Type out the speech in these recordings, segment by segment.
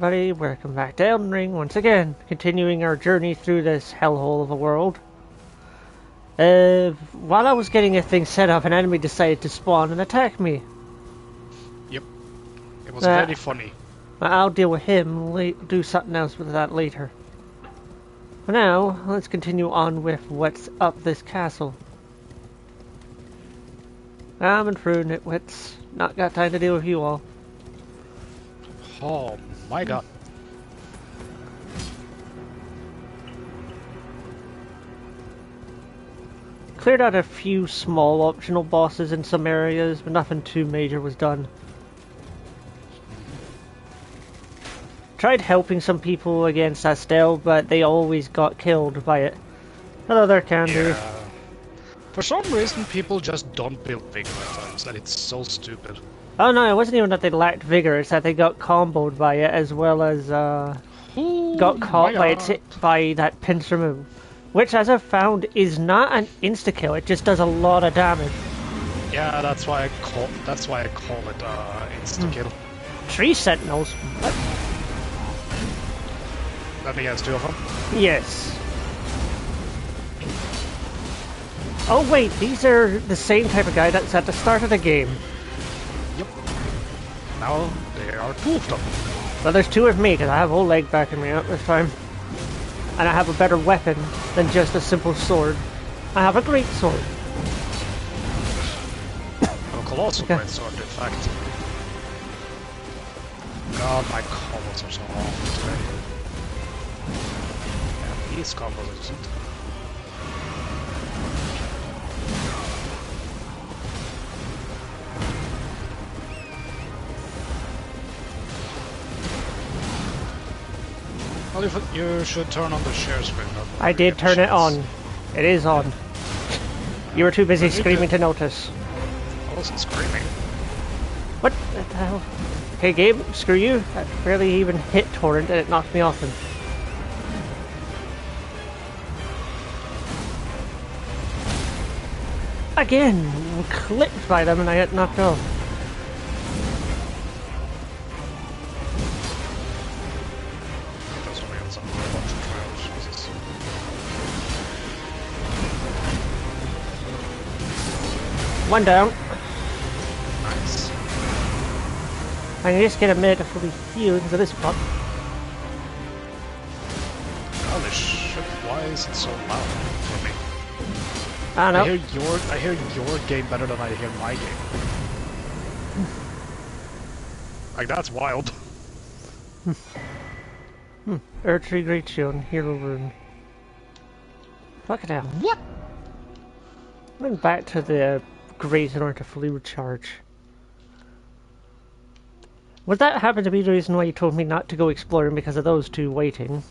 everybody, welcome back to Elden Ring once again, continuing our journey through this hellhole of a world. While I was getting a thing set up, an enemy decided to spawn and attack me. Yep, it was very funny. I'll deal with him, do something else with that later. For now, let's continue on with what's up this castle. I'm through, nitwits. Not got time to deal with you all. Oh my god. Cleared out a few small optional bosses in some areas, but nothing too major was done. Tried helping some people against Astel, but they always got killed by it. Hello there, Candy. Yeah. For some reason, people just don't build vigor at times, and it's so stupid. Oh no, it wasn't even that they lacked vigor, it's that they got comboed by it, as well as, got caught by that pincer move. Which, as I've found, is not an insta-kill, it just does a lot of damage. Yeah, that's why I call it, insta-kill. Tree sentinels? What? That has two of them? Yes. Oh wait, these are the same type of guy that's at the start of the game. Yep. Now there are two of them. Well, there's two of me, because I have Oleg backing me up this time. And I have a better weapon than just a simple sword. I have a great sword. A colossal great sword, in fact. God, my combos are so awful today. Yeah, these combos isn't. Well, you should turn on the share screen. I did turn it on. It is on. You were too busy screaming to notice. I wasn't screaming. What the hell? Okay, Gabe, screw you. I barely even hit Torrent and it knocked me off him. Again, clipped by them and I got knocked off. One down. Nice. I can just get a minute to fully heal because of this fuck. Holy shit, why is it so loud for me? I don't know. I hear your game better than I hear my game. Like, that's wild. Earthly Great Shield and Hero Rune. Fucking hell. What? Went back to the Great in order to fully recharge. Would that happen to be the reason why you told me not to go exploring because of those two waiting?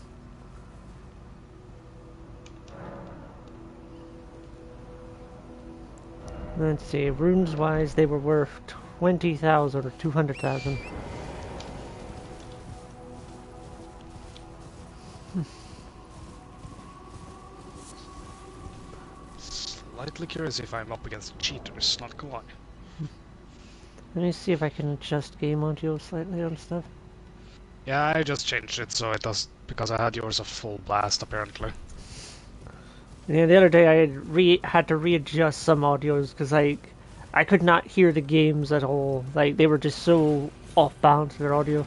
Let's see, runes wise they were worth 20,000 or 200,000. Slightly curious if I'm up against cheaters, not gonna lie. Let me see if I can adjust game audio slightly on stuff. Yeah, I just changed it so it does, because I had yours a full blast apparently. Yeah, the other day I had to readjust some audios because I could not hear the games at all. Like, they were just so off balance their audio.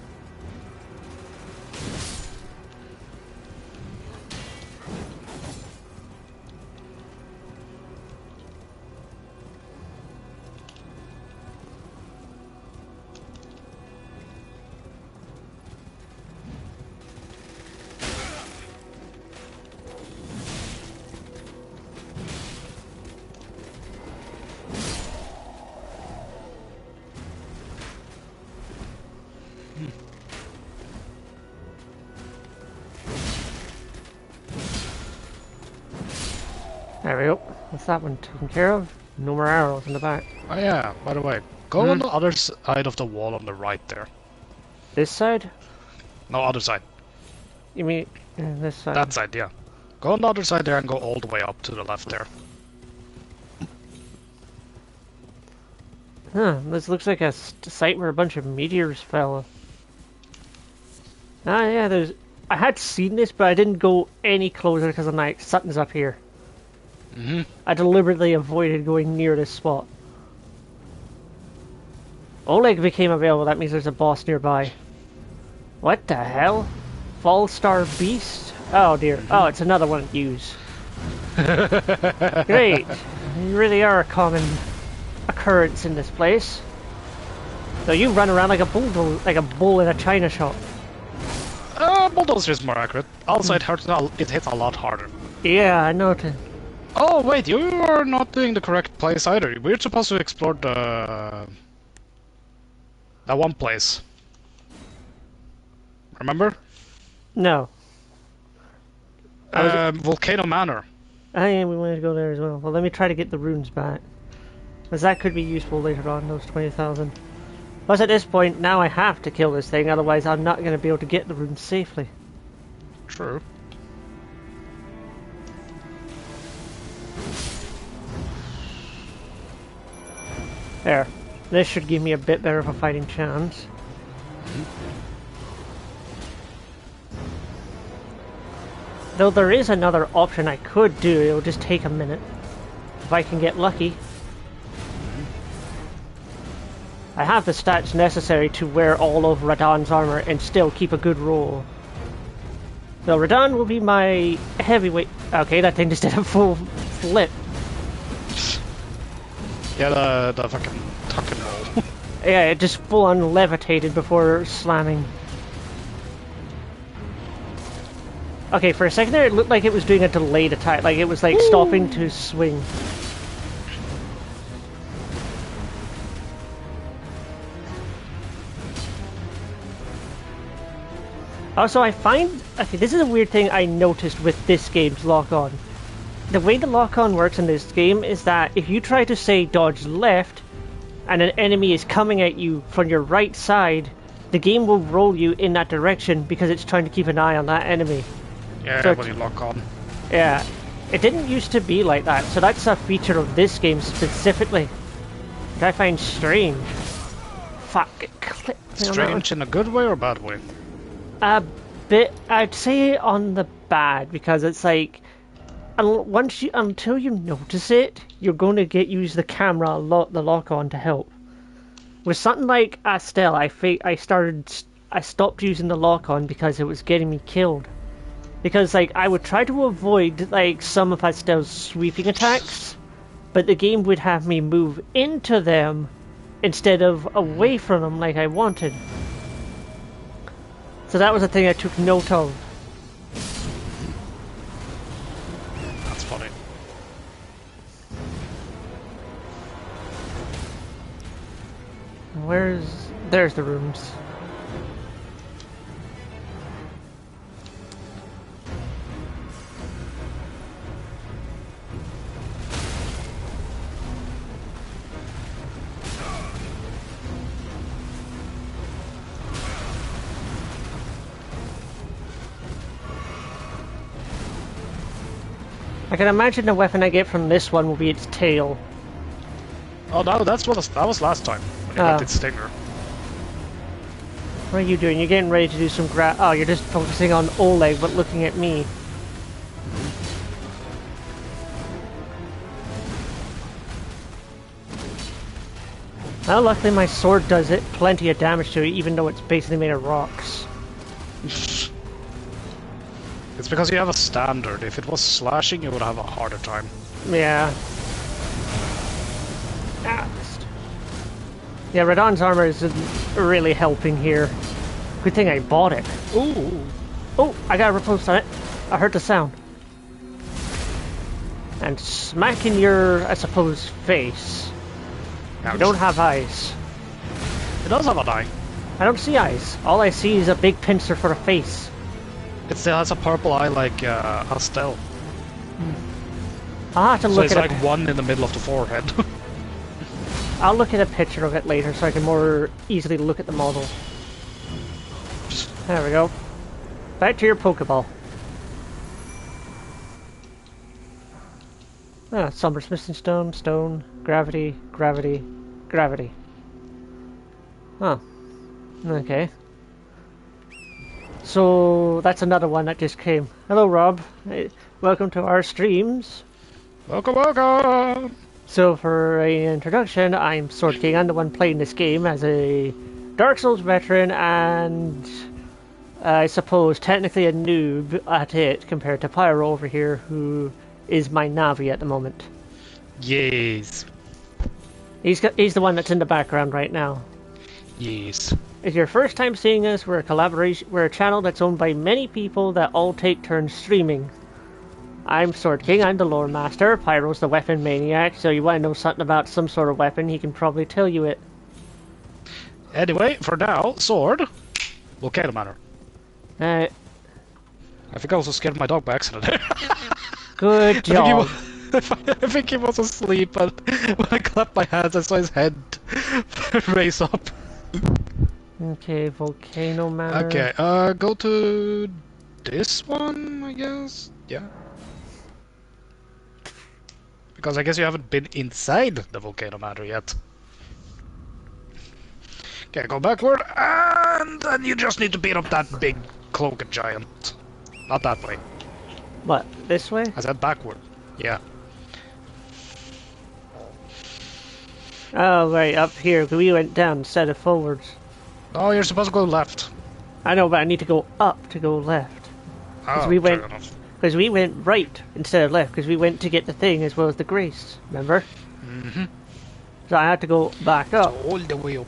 There we go. What's that one taken care of? No more arrows in the back. Oh yeah, by the way, go on the other side of the wall on the right there. This side? No, other side. You mean this side? That side, yeah. Go on the other side there and go all the way up to the left there. Huh, this looks like a site where a bunch of meteors fell. Ah, yeah, there's... I had seen this, but I didn't go any closer because I'm like, something's up here. Mm-hmm. I deliberately avoided going near this spot. Oleg became available, that means there's a boss nearby. What the hell? Fall Star Beast? Oh dear. Mm-hmm. Oh, it's another one to use. Great. You really are a common occurrence in this place. So you run around like a bull in a china shop. Bulldozer is more accurate. Also, it hits a lot harder. Yeah, I noticed. Oh wait, you are not doing the correct place either. We're supposed to explore that one place. Remember? No. Volcano Manor. Oh yeah, we wanted to go there as well. Well, let me try to get the runes back. Because that could be useful later on, those 20,000. Plus at this point, now I have to kill this thing, otherwise I'm not going to be able to get the runes safely. True. There. This should give me a bit better of a fighting chance. Though there is another option I could do, it'll just take a minute. If I can get lucky. I have the stats necessary to wear all of Radahn's armor and still keep a good roll. So Radahn will be my heavyweight. Okay, that thing just did a full flip. Yeah, the fucking tuck and roll. Yeah, it just full on levitated before slamming. Okay, for a second there it looked like it was doing a delayed attack, like it was like stopping to swing. Also, I find... Okay, this is a weird thing I noticed with this game's lock-on. The way the lock-on works in this game is that if you try to, say, dodge left, and an enemy is coming at you from your right side, the game will roll you in that direction because it's trying to keep an eye on that enemy. Yeah, So when you lock on. Yeah, it didn't used to be like that, so that's a feature of this game specifically, which I find strange. Fuck, it clipped me on that one. Strange in a good way or bad way? A bit, I'd say on the bad, because it's like, until you notice it, you're going to use the camera, the lock-on to help. With something like Astel, I stopped using the lock-on because it was getting me killed. Because like I would try to avoid like some of Astel's sweeping attacks, but the game would have me move into them instead of away from them like I wanted. So that was a thing I took note of. That's funny. There's the rooms. I can imagine the weapon I get from this one will be its tail. Oh no, that was last time. When you got its stinger. What are you doing? You're getting ready to do some oh, you're just focusing on Oleg, but looking at me. Well, luckily my sword does it plenty of damage to it, even though it's basically made of rocks. It's because you have a standard. If it was slashing, you would have a harder time. Yeah. Yeah, Radahn's armor is really helping here. Good thing I bought it. Ooh. Oh, I got a repulse on it. I heard the sound. And smack in your, I suppose, face. Ouch. You don't have eyes. It does have an eye. I don't see eyes. All I see is a big pincer for a face. It still has a purple eye like Astel. I'll have to So look it's at like one in the middle of the forehead. I'll look at a picture of it later so I can more easily look at the model. There we go. Back to your Pokeball. Ah, Somber Smithing Stone, Stone, Gravity, Gravity, Gravity. Huh. Okay. So that's another one that just came. Hello, Rob. Welcome to our streams. Welcome, welcome! So for an introduction, I'm Sword King. I'm the one playing this game as a Dark Souls veteran and I suppose technically a noob at it compared to Pyro over here, who is my Navi at the moment. Yes. He's the one that's in the background right now. Yes. If your first time seeing us, we're a channel that's owned by many people that all take turns streaming. I'm Sword King, I'm the lore master, Pyro's the weapon maniac, so you want to know something about some sort of weapon, he can probably tell you it. Anyway, for now, sword, volcano manor. I think I also scared my dog by accident. Good job. I think he was asleep, and when I clapped my hands, I saw his head raise up. Okay, volcano manor. Okay, go to this one, I guess? Yeah. Because I guess you haven't been inside the volcano manor yet. Okay, go backward, and then you just need to beat up that big cloaked giant. Not that way. What, this way? I said backward. Yeah. Oh, right, up here. We went down instead of forwards. Oh, you're supposed to go left. I know, but I need to go up to go left. Oh, Because we went right instead of left, because we went to get the thing as well as the grace, remember? Mm-hmm. So I had to go back up. All the way up.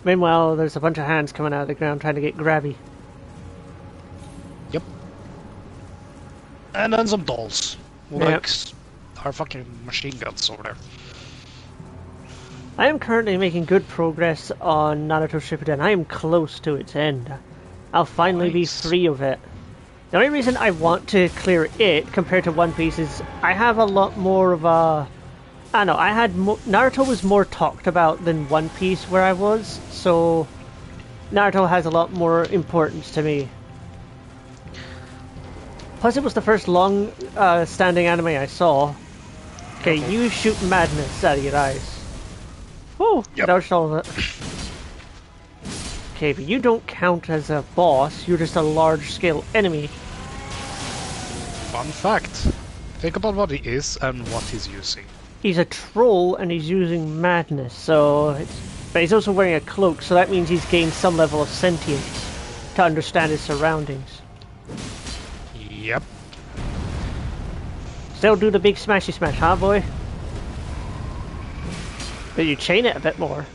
Meanwhile, there's a bunch of hands coming out of the ground trying to get grabby. Yep. And then some dolls. Like our fucking machine guns over there. I am currently making good progress on Naruto Shippuden. I am close to its end. I'll finally be free of it. The only reason I want to clear it compared to One Piece is I have a lot more of a... I don't know, Naruto was more talked about than One Piece where I was, so Naruto has a lot more importance to me. Plus it was the first long standing anime I saw. Okay, you shoot madness out of your eyes. Whew, dodged all of it. Okay, but you don't count as a boss, you're just a large-scale enemy. Fun fact. Think about what he is and what he's using. He's a troll and he's using madness, but he's also wearing a cloak, so that means he's gained some level of sentience to understand his surroundings. Yep. Still do the big smashy smash, huh, boy? But you chain it a bit more.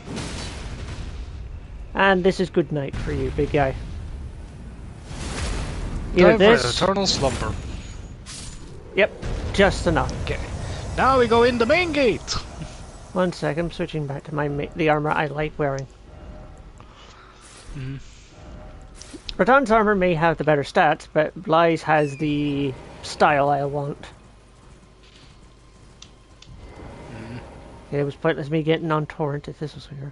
And this is good night for you, big guy. Either this... eternal slumber. Yep, just enough. Okay. Now we go in the main gate! 1 second, I'm switching back to the armor I like wearing. Ratan's armor may have the better stats, but Bly's has the style I want. Okay, it was pointless me getting on torrent if this was here.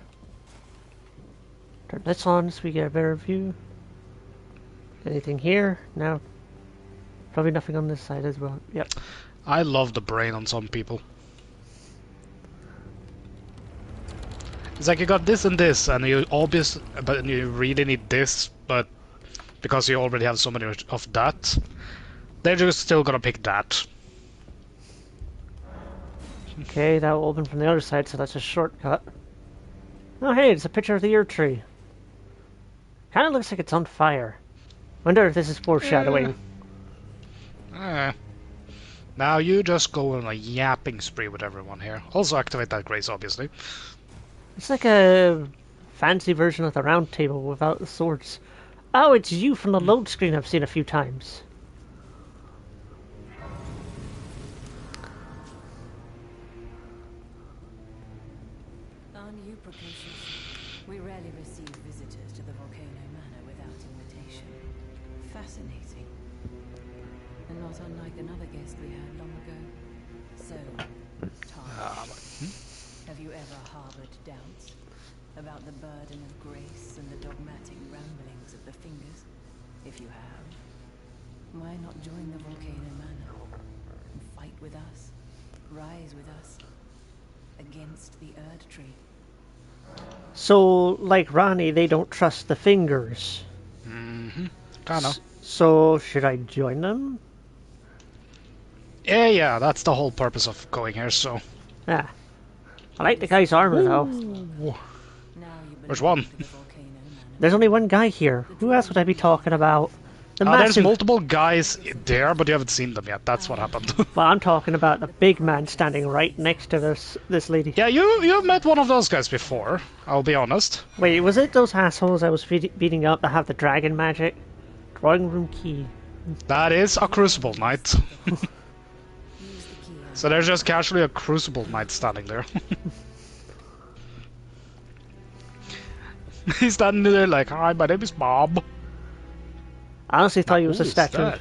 Turn this on so we get a better view. Anything here? No. Probably nothing on this side as well. Yep. I love the brain on some people. It's like you got this and this, and but you really need this, but because you already have so many of that, they're just still gonna pick that. Okay, that will open from the other side, so that's a shortcut. Oh hey, it's a picture of the Earth Tree. Kinda looks like it's on fire. Wonder if this is foreshadowing. Now you just go on a yapping spree with everyone here. Also activate that grace, obviously. It's like a fancy version of the round table without the swords. Oh, it's you from the load screen I've seen a few times. Aren't you precocious? We rarely receive visitors to the Volcano Manor without invitation. Fascinating. And not unlike another guest we had long ago. So, Tom, have you ever harbored doubts about the burden of grace and the dogmatic ramblings of the fingers? If you have, why not join the Volcano Manor and fight with us, rise with us, against the Erd Tree? So, like Rani, they don't trust the fingers. Kinda. So, should I join them? Yeah, that's the whole purpose of going here, so... Yeah. I like the guy's armor, though. Ooh. Now you There's belong one. to the volcano manor. There's only one guy here. Who else would I be talking about? The There's massive... multiple guys there, but you haven't seen them yet. That's what happened. Well, I'm talking about the big man standing right next to this lady. Yeah, you met one of those guys before, I'll be honest. Wait, was it those assholes I was beating up that have the dragon magic? Drawing room key. That is a Crucible Knight. Use the key. So there's just casually a Crucible Knight standing there. He's standing there like, hi, my name is Bob. I honestly thought he was Who a is statue. that?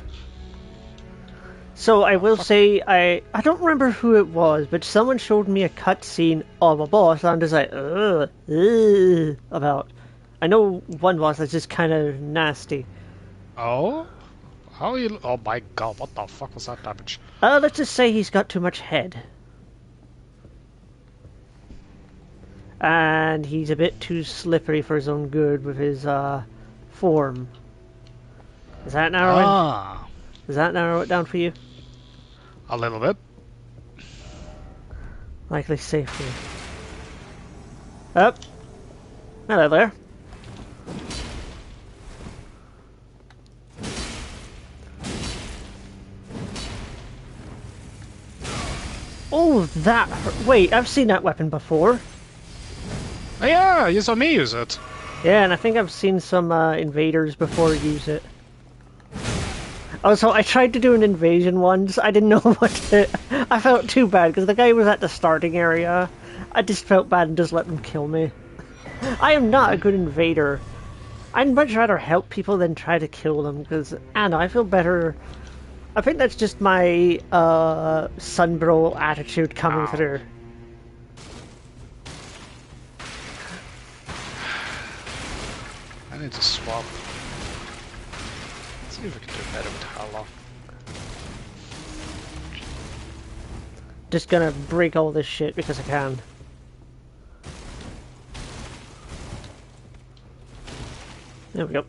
So I will say, I don't remember who it was, but someone showed me a cutscene of a boss, and I'm just like, about. I know one boss that's just kind of nasty. Oh? How you... Oh my god, what the fuck was that damage? Let's just say he's got too much head. And he's a bit too slippery for his own good with his, form. Does that narrow it? Ah, Does that narrow it down for you? a little bit. Likely safely. Up. Hello there. Oh, that hurt. Wait, I've seen that weapon before. Oh, yeah, you saw me use it. Yeah, and I think I've seen some invaders before use it. Also, I tried to do an invasion once. I didn't know what to... I felt too bad because the guy was at the starting area. I just felt bad and just let them kill me. I am not a good invader. I'd much rather help people than try to kill them because, I don't know, I feel better. I think that's just my sunbro attitude coming Ow. through. I need to swap. See if we can do better with Hala. Just gonna break all this shit because I can. There we go.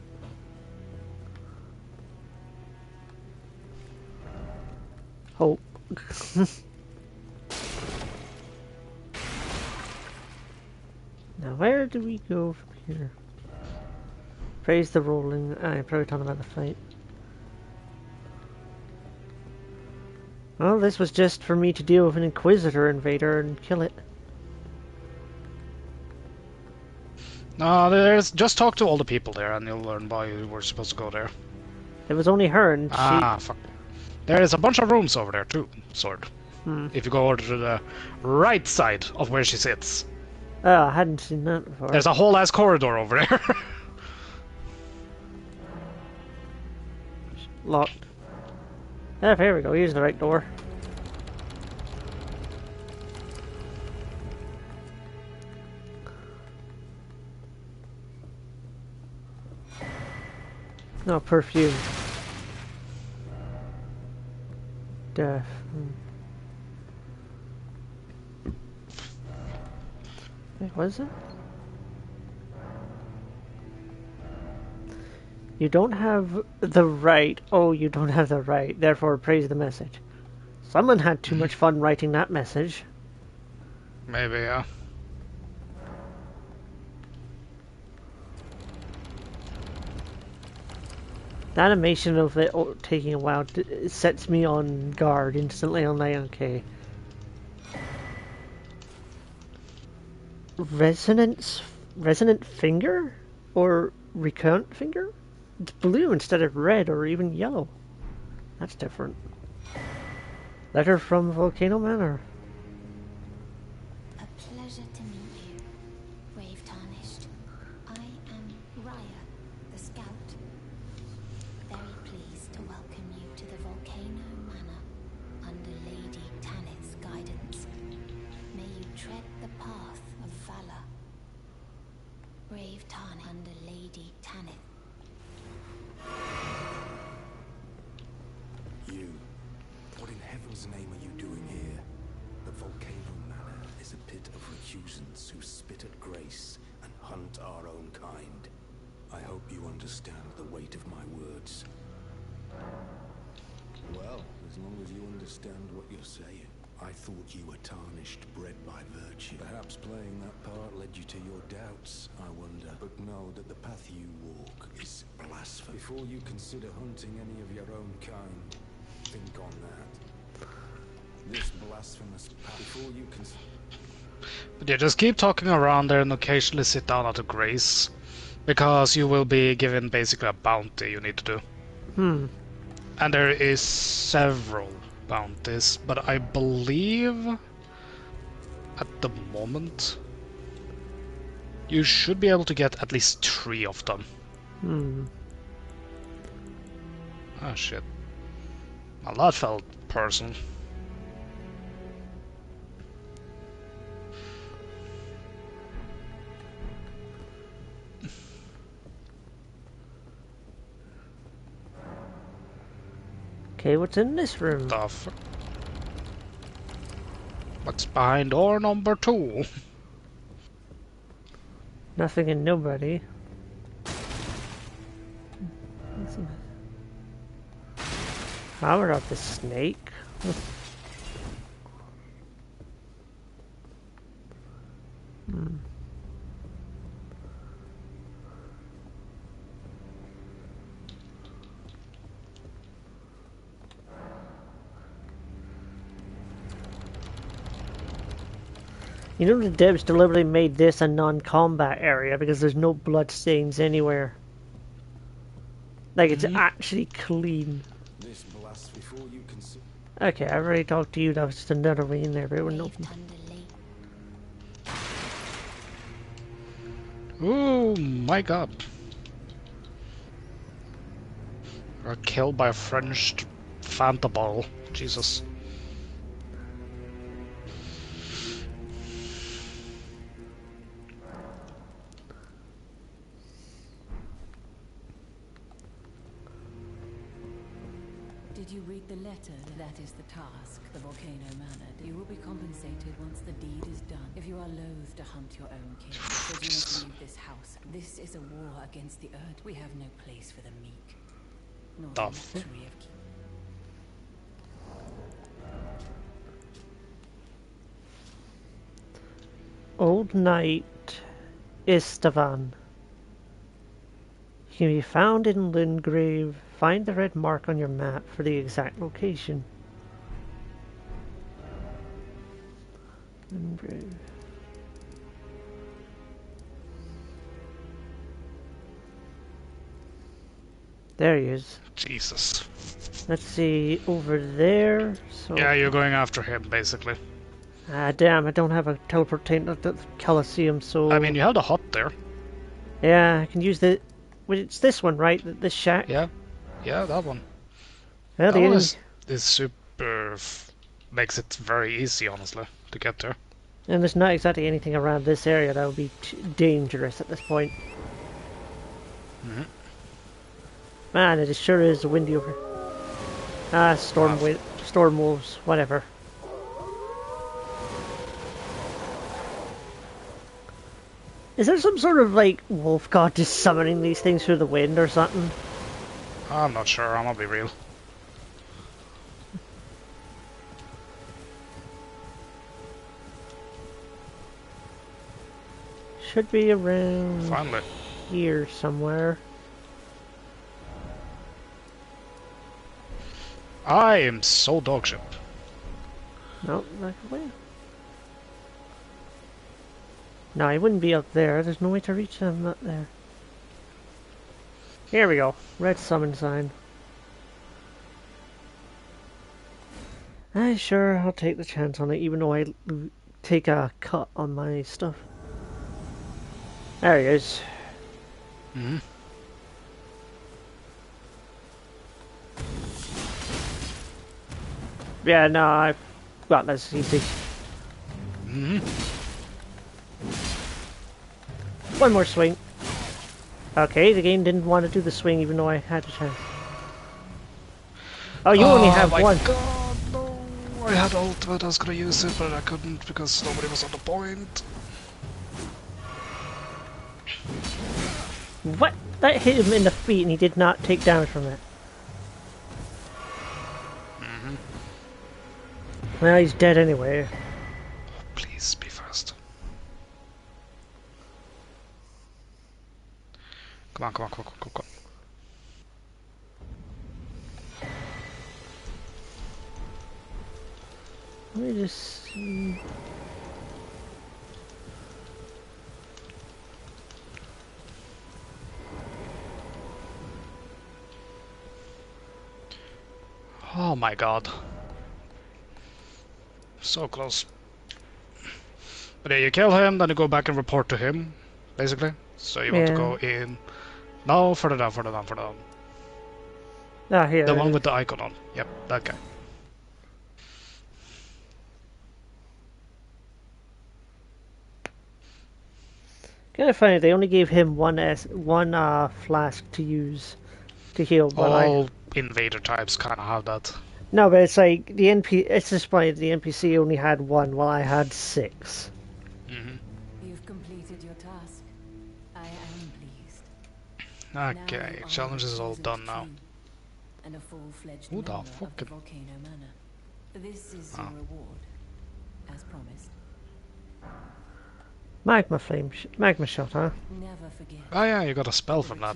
Hope. Now where do we go from here? Praise the rolling. I'm probably talking about the fight. Well, this was just for me to deal with an Inquisitor invader and kill it. No, there's just talk to all the people there, and you'll learn why you were supposed to go there. It was only her, and Fuck. There is a bunch of rooms over there too, Sword. If you go over to the right side of where she sits, oh, I hadn't seen that before. there's a whole ass corridor over there. Locked. Yeah, here we go. Here's the right door. No perfume. Death. Wait, what is it? You don't have the right. Oh, you don't have the right. Therefore, praise the message. Someone had too much fun writing that message. Maybe, yeah. The animation of it taking a while sets me on guard instantly. I'm like, okay. Resonant finger? Or recurrent finger? It's blue instead of red or even yellow. That's different. Letter from Volcano Manor. A pleasure to meet you, Brave Tarnished. I am Raya, the Scout. Very pleased to welcome you to the Volcano Manor under Lady Tanith's guidance. May you tread the path of valor. Brave Tarnished under Lady Tanith. You. What in heaven's name are you doing here? The Volcano Manor is a pit of recusants who spit at grace and hunt our own kind. I hope you understand the weight of understand what you're saying. I thought you were tarnished, bred by virtue. Perhaps playing that part led you to your doubts, I wonder. But know that the path you walk is blasphemy. Before you consider hunting any of your own kind, think on that. This blasphemous path. Before you consider... But yeah, just keep talking around there and occasionally sit down at a grace. Because you will be given basically a bounty you need to do. And there is several bounties, but I believe at the moment you should be able to get at least 3 of them. Oh shit. Well, that felt personal. Okay, what's in this room? Stuff. What's behind door number 2? Nothing and nobody. Power up the snake. You know the devs deliberately made this a non-combat area because there's no blood stains anywhere. Like it's actually clean. This blast before you consider... Okay, I already talked to you. That was just another way in there, but it wouldn't open. Oh my god. Got killed by a French Fanta bottle. Jesus. Did you read the letter? That is the task, the Volcano Manor. You will be compensated once the deed is done. If you are loath to hunt your own kin, so do not leave this house. This is a war against the earth. We have no place for the meek, nor the luxury of keeping. Old Knight Istvan. Can be found in Lingrave. Find the red mark on your map for the exact location. Lingrave. There he is. Jesus. Let's see, over there. So Yeah, you're going after him, basically. ah, damn! I don't have a teleportation at the Colosseum, so I mean, you have the hut there. yeah, I can use the. Well, it's this one, right? The shack. Yeah. Yeah, that one. Well, That the one enemy- is super... makes it very easy, honestly, to get there. and there's not exactly anything around this area that would be dangerous at this point. Man, it sure is windy over. Ah, storm wolves, whatever. Is there some sort of like wolf god just summoning these things through the wind or something? I'm not sure, I'm gonna be real. Should be around Finally. here somewhere. I am so dogshit. No, not away. No, he wouldn't be up there. There's no way to reach him up there. Here we go. Red summon sign. Sure, I'll take the chance on it, even though I take a cut on my stuff. There he is. Yeah, no, I got this easy. One more swing. Okay, the game didn't want to do the swing even though I had a chance. Oh, you only have one. God, no! I had ultimate, I was gonna use it, but I couldn't because nobody was on the point. What? That hit him in the feet and he did not take damage from it. Well, he's dead anyway. Please be fast. Come on, come on, come on, come on, come Let me just see. on. Oh my god. So close. But yeah, you kill him, then you go back and report to him, basically. So you want to go in... No, further down, further down, further down. Ah, here. The one with the icon on. Yep, that guy. Kind of funny, they only gave him one flask to use to heal, but All invader types kind of have that. No, but it's like the it's just funny, the NPC only had one while I had 6. You've completed your task. I am pleased. Okay, challenge is all done now. And a full-fledged Who the member of the fucking... Volcano Manor. This is your reward, as promised. Magma shot, huh? Never forget. Oh yeah, you got a spell from that.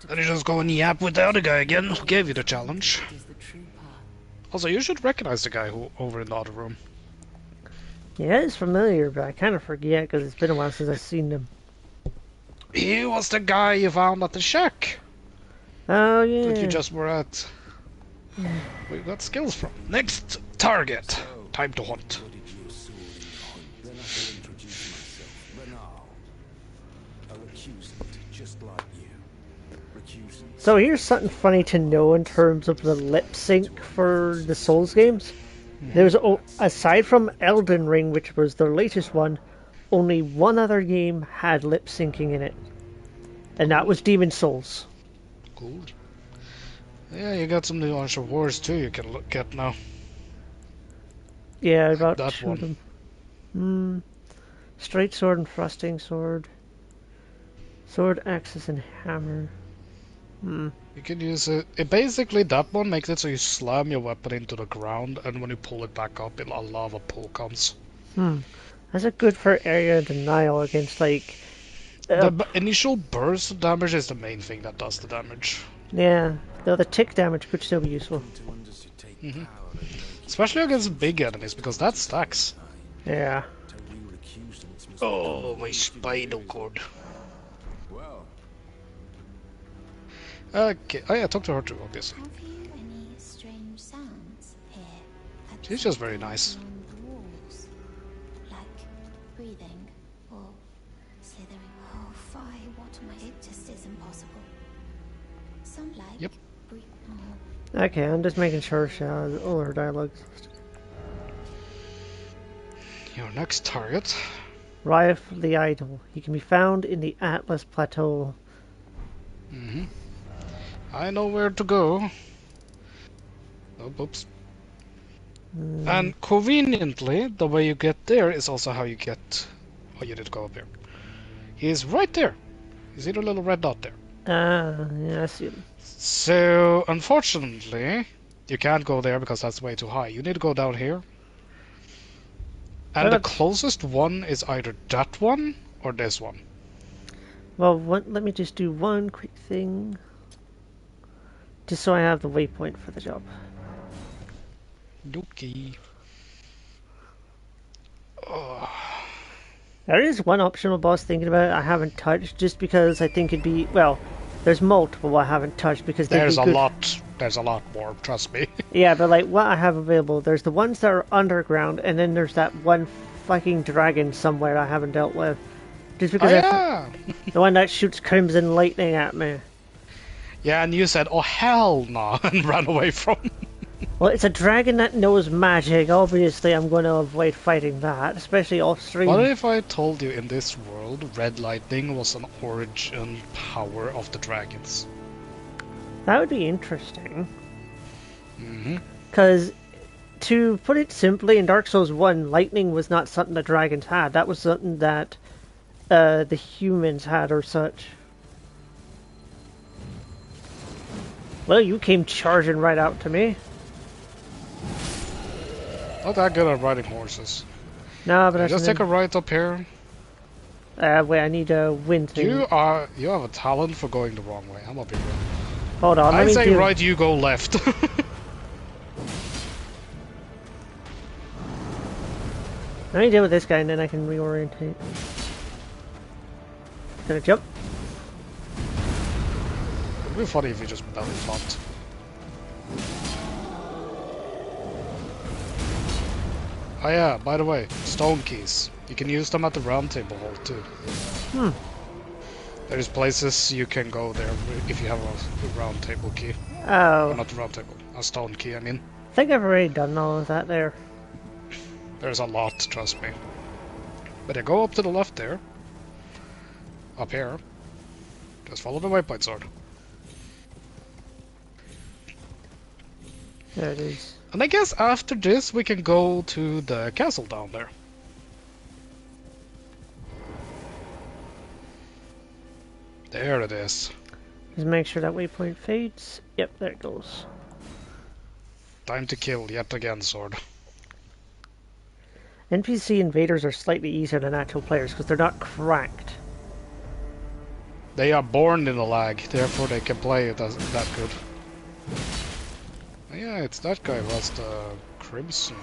Then you just go and yap with the other guy again, who gave you the challenge. It is the true path. Also, you should recognize the guy who over in the other room. Yeah, it's familiar, but I kind of forget because it's been a while since I've seen him. He was the guy you found at the shack Oh, yeah. that you just were at. We got skills from. Next target. Time to hunt. What did your sword in Then I shall introduce myself. Banal. A recusant, just like you. Recusant. So here's something funny to know in terms of the lip sync for the Souls games. There's, aside from Elden Ring, which was their latest one, only one other game had lip syncing in it. And that was Demon Souls. Cool. Yeah, you got some new launcher wars too you can look at now. Yeah, about That two of one. them. Straight sword and thrusting sword. Sword, axes, and hammer. You can use it. Basically, that one makes it so you slam your weapon into the ground, and when you pull it back up, a lava pool comes. That's a good for area denial against, like... The initial burst of damage is the main thing that does the damage. Yeah, though the tick damage could still be useful. Especially against big enemies, because that stacks. Yeah. Oh, my spinal cord. Well, Okay, oh yeah, talk to her too, obviously. Have you any strange sounds here? At She's just very nice. along the walls? Like breathing or slithering? Oh, fie, what am I? It just is impossible. Some like Yep. Okay, I'm just making sure she has all her dialogue. Your next target. Riot the Idol. He can be found in the Atlas Plateau. I know where to go. Oh, oops. And conveniently, the way you get there is also how you get... Oh, you did go up here. He's right there. You see the little red dot there? Yeah, I see him. So, unfortunately, you can't go there because that's way too high. You need to go down here. And the closest one is either that one or this one. Well, let me just do one quick thing. Just so I have the waypoint for the job. Okay. There is one optional boss thinking about it I haven't touched just because I think it'd be... Well, there's multiple I haven't touched because they'd There's be a good. lot. There's a lot more, trust me. Yeah, but like what I have available, there's the ones that are underground, and then there's that one fucking dragon somewhere I haven't dealt with. Just because yeah! the one that shoots crimson lightning at me. Yeah, and you said, oh hell no, and ran away from. Well, it's a dragon that knows magic. Obviously, I'm going to avoid fighting that, especially off stream. What if I told you in this world, red lightning was an origin power of the dragons? That would be interesting. Because, to put it simply, in Dark Souls 1, lightning was not something the dragons had. That was something that the humans had or such. Well, you came charging right out to me. Not that good at riding horses. No, but Just take a right up here. wait, I need a wind thing. You have a talent for going the wrong way. I'm up here. Hold on, I say right, you go left. Let me deal with this guy and then I can reorientate. Gonna jump. It'd be funny if you just belly flopped. Oh yeah, by the way, stone keys. You can use them at the round table hall too. There's places you can go there if you have a round table key. Oh. Or not the round table, a stone key, I mean. I think I've already done all of that there. There's a lot, trust me. But yeah, go up to the left there. Up here. Just follow the waypoint sword. There it is. And I guess after this we can go to the castle down there. There it is. Just make sure that waypoint fades. Yep, there it goes. Time to kill yet again, sword. NPC invaders are slightly easier than actual players because they're not cracked. They are born in the lag, therefore they can play it as that good. Yeah, it's that guy who has the crimson.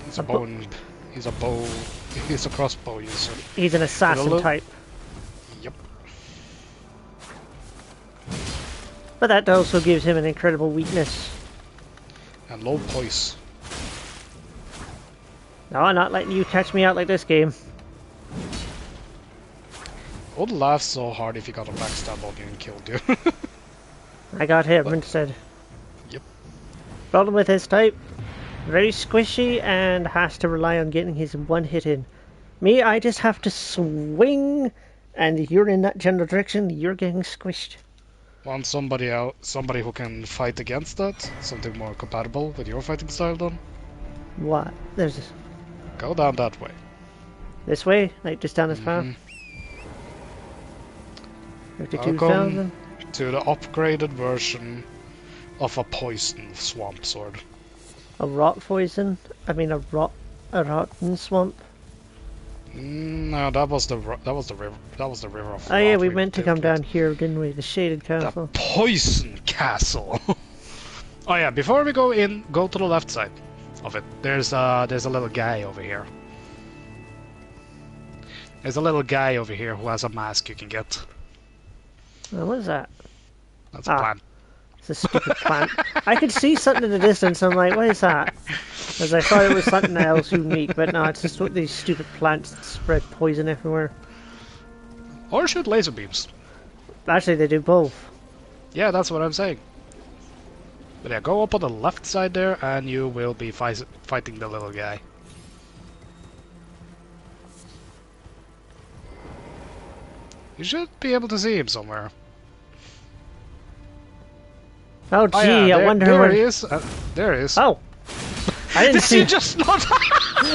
He's a crossbow user. He's an assassin type. Yep. But that also gives him an incredible weakness. And low poise. No, I'm not letting you catch me out like this game. I would laugh so hard if he got a backstab on you and killed you. I got him instead. Yep. Problem with his type, very squishy and has to rely on getting his one hit in. Me, I just have to swing, and you're in that general direction, you're getting squished. Want somebody who can fight against that? Something more compatible with your fighting style then? What? There's this. Go down that way. This way? Like just down this path? 52,000? To the upgraded version of a poison swamp sword. A rot poison? I mean a rotten swamp? No, that was the river. That was the river of. Oh yeah, we meant to come down here, didn't we? The shaded castle. The poison castle. Oh yeah, before we go in, go to the left side of it. There's a little guy over here. There's a little guy over here who has a mask you can get. Oh, what is that? That's a plant. It's a stupid plant. I could see something in the distance, I'm like, what is that? Because I thought it was something else unique, but no, it's just what these stupid plants that spread poison everywhere. Or shoot laser beams. Actually, they do both. Yeah, that's what I'm saying. But yeah, go up on the left side there, and you will be fighting the little guy. You should be able to see him somewhere. Oh gee, yeah, I wonder there where... he is. There he is. Oh! I didn't Did see... you just not...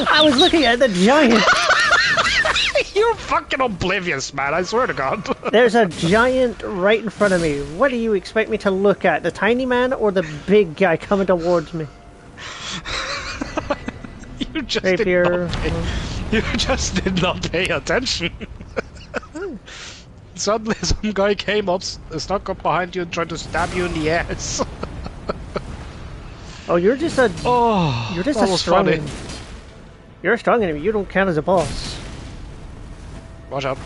I was looking at the giant! You're fucking oblivious, man, I swear to God. There's a giant right in front of me. What do you expect me to look at? The tiny man or the big guy coming towards me? You just did not pay attention. Suddenly some guy came up, snuck up behind you and tried to stab you in the ass. Oh, you're just a... Oh, you're just that a was strong... funny. You're a strong enemy. You don't count as a boss. Watch out.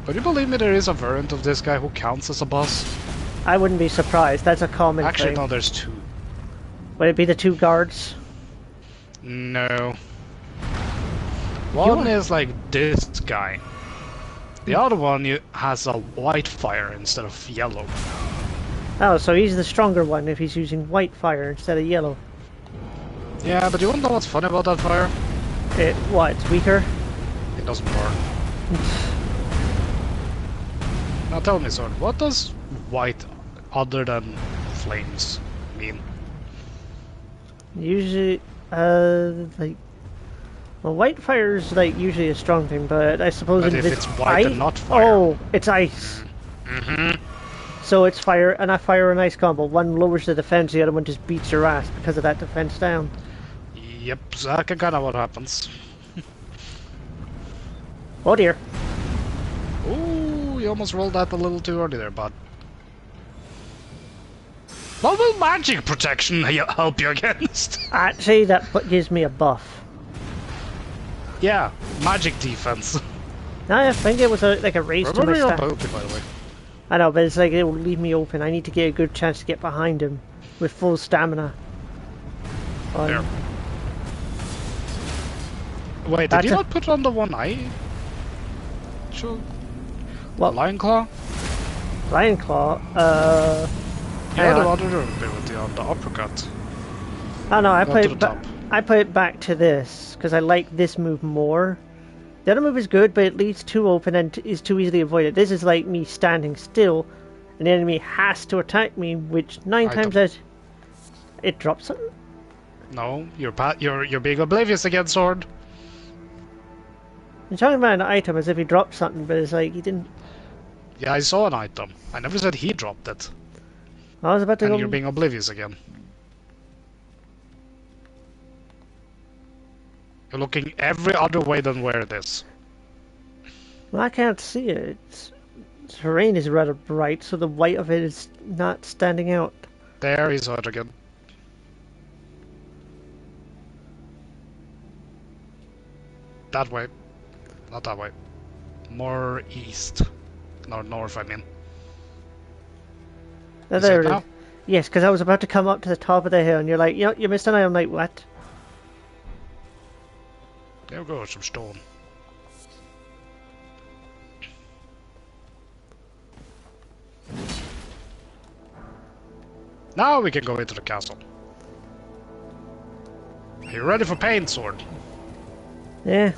Would you believe me, there is a variant of this guy who counts as a boss? I wouldn't be surprised. That's a common Actually, thing. no, there's two. Would it be the two guards? No. One is like this guy. The other one has a white fire instead of yellow. Oh, so he's the stronger one if he's using white fire instead of yellow. Yeah, but you wanna know what's funny about that fire? What, it's weaker? It doesn't burn. Now tell me, Sword, what does white other than flames mean? Usually, like... Well, white fire is like usually a strong thing, but I suppose But if if it's white and not fire... Oh, it's ice. Mm-hmm. So it's fire and I fire and ice combo. One lowers the defense, the other one just beats your ass because of that defense down. Yep, so that's kind of what happens. Oh dear. Ooh, you almost rolled that a little too early there, bud. What will magic protection help you against? Actually, that gives me a buff. Yeah, magic defense. I think it was like a race to my Remember your stat. ability, by the way. I know, but it's like it will leave me open. I need to get a good chance to get behind him with full stamina. There. Wait, did That's you a- not put on the one eye? Sure. What? Lion Claw? Lion Claw? You hang had on. another ability on the uppercut. Oh no, I Go put to it the back. top. I put it back to this because I like this move more. The other move is good, but it leaves too open and is too easily avoided. This is like me standing still, and the enemy has to attack me, which 9 times out it drops something. No, you're being oblivious again, sword. You're talking about an item as if he dropped something, but it's like he didn't. Yeah, I saw an item. I never said he dropped it. I was about to And go. you're being oblivious again. You're looking every other way than where it is. Well, I can't see it. Terrain is rather bright, so the white of it is not standing out. There he saw it again. That way. Not that way. More east. No, north, I mean. Oh, You see there it it is. now? Yes, because I was about to come up to the top of the hill, and you're like, you missed an eye. I'm like, what? There goes some stone. Now we can go into the castle. Are you ready for pain, sword? Yeah.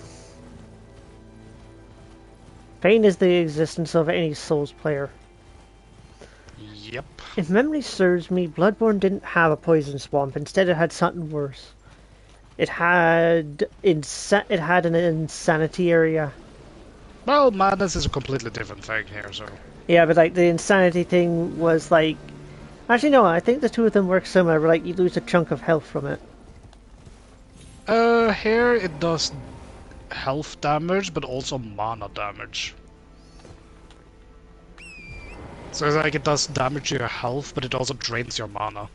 Pain is the existence of any Souls player. Yep. If memory serves me, Bloodborne didn't have a poison swamp. Instead, it had something worse. It had an insanity area. Well, madness is a completely different thing here, so... Yeah, but like the insanity thing was like. Actually, no. I think the two of them work similar. But like you lose a chunk of health from it. Here it does health damage, but also mana damage. So it's like it does damage to your health, but it also drains your mana.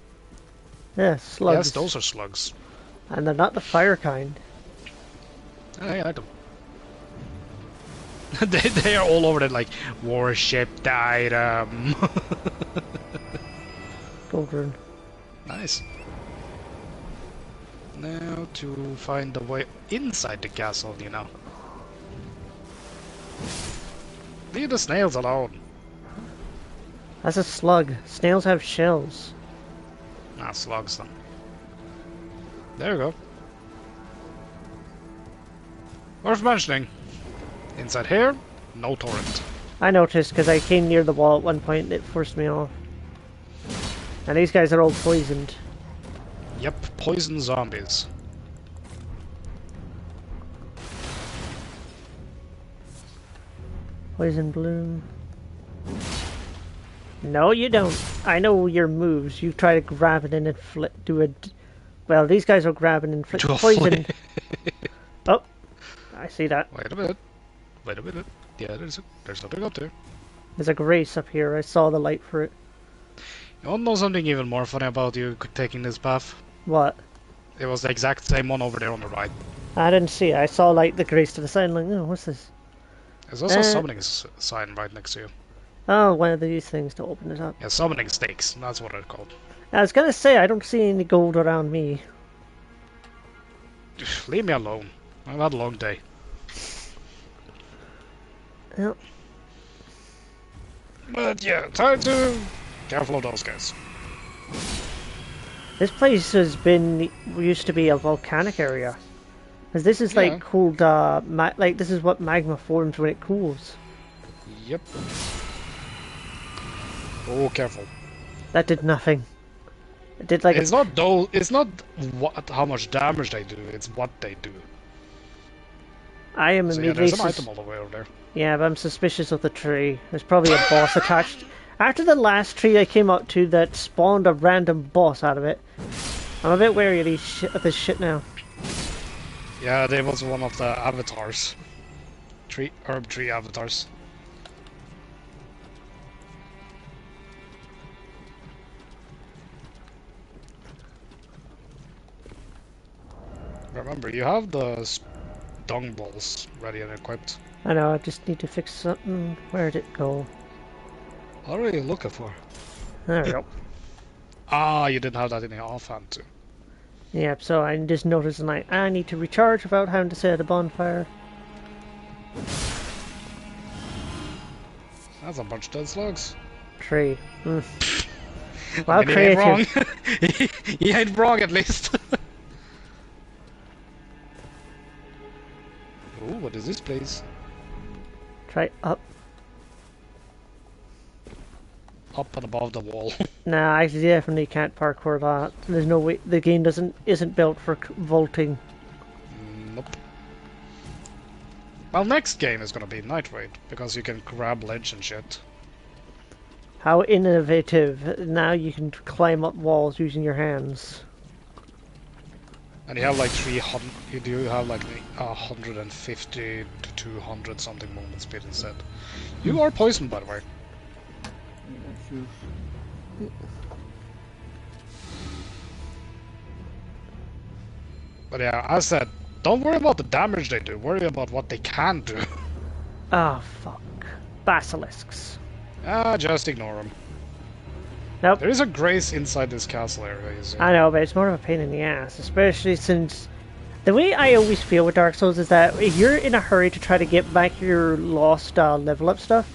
Yeah, slugs. Yes, those are slugs. And they're not the fire kind. I like them. they are all over it, like, worshipped item. Gold rune. Nice. Now to find the way inside the castle, you know. Leave the snails alone. That's a slug. Snails have shells. Ah, slugs then. There we go. Worth mentioning. Inside here, no torrent. I noticed because I came near the wall at one point and it forced me off. And these guys are all poisoned. Yep, poison zombies. Poison bloom. No, you don't. I know your moves. You try to grab it and inflict. Do it. Well, these guys will grab and inflict Do a poison. Oh, I see that. Wait a minute. Wait a minute. Yeah, there's something up there. There's a grace up here. I saw the light for it. You want to know something even more funny about you taking this path? What? It was the exact same one over there on the right. I didn't see it. I saw like the grace to the side. Like, oh, what's this? There's also a summoning sign right next to you. Oh, one of these things to open it up. Yeah, summoning stakes. That's what they're called. I was gonna say I don't see any gold around me. Leave me alone. I've had a long day. Well, But yeah, time to... Careful of those guys. this place has been used to be a volcanic area, because this is like Yeah. cooled. Like this is what magma forms when it cools. Yep. Oh, careful. That did nothing. It did like It's not though. It's not how much damage they do. It's what they do. I am So yeah, immediately. there's an item all the way over there. Yeah, but I'm suspicious of the tree. There's probably a boss attached. After the last tree I came up to that spawned a random boss out of it, I'm a bit wary of this shit now. Yeah, they was one of the avatars. Herb tree avatars. Remember, you have the dung balls ready and equipped. I know, I just need to fix something. Where'd it go? What are you looking for? There we go. Ah, you didn't have that in your offhand too. Yep, so I just noticed like I need to recharge without having to set a bonfire. That's a bunch of dead slugs. Tree. Well, Maybe creative. He ain't wrong. He ain't wrong at least. Ooh, what is this place? Try up. Up and above the wall. Nah, I definitely can't parkour that. There's no way. The game isn't built for vaulting. Nope. Well, next game is gonna be Night Raid, because you can grab ledge and shit. How innovative! Now you can climb up walls using your hands. And you have like 300. You do have like 150 to 200 something movement speed instead. You are poisoned, by the way. But yeah, as I said, don't worry about the damage they do. Worry about what they can do. Oh fuck! Basilisks. Just ignore them. Nope. There is a grace inside this castle area, you see. I know, but it's more of a pain in the ass, especially since the way I always feel with Dark Souls is that if you're in a hurry to try to get back your lost level up stuff,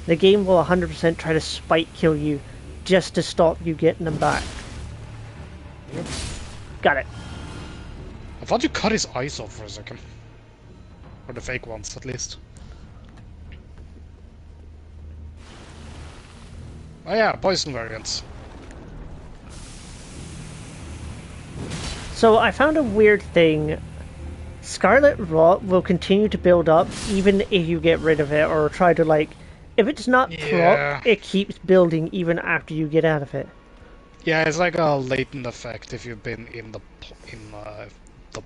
the game will 100% try to spike kill you just to stop you getting them back. Yep. Got it. I thought you cut his eyes off for a second. Or the fake ones, at least. Oh yeah, poison variants. So I found a weird thing. Scarlet Rot will continue to build up even if you get rid of it or try to like... If it's not prop, it keeps building even after you get out of it. Yeah, it's like a latent effect if you've been in the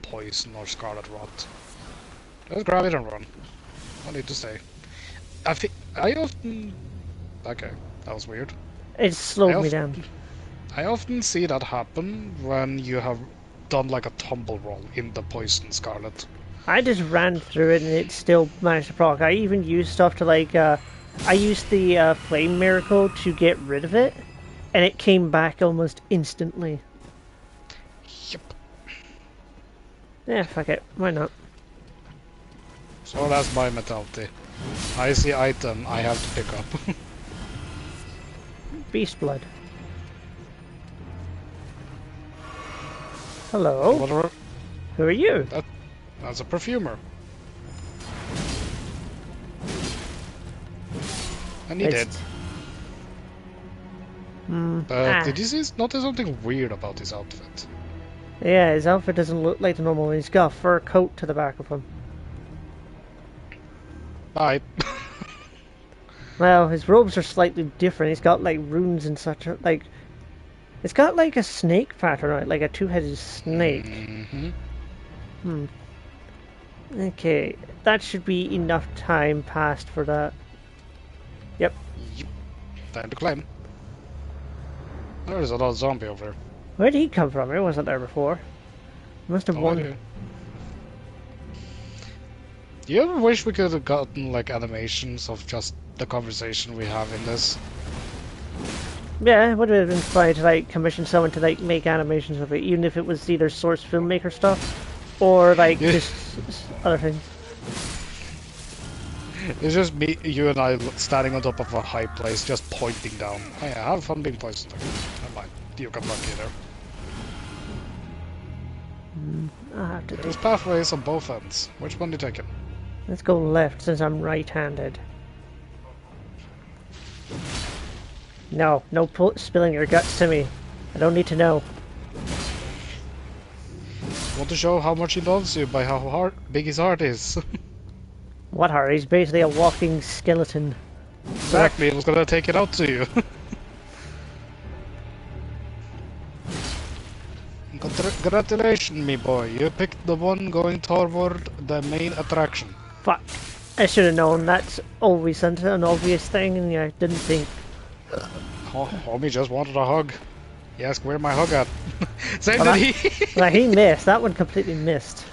poison or Scarlet Rot. Just grab it and run. No need to stay. I often... Okay, that was weird. It slowed me down. I often see that happen when you have done like a tumble roll in the poison Scarlet. I just ran through it and it still managed to proc. I even used stuff to like... I used the Flame Miracle to get rid of it, and it came back almost instantly. Yep. Yeah, fuck it. Why not? So that's my mentality. I see item I have to pick up. Beast Blood. Hello? Whatever. Who are you? That's a perfumer. And he did. But did you notice something weird about his outfit? Yeah, his outfit doesn't look like the normal one. He's got a fur coat to the back of him. Bye. Well, his robes are slightly different. He's got like runes and such. Like, it's got like a snake pattern on it, like a two-headed snake. Mm-hmm. Okay, that should be enough time passed for that. Yep. Time to climb. There's another zombie over there. Where did he come from? He wasn't there before. Must have won. Do you ever wish we could have gotten like animations of just the conversation we have in this? Yeah, it would have been fine to like commission someone to like make animations of it, even if it was either source filmmaker stuff or like just other things. It's just me, you and I standing on top of a high place, just pointing down. Oh yeah, have fun being poisoned. Never mind, you got lucky there. I'll have to There's pathways on both ends. Which one are you taking? Let's go left since I'm right-handed. No spilling your guts to me. I don't need to know. Want to show how much he loves you by how big his heart is. What heart? He's basically a walking skeleton. Exactly, it was gonna take it out to you. Congratulations, me boy. You picked the one going toward the main attraction. Fuck. I should have known. That's always an obvious thing, and I didn't think. Oh, homie just wanted a hug. He asked where my hug at. Same Well, did he. Well, he missed. That one completely missed.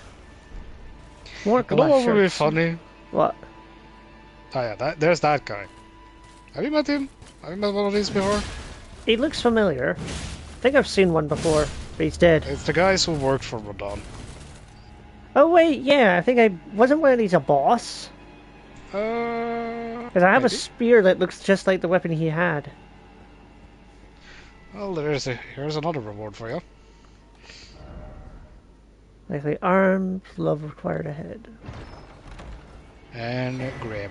More You know glass what would be sharks. funny? What? Oh yeah, there's that guy. Have you met him? Have you met one of these before? He looks familiar. I think I've seen one before, but he's dead. It's the guys who worked for Rodon. Oh wait, yeah, I think I wasn't one of these a boss. Because I have a Maybe? spear that looks just like the weapon he had. Well, here's another reward for you. Like the arms, love required ahead. And grab.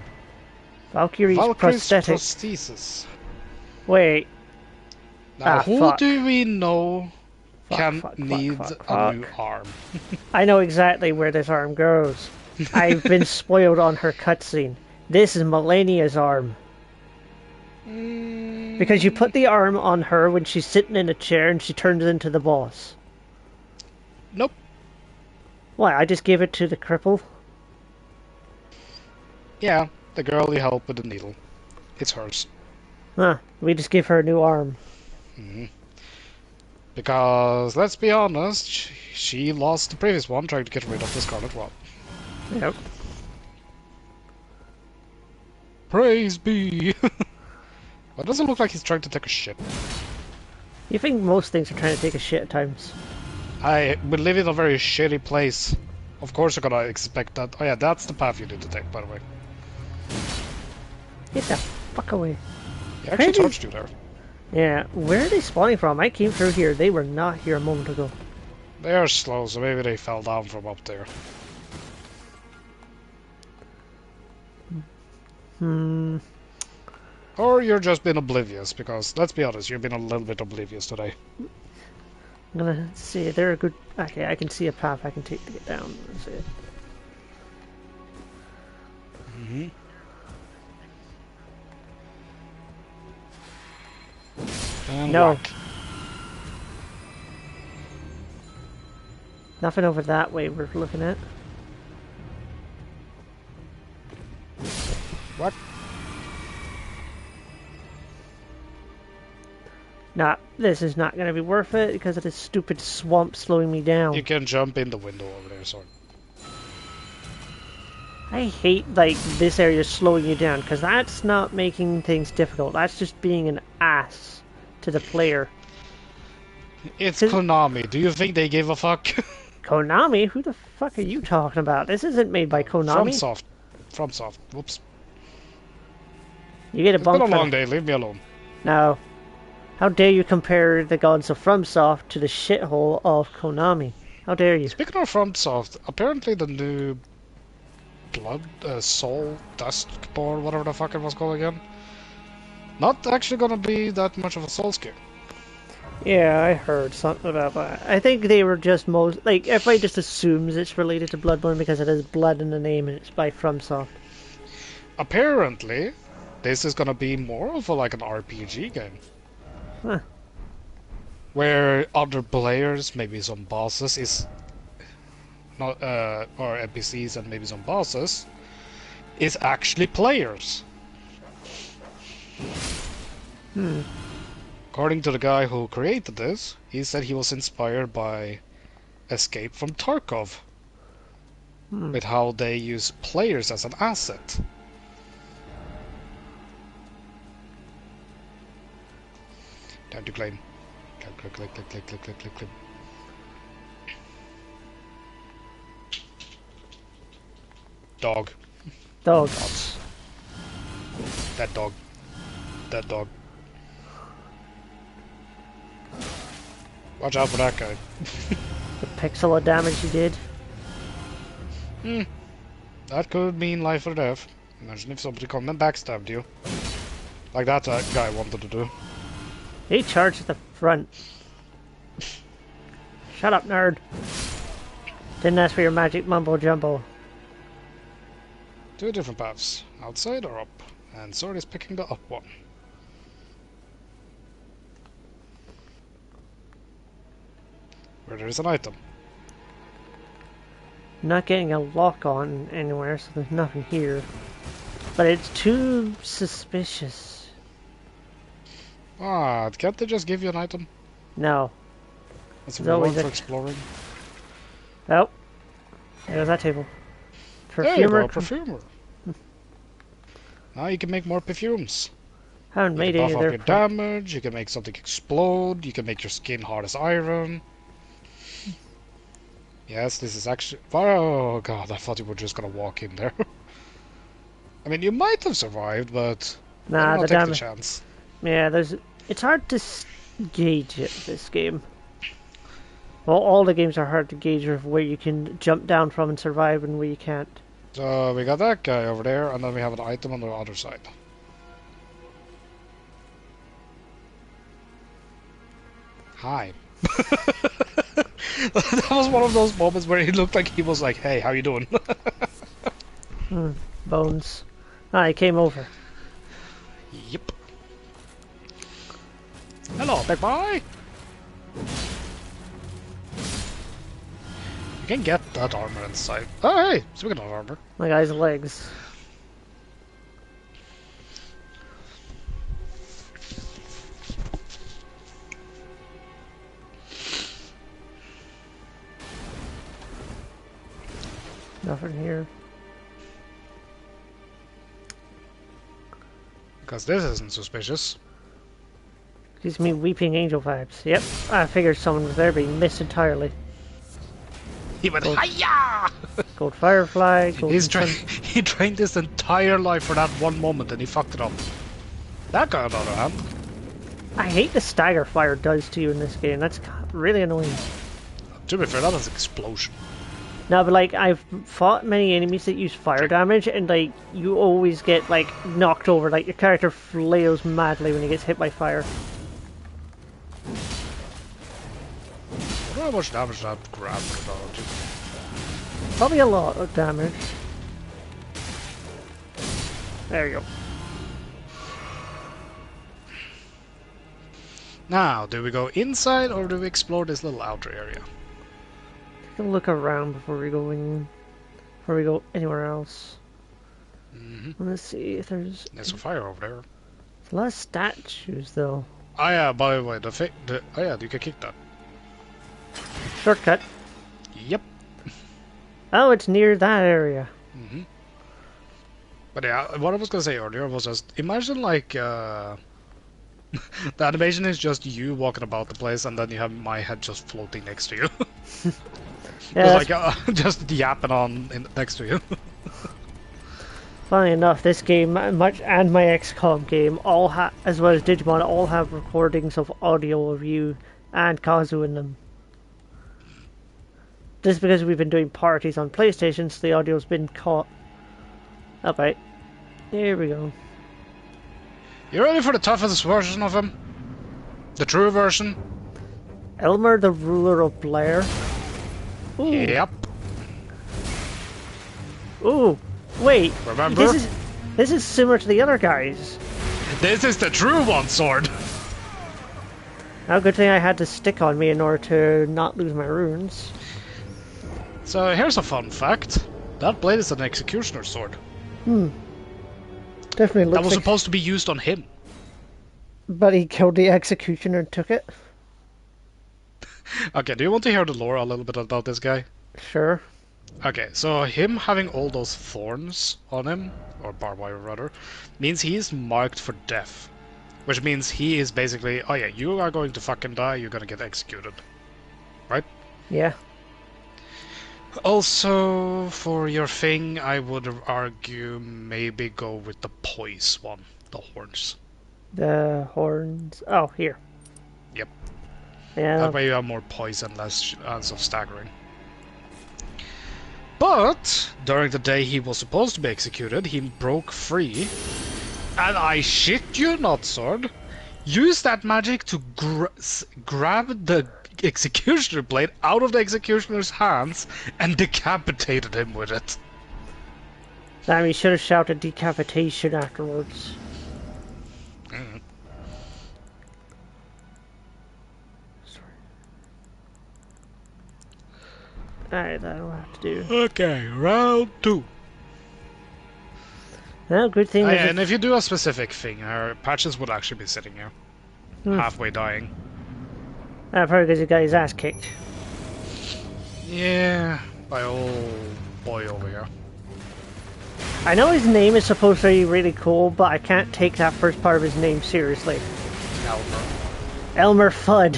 Valkyrie's prosthetic. prosthesis. Wait, Now, who fuck. do we know Fuck, need fuck. a new arm? I know exactly where this arm goes. I've been spoiled on her cutscene. This is Melania's arm. Because you put the arm on her when she's sitting in a chair and she turns into the boss. Nope. Why, I just gave it to the cripple? Yeah, the girl you help with the needle. It's hers. Huh, we just give her a new arm. Because, let's be honest, she lost the previous one trying to get rid of the Scarlet Rot. Yep. Praise be! Well, it doesn't look like he's trying to take a shit. You think most things are trying to take a shit at times. We live in a very shitty place. Of course you're gonna expect that. Oh yeah, that's the path you need to take, by the way. Get the fuck away. He actually Crazy. charged you there. Yeah, where are they spawning from? I came through here. They were not here a moment ago. They are slow, so maybe they fell down from up there. Or you're just been oblivious, because, let's be honest, you've been a little bit oblivious today. I'm gonna see. They're a good. Okay, I can see a path I can take to get down. Let's see it. And No. whack. Nothing over that way we're looking at. What? Nah, this is not gonna be worth it because of this stupid swamp slowing me down. You can jump in the window over there, sorry. I hate, like, this area slowing you down, because that's not making things difficult. That's just being an ass to the player. It's Konami. Do you think they give a fuck? Konami? Who the fuck are you talking about? This isn't made by Konami. FromSoft. Whoops. You get a It's been bump a for long that. day. Leave me alone. No. How dare you compare the gods of FromSoft to the shithole of Konami? How dare you? Speaking of FromSoft, apparently the new Soul Dustborn, whatever the fuck it was called again, not actually gonna be that much of a Souls game. Yeah, I heard something about that. I think they were just most... Like, everybody just assumes it's related to Bloodborne because it has blood in the name and it's by FromSoft. Apparently, this is gonna be more of like an RPG game. Huh. Where other players, maybe some bosses, is not or NPCs and maybe some bosses, is actually players. According to the guy who created this, he said he was inspired by Escape from Tarkov, with how they use players as an asset. Time to claim. Click, click, click, click, click, click, click, click. Dog. Dogs. That dog. That dog. Watch out for that guy. The pixel of damage you did. That could mean life or death. Imagine if somebody come and backstabbed you. Like that guy wanted to do. He charged at the front. Shut up, nerd. Didn't ask for your magic mumbo jumbo. Two different paths. Outside or up? And sword is picking the up one. Where there is an item. Not getting a lock on anywhere, so there's nothing here. But it's too suspicious. Ah, can't they just give you an item? No. That's a There's always reward for a- exploring. Oh. There's that table. There you Perfumer. go, perfumer. Now you can make more perfumes. Haven't You made can any buff of up their... your damage, you can make something explode, you can make your skin hard as iron. Yes, this is actually... Oh god, I thought you were just gonna walk in there. I mean, you might have survived, but... Nah, I'll the take the damage... chance. Yeah, there's... It's hard to gauge it, this game. Well, all the games are hard to gauge of where you can jump down from and survive and where you can't. So, we got that guy over there, and then we have an item on the other side. Hi. That was one of those moments where he looked like he was like, hey, how you doing? Bones. Ah, he came over. Yep. Hello, big boy! You can get that armor inside. Oh, hey! Speaking of armor. My guy's legs. Nothing here. Because this isn't suspicious. Gives me weeping angel vibes. Yep, I figured someone was there, but he missed entirely. He went, Gold. hiya! Gold firefly. Gold He trained his entire life for that one moment and he fucked it up. That guy, on the other hand. I hate the stagger fire does to you in this game. That's really annoying. To be fair, that was explosion. No, but like I've fought many enemies that use fire damage, and like you always get like knocked over. Like your character flails madly when he gets hit by fire. I wonder how much damage that grab could do. Probably a lot of damage. There you go. Now, do we go inside or do we explore this little outer area? Take a look around before we go in. Before we go anywhere else. Let's see if there's There's a fire over there. a lot of statues though. Oh yeah, by the way, oh yeah, you can kick that. Shortcut. Yep. Oh, it's near that area. But yeah, what I was gonna say earlier was just imagine like the animation is just you walking about the place, and then you have my head just floating next to you. Yeah, like just yapping on next to you. funny enough, this game, much and my XCOM game, all as well as Digimon, all have recordings of audio of you and Kazu in them. Just because we've been doing parties on PlayStations, the audio's been caught. Okay, here we go. You ready for the toughest version of him? The true version? Elmer, the ruler of Blair. Ooh. Yep. Ooh, wait. Remember? This is similar to the other guys. This is the true one, Sword! Now, good thing I had to stick on me in order to not lose my runes. So here's a fun fact. That blade is an executioner sword. Definitely looks That was like... supposed to be used on him. But he killed the executioner and took it? Okay, do you want to hear the lore a little bit about this guy? Sure. Okay, so him having all those thorns on him, or barbed wire rather, means he is marked for death. Which means he is basically, oh yeah, you are going to fucking die, you're gonna get executed. Right? Yeah. Also, for your thing, I would argue maybe go with the poise one, the horns. The horns... Oh, here. Yep. Yeah. That way you have more poise and less chance of staggering. But, during the day he was supposed to be executed, he broke free. And I shit you not, Sword, used that magic to grab the executioner blade out of the executioner's hands and decapitated him with it. Damn, you should have shouted decapitation afterwards. Mm. Alright, that'll have to do. Okay, round 2. Well, good thing Oh, there's yeah, a... and if you do a specific thing, Patches would actually be sitting here, halfway dying. probably because he got his ass kicked. Yeah, by old boy over here. I know his name is supposed to be really cool, but I can't take that first part of his name seriously. Elmer. Elmer Fudd.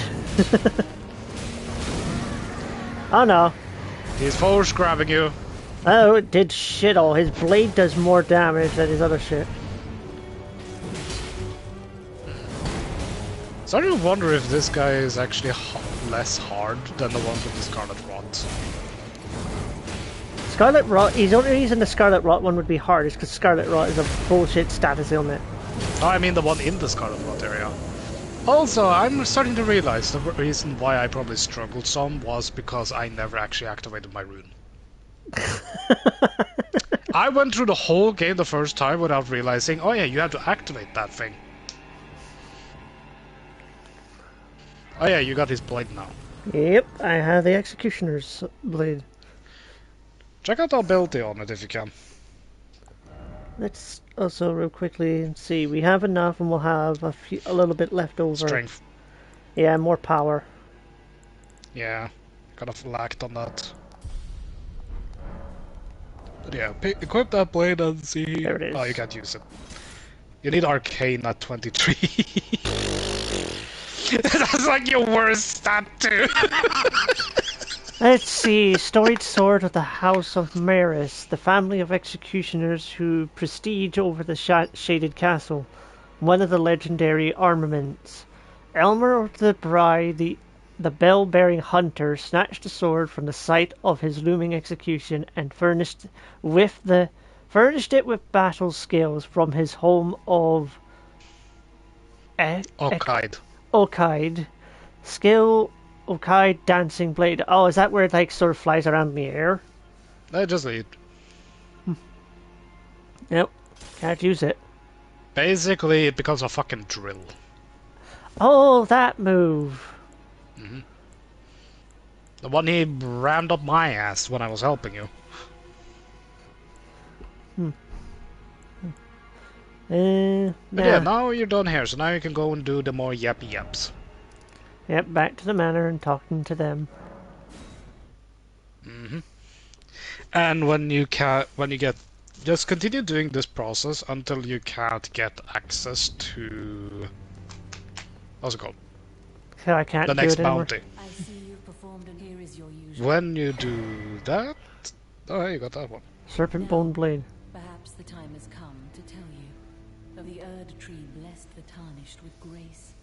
Oh no. He's force grabbing you. Oh, it did shit all. His blade does more damage than his other shit. Starting to wonder if this guy is actually less hard than the one with the Scarlet Rot. Scarlet Rot, the only reason the Scarlet Rot one would be hard is because Scarlet Rot is a bullshit status ailment. Oh, I mean the one in the Scarlet Rot area. Also, I'm starting to realize the reason why I probably struggled some was because I never actually activated my rune. I went through the whole game the first time without realizing, oh yeah, you have to activate that thing. Oh yeah, you got his blade now. Yep, I have the Executioner's blade. Check out the ability on it if you can. Let's also real quickly see. We have enough, and we'll have a little bit left over. Strength. Yeah, more power. Yeah, kind of lacked on that. But yeah, equip that blade and see. There it is. Oh, you can't use it. You need arcane at 23. That's like your worst stat too. Let's see. Storied sword of the House of Maris, the family of executioners who prestige over the shaded castle. One of the legendary armaments. Elmer the Bride, the bell-bearing hunter, snatched the sword from the site of his looming execution and furnished it with battle skills from his home of Okaid. Okaid. Skill Okaid dancing blade. Oh, is that where it like sort of flies around in the air? Just lead. Nope. Can't use it. Basically, it becomes a fucking drill. Oh, that move. The one he rammed up my ass when I was helping you. But yeah, now you're done here, so now you can go and do the more yappy yaps. Yep, back to the manor and talking to them. And when you get, just continue doing this process until you can't get access to, what's it called? So I can't The do next it anymore. bounty. I see you've performed, and here is your usual. When you do that, oh, you got that one. Serpent bone blade. Perhaps the time has come to tell you of the Erd tree blessed the tarnished with grace.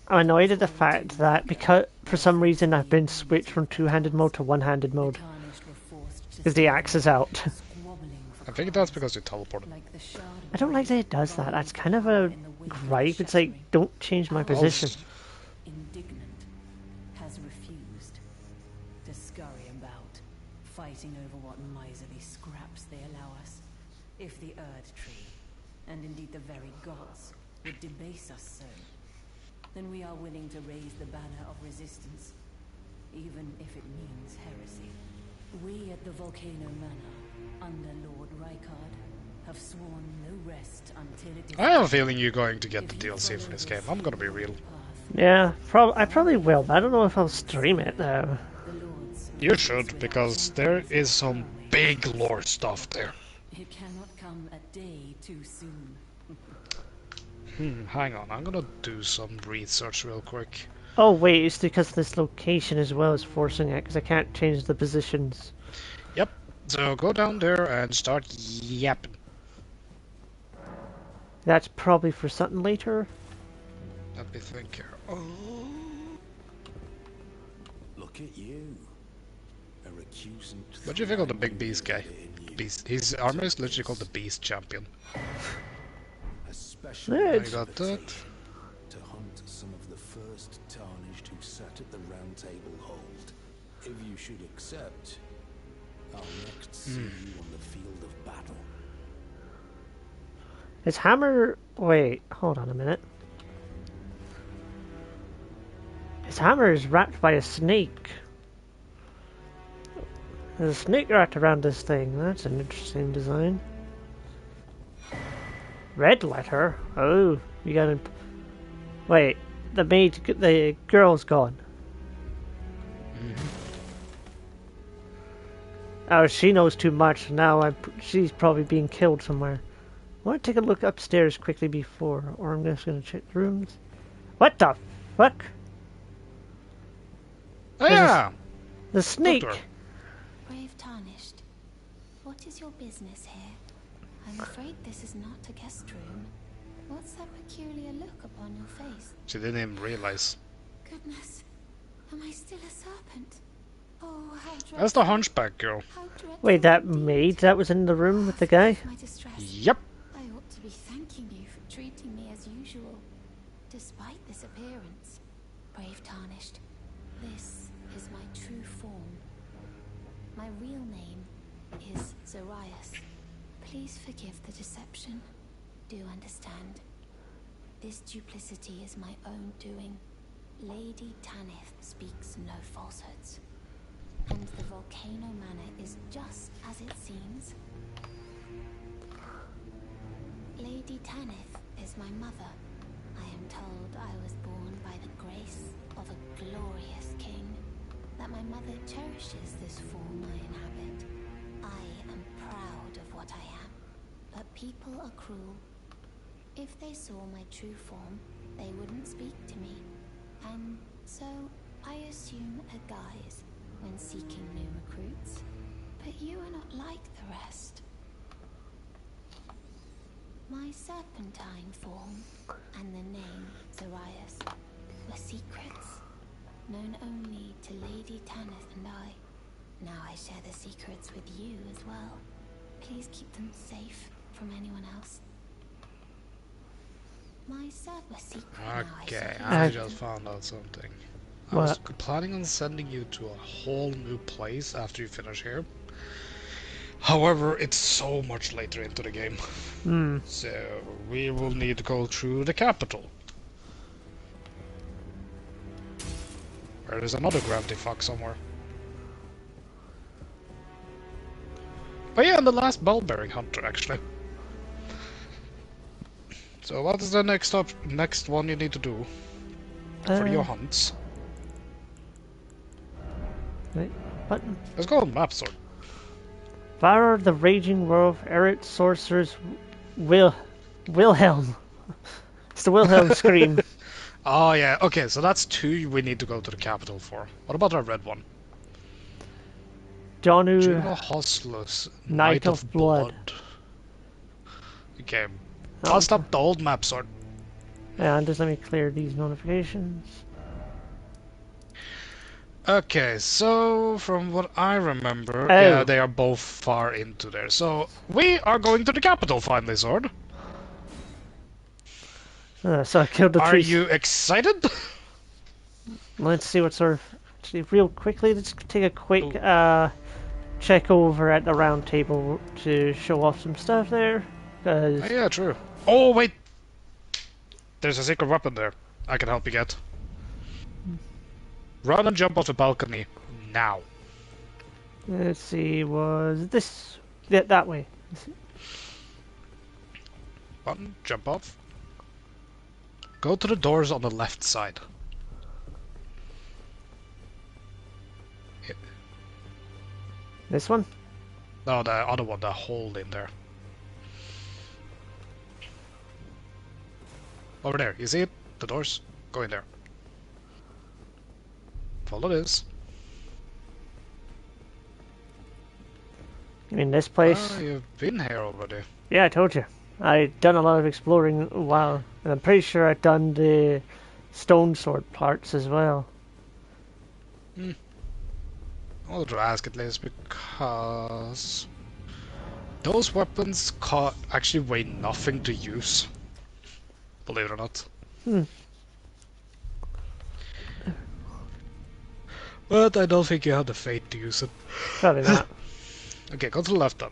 I'm annoyed at the fact that because for some reason I've been switched from two-handed mode to one-handed mode. Tarnished were forced to Because the axe is out. squabbling for I think that's because you teleported. like the shard I don't like that it does that. That's kind of a gripe. It's like, don't change my position. indignant, has refused to scurry about, fighting over what miserly scraps they allow us. If the Erd tree, and indeed the very gods, would debase us so, then we are willing to raise the banner of resistance, even if it means heresy. We at the Volcano Manor, under Lord Rykard, have sworn no rest until it is... I have a feeling you're going to get the DLC for this game. I'm gonna be real. Yeah, I probably will, but I don't know if I'll stream it though. You should, because there is some big lore stuff there. It cannot come a day too soon. Hang on, I'm gonna do some research real quick. Oh wait, it's because this location as well is forcing it, because I can't change the positions. Yep, so go down there and start yapping. That's probably for something later. Let me think here. Oh. Look at you. A recusant. What do you think of the big beast guy? Beast. His armor is literally called the Beast Champion. A special Yeah, I it's- got that. to hunt some of the first tarnished who sat at the round table hold. If you should accept, I'll next see you on the field of battle. His hammer... Wait, hold on a minute. His hammer is wrapped by a snake. There's a snake wrapped around this thing. That's an interesting design. Red letter? Oh, you gotta... Wait, the girl's gone. Oh, she knows too much. Now she's probably being killed somewhere. I want to take a look upstairs quickly before, or I'm just going to check the rooms. What the fuck? Oh, yeah! The snake! Doctor. Brave Tarnished, what is your business here? I'm afraid this is not a guest room. What's that peculiar look upon your face? She didn't even realize. Goodness, am I still a serpent? Oh, how dreadful. That's the hunchback girl. How dreadful Wait, that indeed. maid that was in the room with the guy? My distress. Yep. I ought to be thanking you for treating me as usual. Despite this appearance, Brave Tarnished, this is my true form. My real name is Zarias. Please forgive the deception. Do understand. This duplicity is my own doing. Lady Tanith speaks no falsehoods. And the Volcano Manor is just as it seems. Lady Tanith is my mother. I am told I was born by the grace of a glorious king. That my mother cherishes this form I inhabit. I am proud of what I am. But people are cruel. If they saw my true form, they wouldn't speak to me. And so I assume a guise when seeking new recruits. But you are not like the rest. My serpentine form and the name Zarias were secrets, known only to Lady Tanith and I. Now I share the secrets with you as well. Please keep them safe from anyone else. My serp was secret now, Okay, I I suppose. just found out something. I was What? planning on sending you to a whole new place after you finish here. However, it's so much later into the game. So we will need to go through the capital. Where there's another gravity fuck somewhere. But yeah, and the last bell-bearing hunter actually. So what is the next one you need to do for your hunts? Wait, button. Let's go on map sword. Fire the Raging World, Erit Sorcerer's Wilhelm. It's the Wilhelm scream. Oh yeah, okay, so that's two we need to go to the capital for. What about our red one? Jonu, Juno Hostless, Knight of Blood. Okay, Oh. I'll stop the old map sword. And just let me clear these notifications. Okay, so from what I remember, Oh. yeah, they are both far into there. So we are going to the capital finally, Sword. So I killed the Are tree. you excited? Let's see what sort of... Actually, real quickly, let's take a quick check over at the round table to show off some stuff there. Because... Yeah, true. Oh, wait! There's a secret weapon there. I can help you get. Run and jump off the balcony. Now. Let's see, was this... Yeah, that way. Button, jump off. Go to the doors on the left side. This one? No, the other one, the hole in there. Over there, you see it? The doors? Go in there. Follow this. I mean, this place... Oh, you've been here already. Yeah, I told you. I've done a lot of exploring a while. And I'm pretty sure I've done the stone sword parts as well. I'll ask at least because those weapons actually weigh nothing to use. Believe it or not. But I don't think you have the fate to use it. Probably not. Okay, go to the left then.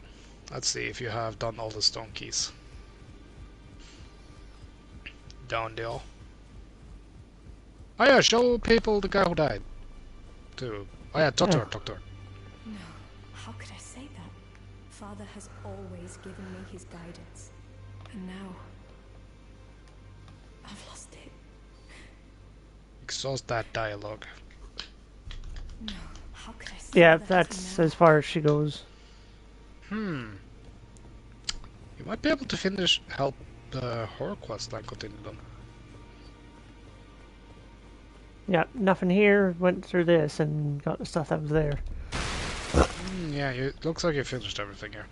Let's see if you have done all the stone keys. Done deal. Oh yeah, show people the guy who died. Too. Oh yeah, talk to her, talk to her. No, how could I say that? Father has always given me his guidance. And now... I've lost it. Exhaust that dialogue. No, how could I say Yeah, that that's now? as far as she goes. You might be able to help the horror quest and continue them. Yeah, nothing here. Went through this and got the stuff that was there. Yeah, it looks like you finished everything here.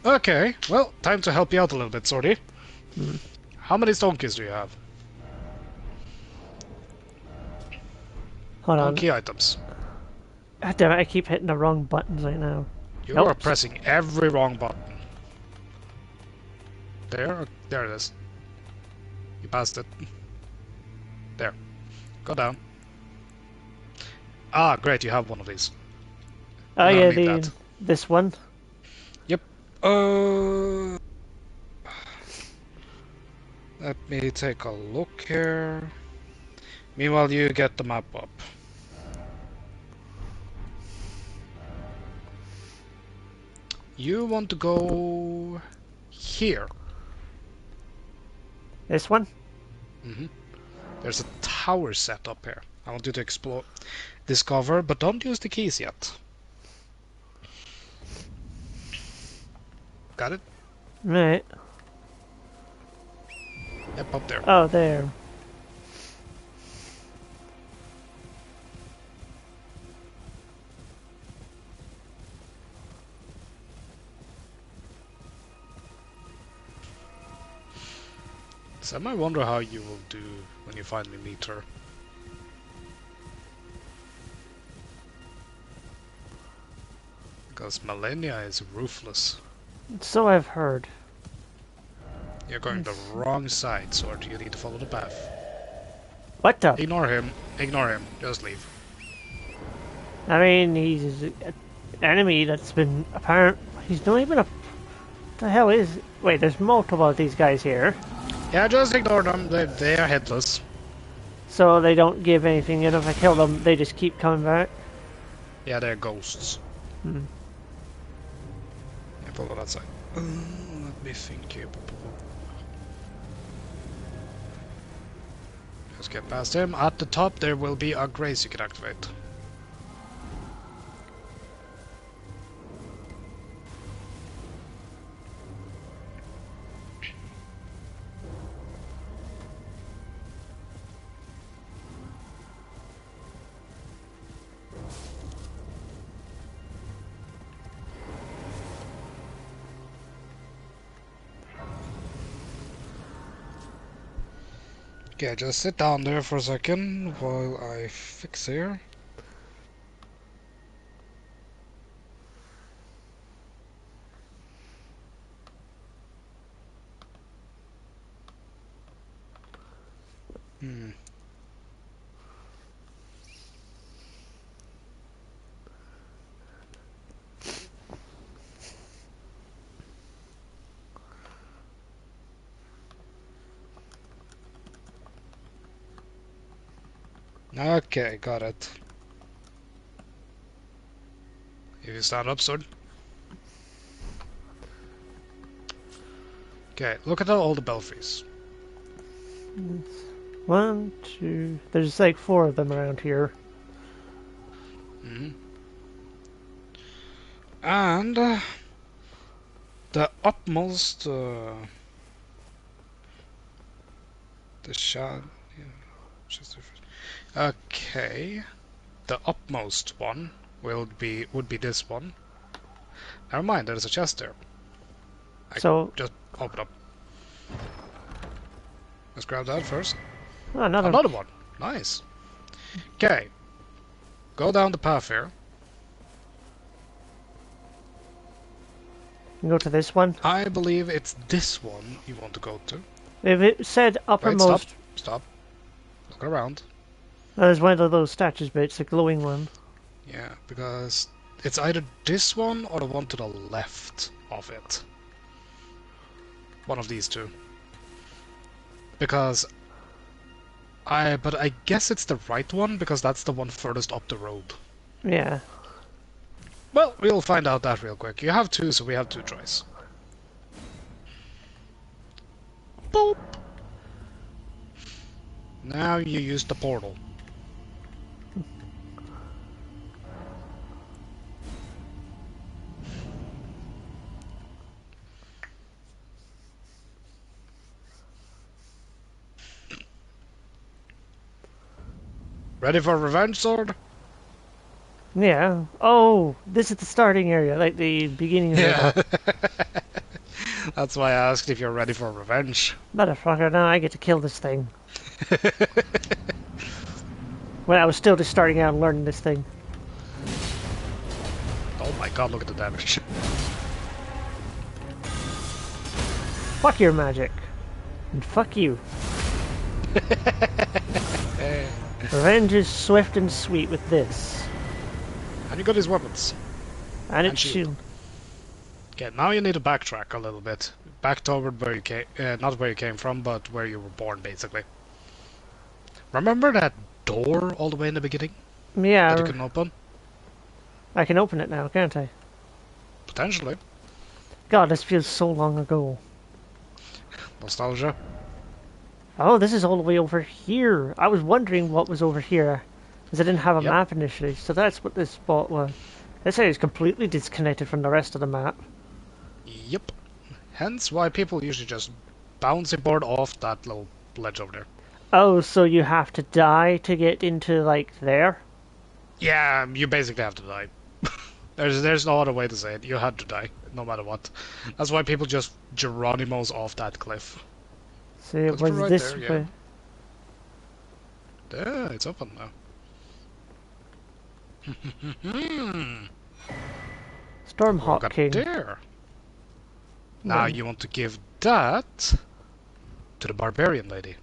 Okay, well, time to help you out a little bit, Sordy. How many donkeys do you have? Hold on. Donkey items. God damn it, I keep hitting the wrong buttons right now. You Nope. are pressing every wrong button. There it is. You passed it. There. Go down. Ah, great, you have one of these. Oh No, yeah, need that. this one. Yep. Let me take a look here. Meanwhile, you get the map up. You want to go here. This one? There's a tower set up here. I want you to explore, discover, but don't use the keys yet. Got it? Right. Yep, up there. Oh, there. Some might wonder how you will do when you finally meet her. Because Millennia is ruthless. So I've heard. You're going the wrong side, Sword. You need to follow the path. What the? Ignore him. Ignore him. Just leave. I mean, he's an enemy that's been apparent. He's not even a. The hell is? Wait, there's multiple of these guys here, Yeah, just ignore them. They are headless. so they don't give anything. And if I kill them, they just keep coming back. Yeah, they're ghosts. Hmm. Yeah, follow that side. Let me think here. Let's get past him. At the top, there will be a grace you can activate. Okay, just sit down there for a second while I fix here. Okay, got it. If you stand up, Sword. Okay, look at all the belfries. 1, 2. There's like 4 of them around here. And the upmost, the shad. Yeah, okay, the upmost one would be this one. Never mind, there's a chest there. So Just open up. Let's grab that first. oh, another. Another one. Nice. Okay. Go down the path here. Go to this one. I believe it's this one you want to go to. If it said Wait, uppermost, stop. Look around. there's one of those statues, but it's a glowing one. Yeah, because it's either this one or the one to the left of it. One of these two. Because But I guess it's the right one because that's the one furthest up the road. Yeah. Well, we'll find out that real quick. You have two, so we have two tries. Boop! Now you use the portal. Ready for revenge sword? Yeah. Oh, this is the starting area, like the beginning of Yeah. it. That's why I asked if you're ready for revenge. Motherfucker, now I get to kill this thing. When I was still just starting out and learning this thing. Oh my god, look at the damage. Fuck your magic. And fuck you. Revenge is swift and sweet with this. And you got his weapons. And its shield. shield. Okay, now you need to backtrack a little bit. Back toward where you came, not where you came from, but where you were born, basically. Remember that door all the way in the beginning Yeah. that you couldn't open? I can open it now, can't I? Potentially. God, this feels so long ago. Nostalgia. Oh, this is all the way over here. I was wondering what was over here, because I didn't have a Yep. map initially, so that's what this spot was. This area is completely disconnected from the rest of the map. Yep. Hence why people usually just bounce a board off that little ledge over there. Oh, so you have to die to get into, like, there? Yeah, you basically have to die. There's no other way to say it. You had to die, no matter what. That's why people just Geronimo's off that cliff. See, it That's was right this there, yeah. way. Yeah, it's open now. Stormhawk Got King. there. Now you want to give that to the barbarian lady.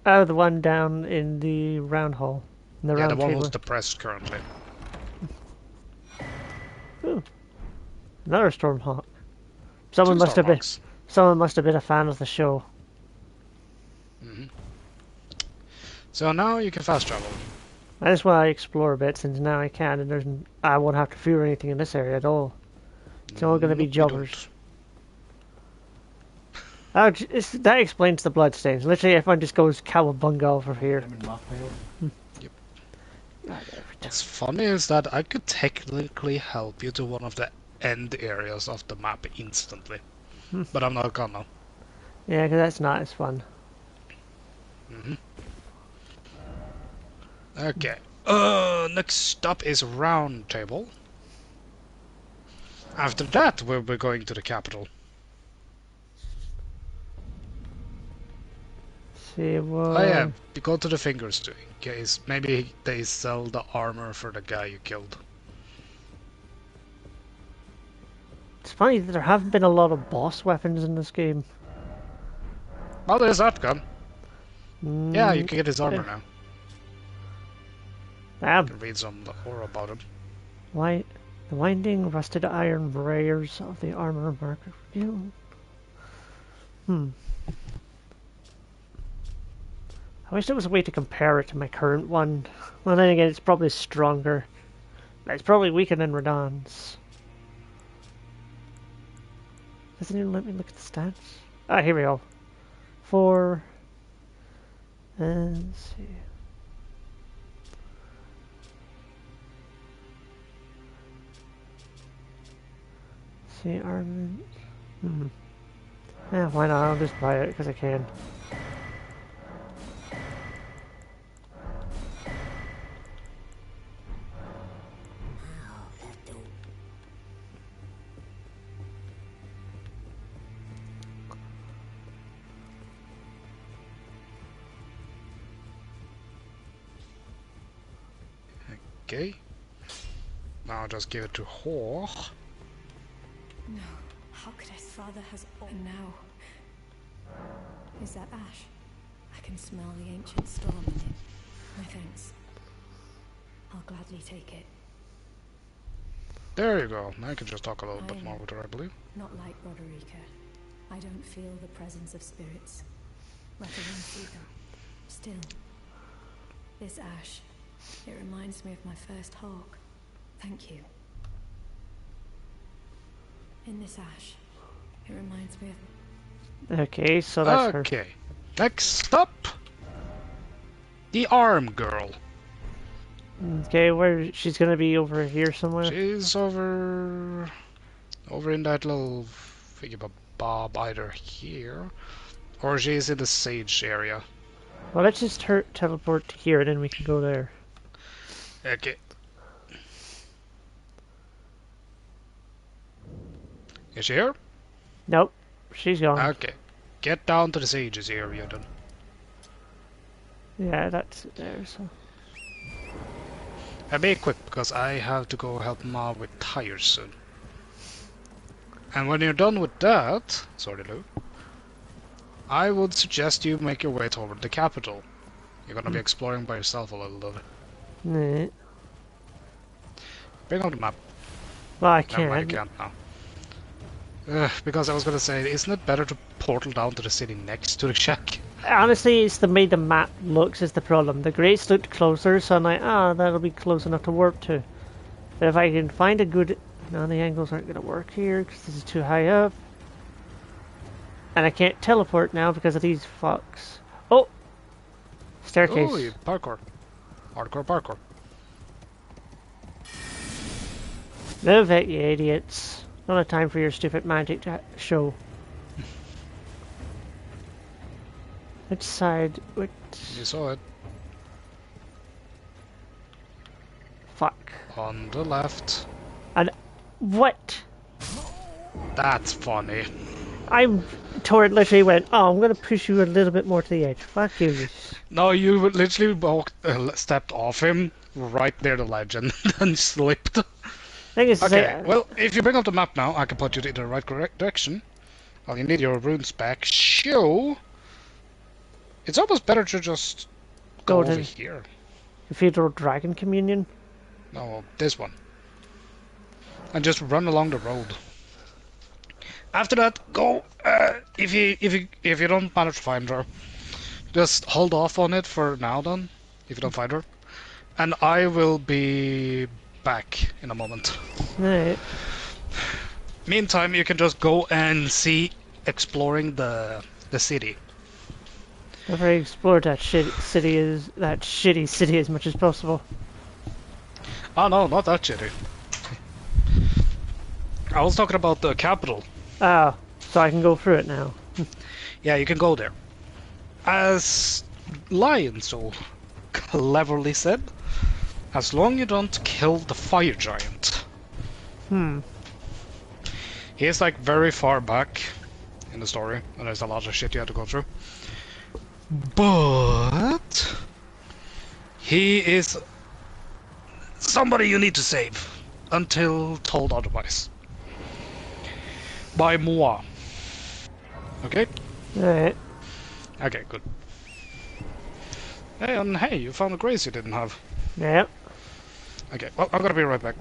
Oh, the one down in the round hall. In the Yeah, round the one table. who's depressed currently. Ooh. Another Stormhawk. Someone Two must have been. Starbucks. Someone must have been a fan of the show. So now you can fast travel. I just want to explore a bit since now I can, and I won't have to fear anything in this area at all. It's all going to be Nope, you don't. jobbers. Oh, that explains the bloodstains. Literally, everyone just goes cowabunga over here. Yep. What's funny is that I could technically help you to one of the end areas of the map instantly. But I'm not gonna. Yeah, because that's not as fun. Okay. Next stop is Round Table. After that, we'll be going to the capital. See what? Oh yeah, you go to the fingers too, in case maybe they sell the armor for the guy you killed. It's funny that there haven't been a lot of boss weapons in this game. Well, there's that gun. Yeah, you can get his armor now. Damn. You can read some lore about him. The winding rusted iron barriers of the armor marker. I wish there was a way to compare it to my current one. Well, then again, it's probably stronger. It's probably weaker than Radahn's. Doesn't even let me look at the stats. Ah, here we go. 4. Let's see. See, armament. Yeah, why not? I'll just buy it because I can. Okay. Now just give it to Hor. No, how could his father has all now? Is that ash? I can smell the ancient storm in it. My thanks. I'll gladly take it. There you go. Now you can just talk a little bit more with her, I believe. Not like Roderica. I don't feel the presence of spirits, let alone see them. Still, This ash, it reminds me of my first hawk. Thank you. In this ash, it reminds me of... Okay, so that's her. Okay. Next up, the arm girl. Okay, where she's gonna be over here somewhere. She's over in that little thingamabob, either here or she's in the sage area. Well, let's just teleport here, and then we can go there. Okay. Is she here? Nope, she's gone. Okay. Get down to the sages area then. Yeah, that's it there, so... And be quick, because I have to go help Ma with tires soon. And when you're done with that, sorry Lou, I would suggest you make your way toward the capital. You're gonna be exploring by yourself a little bit. Nah. Bring up the map. Well, I Never mind, can't. you can't now. Because I was gonna say, isn't it better to portal down to the city next to the shack? Honestly, it's the way the map looks is the problem. The grates looked closer, so I'm like, that'll be close enough to warp to. But if I can find a good... No, the angles aren't going to work here, because this is too high up. And I can't teleport now because of these fucks. Oh! Staircase. Oh, parkour. Hardcore parkour. Move it, you idiots. Not a time for your stupid magic show. Which side? Which... You saw it. Fuck. On the left. And... What? That's funny. Torrent literally went, oh, I'm gonna push you a little bit more to the edge. Fuck you. No, you literally stepped off him right near the ledge and then slipped. Thing is, Okay, well, if you bring up the map now, I can put you in the right direction. Well, you need your runes back. So, it's almost better to just go over here. Cathedral Dragon Communion? No, this one. And just run along the road. After that, go. If you don't manage to find her, just hold off on it for now. Then, if you don't find her, and I will be back in a moment. Right. Meantime, you can just go and see exploring the city. I've already explored that shitty city as much as possible. Oh no, not that shitty. I was talking about the capital. Ah, so I can go through it now. Yeah, you can go there. As Lion so cleverly said, as long you don't kill the fire giant. He is like very far back in the story, and there's a lot of shit you have to go through. But he is somebody you need to save until told otherwise. By moi. Okay? Alright. Okay, good. Hey, and hey, you found a grace you didn't have. Yep. Okay, well, I'm gonna be right back.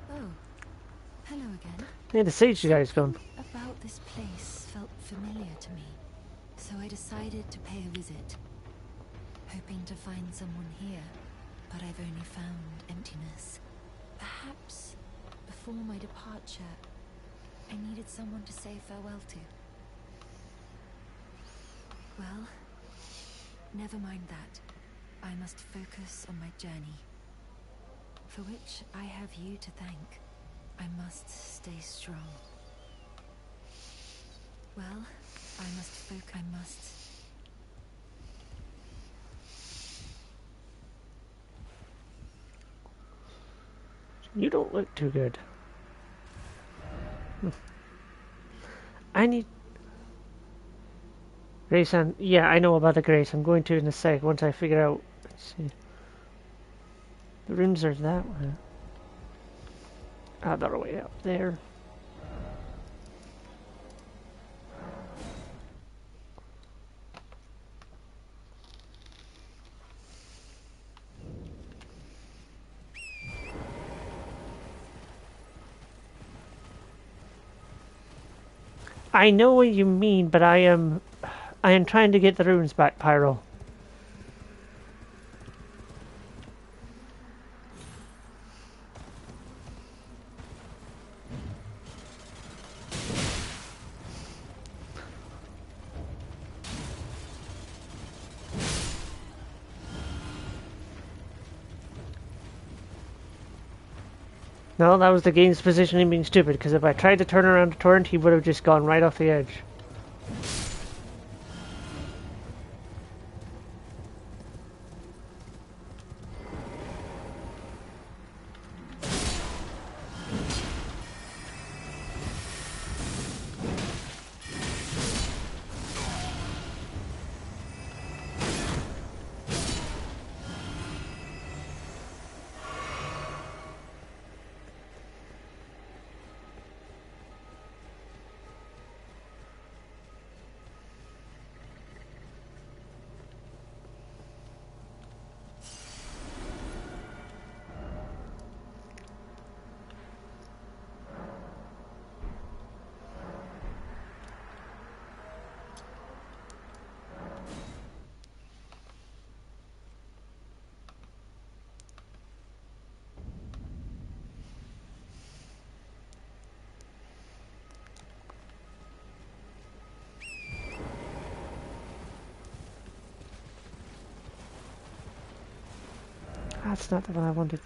Oh, hello again. Hey, the sage guy's gone. About this place felt familiar to me, so I decided to pay a visit, hoping to find someone here, but I've only found emptiness. Perhaps before my departure, I needed someone to say farewell to. Well, never mind that. I must focus on my journey, for which I have you to thank. I must stay strong. Well, I must focus. I must. You don't look too good. I need... Grace and... Yeah, I know about the Grace. I'm going to in a sec once I figure out... Let's see. The rooms are that way. Ah, they're way up there. I know what you mean, but I am trying to get the runes back, Pyro. No, that was the game's positioning being stupid, because if I tried to turn around the torrent, he would have just gone right off the edge. That's not the one I wanted.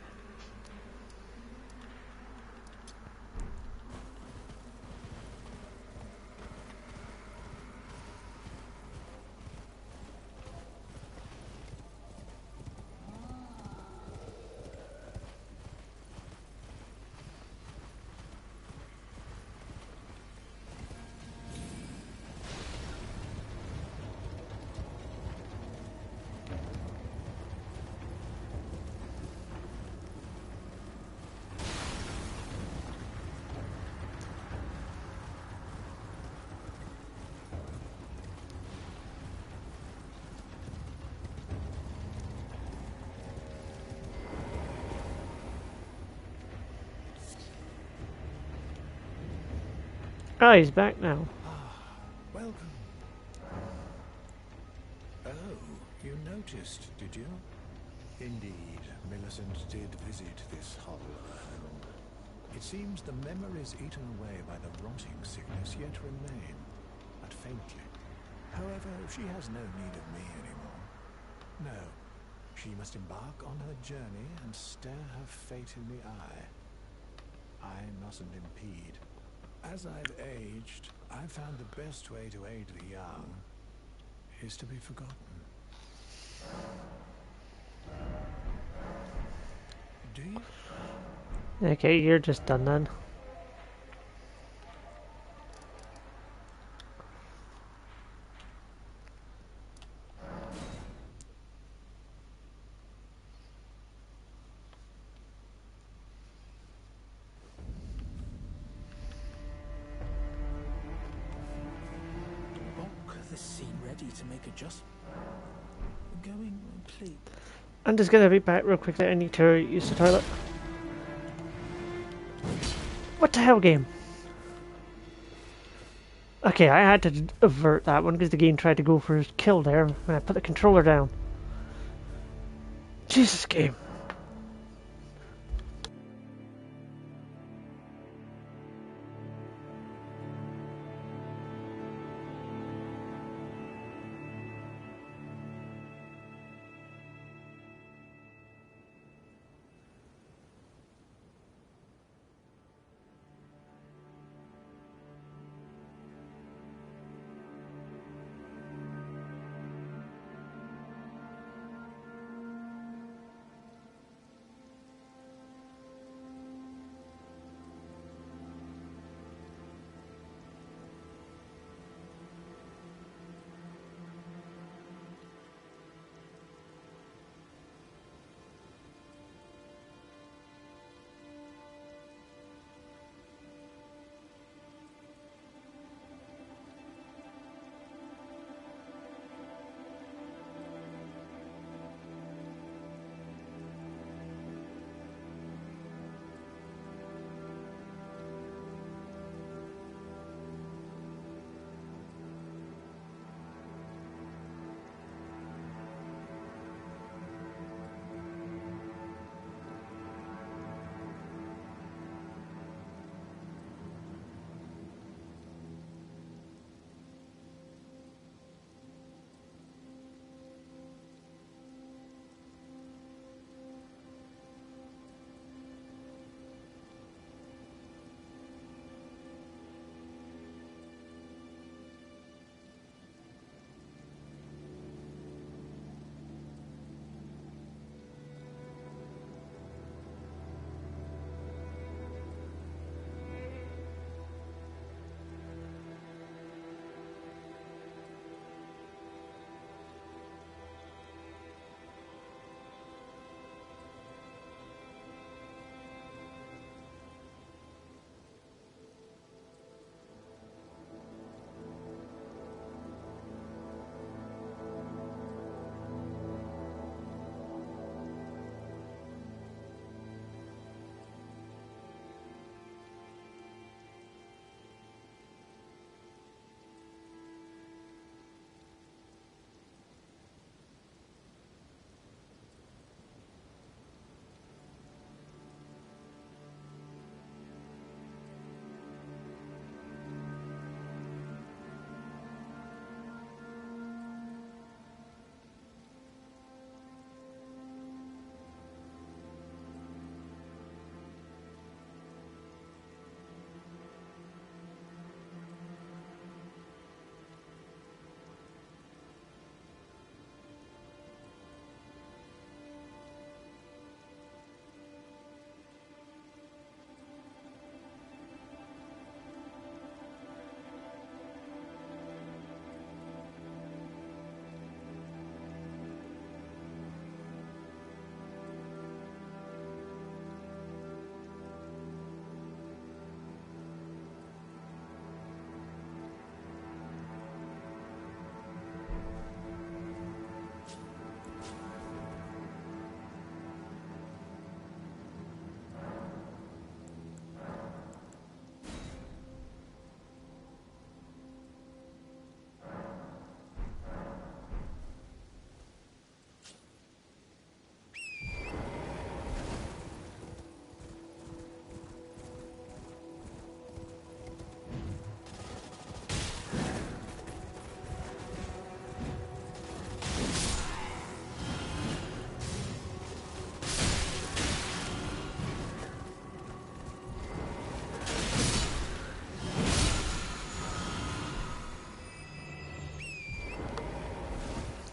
Oh, he's back now. Welcome. Oh, you noticed, did you? Indeed, Millicent did visit this hollow home. It seems the memories eaten away by the rotting sickness yet remain, but faintly. However, she has no need of me anymore. No, she must embark on her journey and stare her fate in the eye. I mustn't impede. As I've aged, I've found the best way to aid the young is to be forgotten. Do you? Okay, you're just done then. The scene ready to make adjustments. Going, please. I'm just gonna be back real quickly. I need to use the toilet. What the hell, game? Okay, I had to avert that one because the game tried to go for his kill there when I put the controller down. Jesus, game.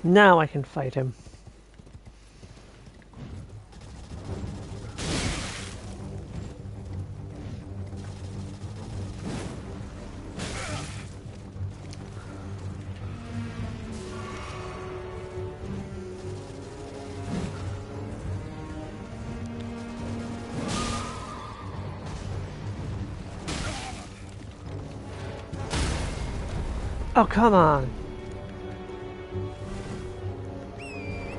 Now I can fight him. Oh, come on.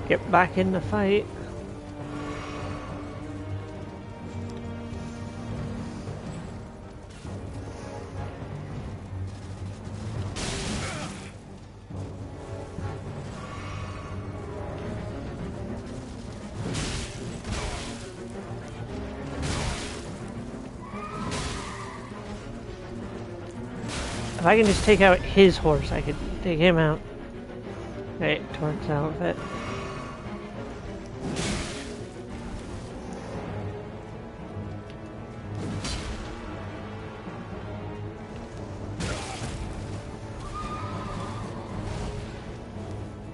Get back in the fight. If I can just take out his horse, I could take him out. Hey, Torque's outfit.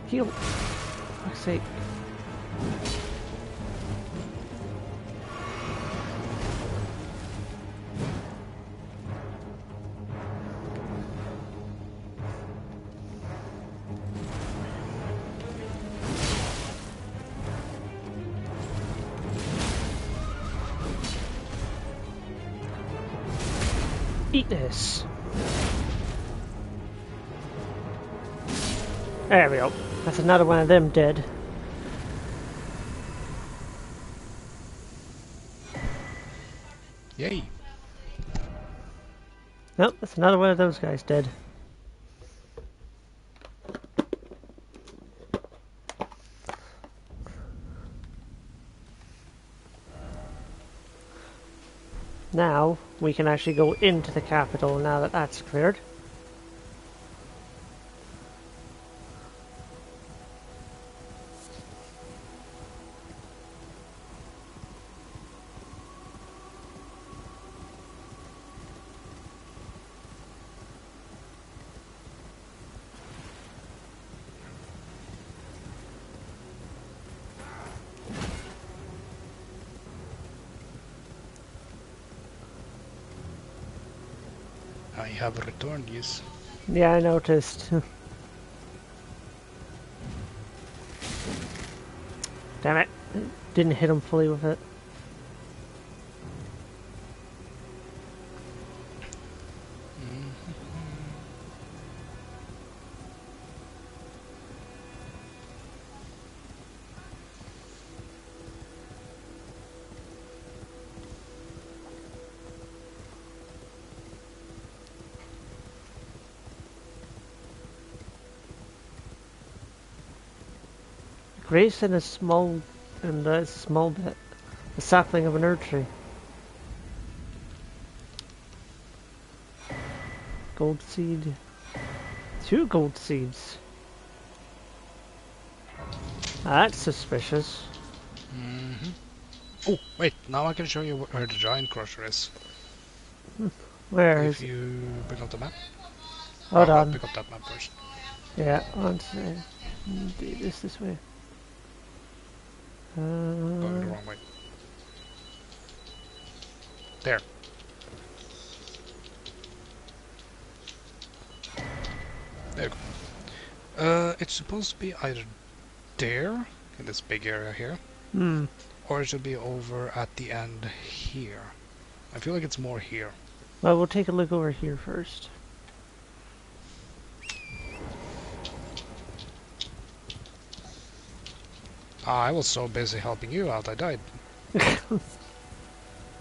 Heal. For fuck's sake. Eat this. There we go. That's another one of them dead. Yay. Nope, that's another one of those guys dead. Now, we can actually go into the capital now that that's cleared. I have returned, yes. Yeah, I noticed. Damn it. Didn't hit him fully with it. Grace in a small bit. The sapling of an Erd tree. Gold seed. 2 gold seeds. That's suspicious. Oh, wait, now I can show you where the giant crusher is. Where If is it? you pick up the map. Hold I'll on. pick up that map first. Yeah, on to do this way. Going the wrong way. There. There you go. It's supposed to be either there, in this big area here, or it should be over at the end here. I feel like it's more here. Well, we'll take a look over here first. I was so busy helping you out, I died. Well,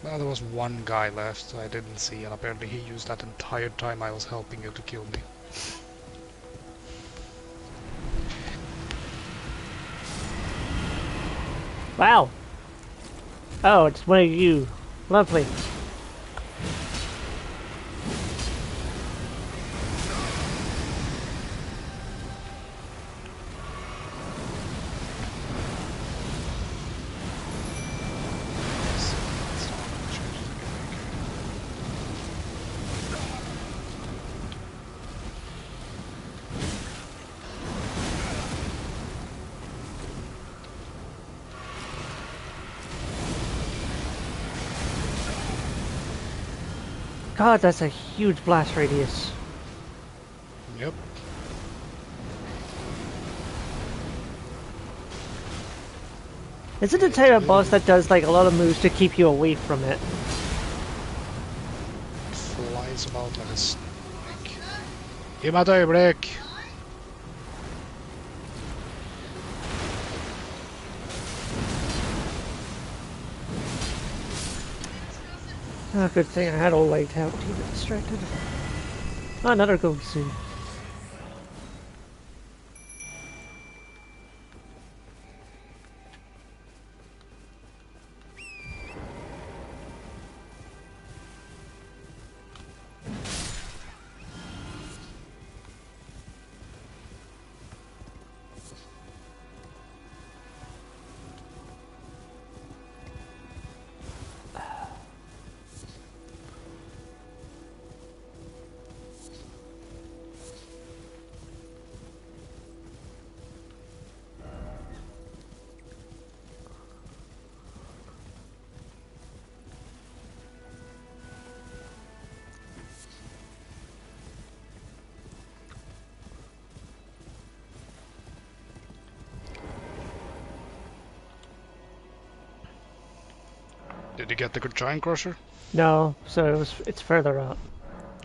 there was one guy left I didn't see, and apparently he used that entire time I was helping you to kill me. Wow. Oh, it's one of you. Lovely. God, that's a huge blast radius. Yep. Is it the type of boss that does like a lot of moves to keep you away from it? Flies about like a snake. Give my day break. Oh, good thing I had all light out to get distracted. Oh, another gold suit. Did you get the giant crusher? No, so it's further up.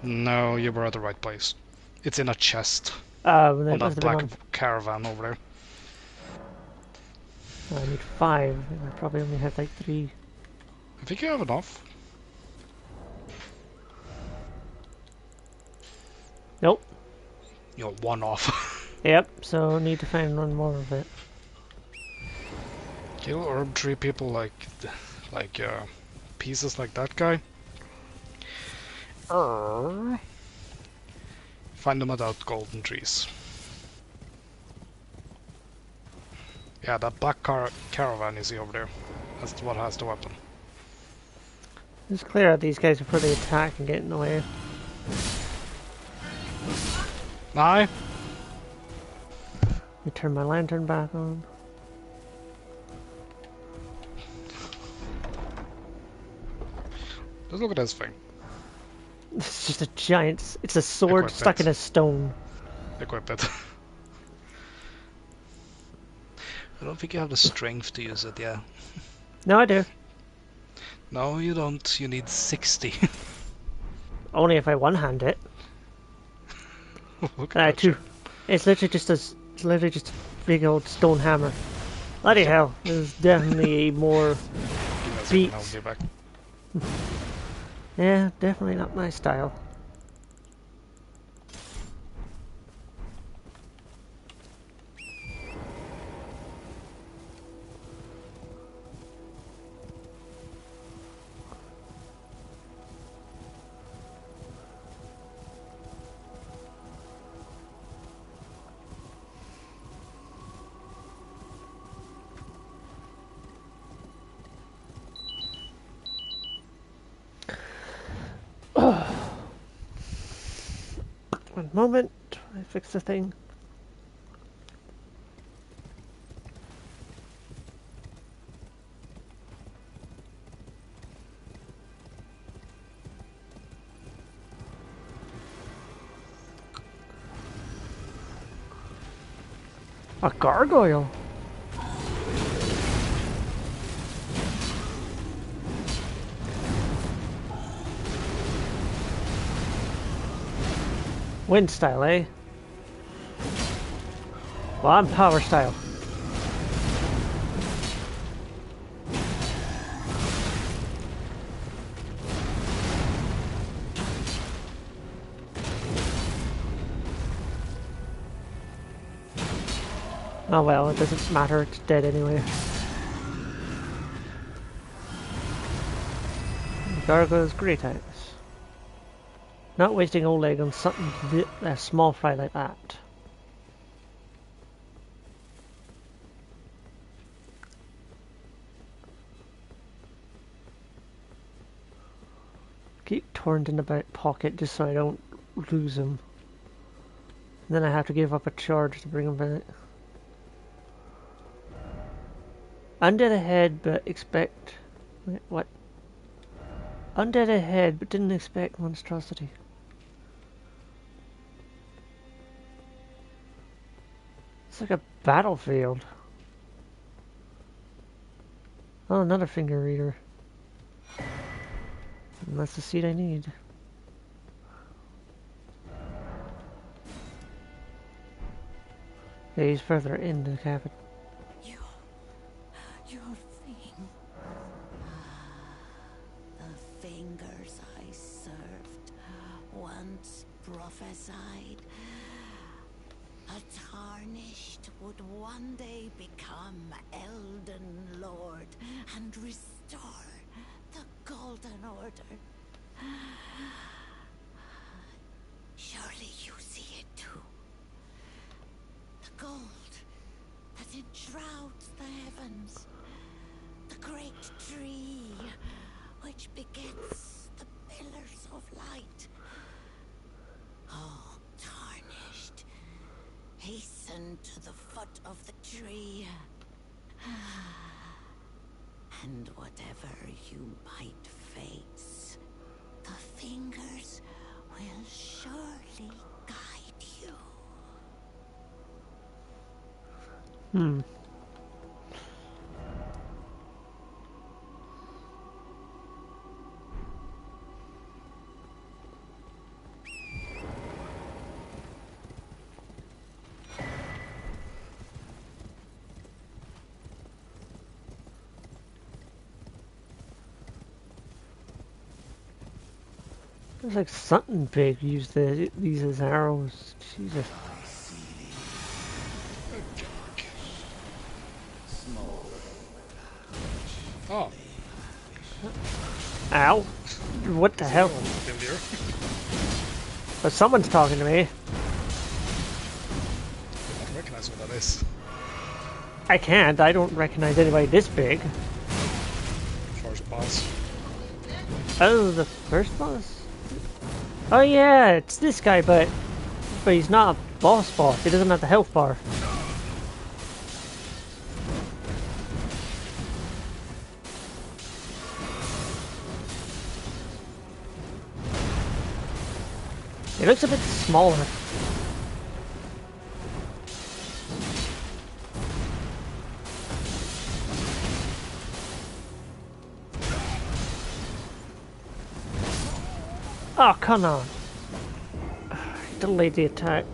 No, you were at the right place. It's in a chest It on must that have been black on. caravan over there. I need 5. I probably only have like 3. I think you have enough. Nope. You're one off. Yep, so need to find one more of it. Kill herb tree people like pieces like that guy. Find them without golden trees. Yeah, that black caravan is over there. That's what has the weapon. Just clear out these guys before they attack and get in the way. Aye. Let me turn my lantern back on. Just look at this thing. It's just a giant. It's a sword Equip stuck it. in a stone. Equip it. I don't think you have the strength to use it, yeah. No, I do. No, you don't. You need 60. Only if I one-hand it. Look And I at two. that It's literally just a big old stone hammer. Bloody hell! This is definitely a more shit. Give me a second, beats. I'll be back. Yeah, definitely not my style. One moment, I fix the thing. A gargoyle. Wind style, eh? Well, I'm power style. Oh well, it doesn't matter, it's dead anyway. Gargoyle's great eyes. Not wasting old leg on something a small fry like that. Keep Torrent in the back pocket just so I don't lose him. And then I have to give up a charge to bring him back. Under the head, but expect... Wait, what? Undead ahead, but didn't expect monstrosity. It's like a battlefield. Oh, another finger reader. And that's the seed I need. Okay, he's further into the cabin. Your thing. The fingers I served once prophesied. A tarnished would one day become Elden Lord and restore the Golden Order. Surely you see it too. The gold that enshrouds the heavens. The great tree which begets the pillars of light. Oh, tarnished. Hasten to the foot of the tree. And whatever you might face, the fingers will surely guide you. Hmm. Looks like something big used these as arrows. Jesus. Oh. Ow. What the hell? But someone's talking to me. I don't recognize what that is. I can't. I don't recognize anybody this big. First boss. Oh, the first boss? Oh yeah, it's this guy, but he's not a boss. He doesn't have the health bar. He looks a bit smaller. Oh, come on. Delayed the attack.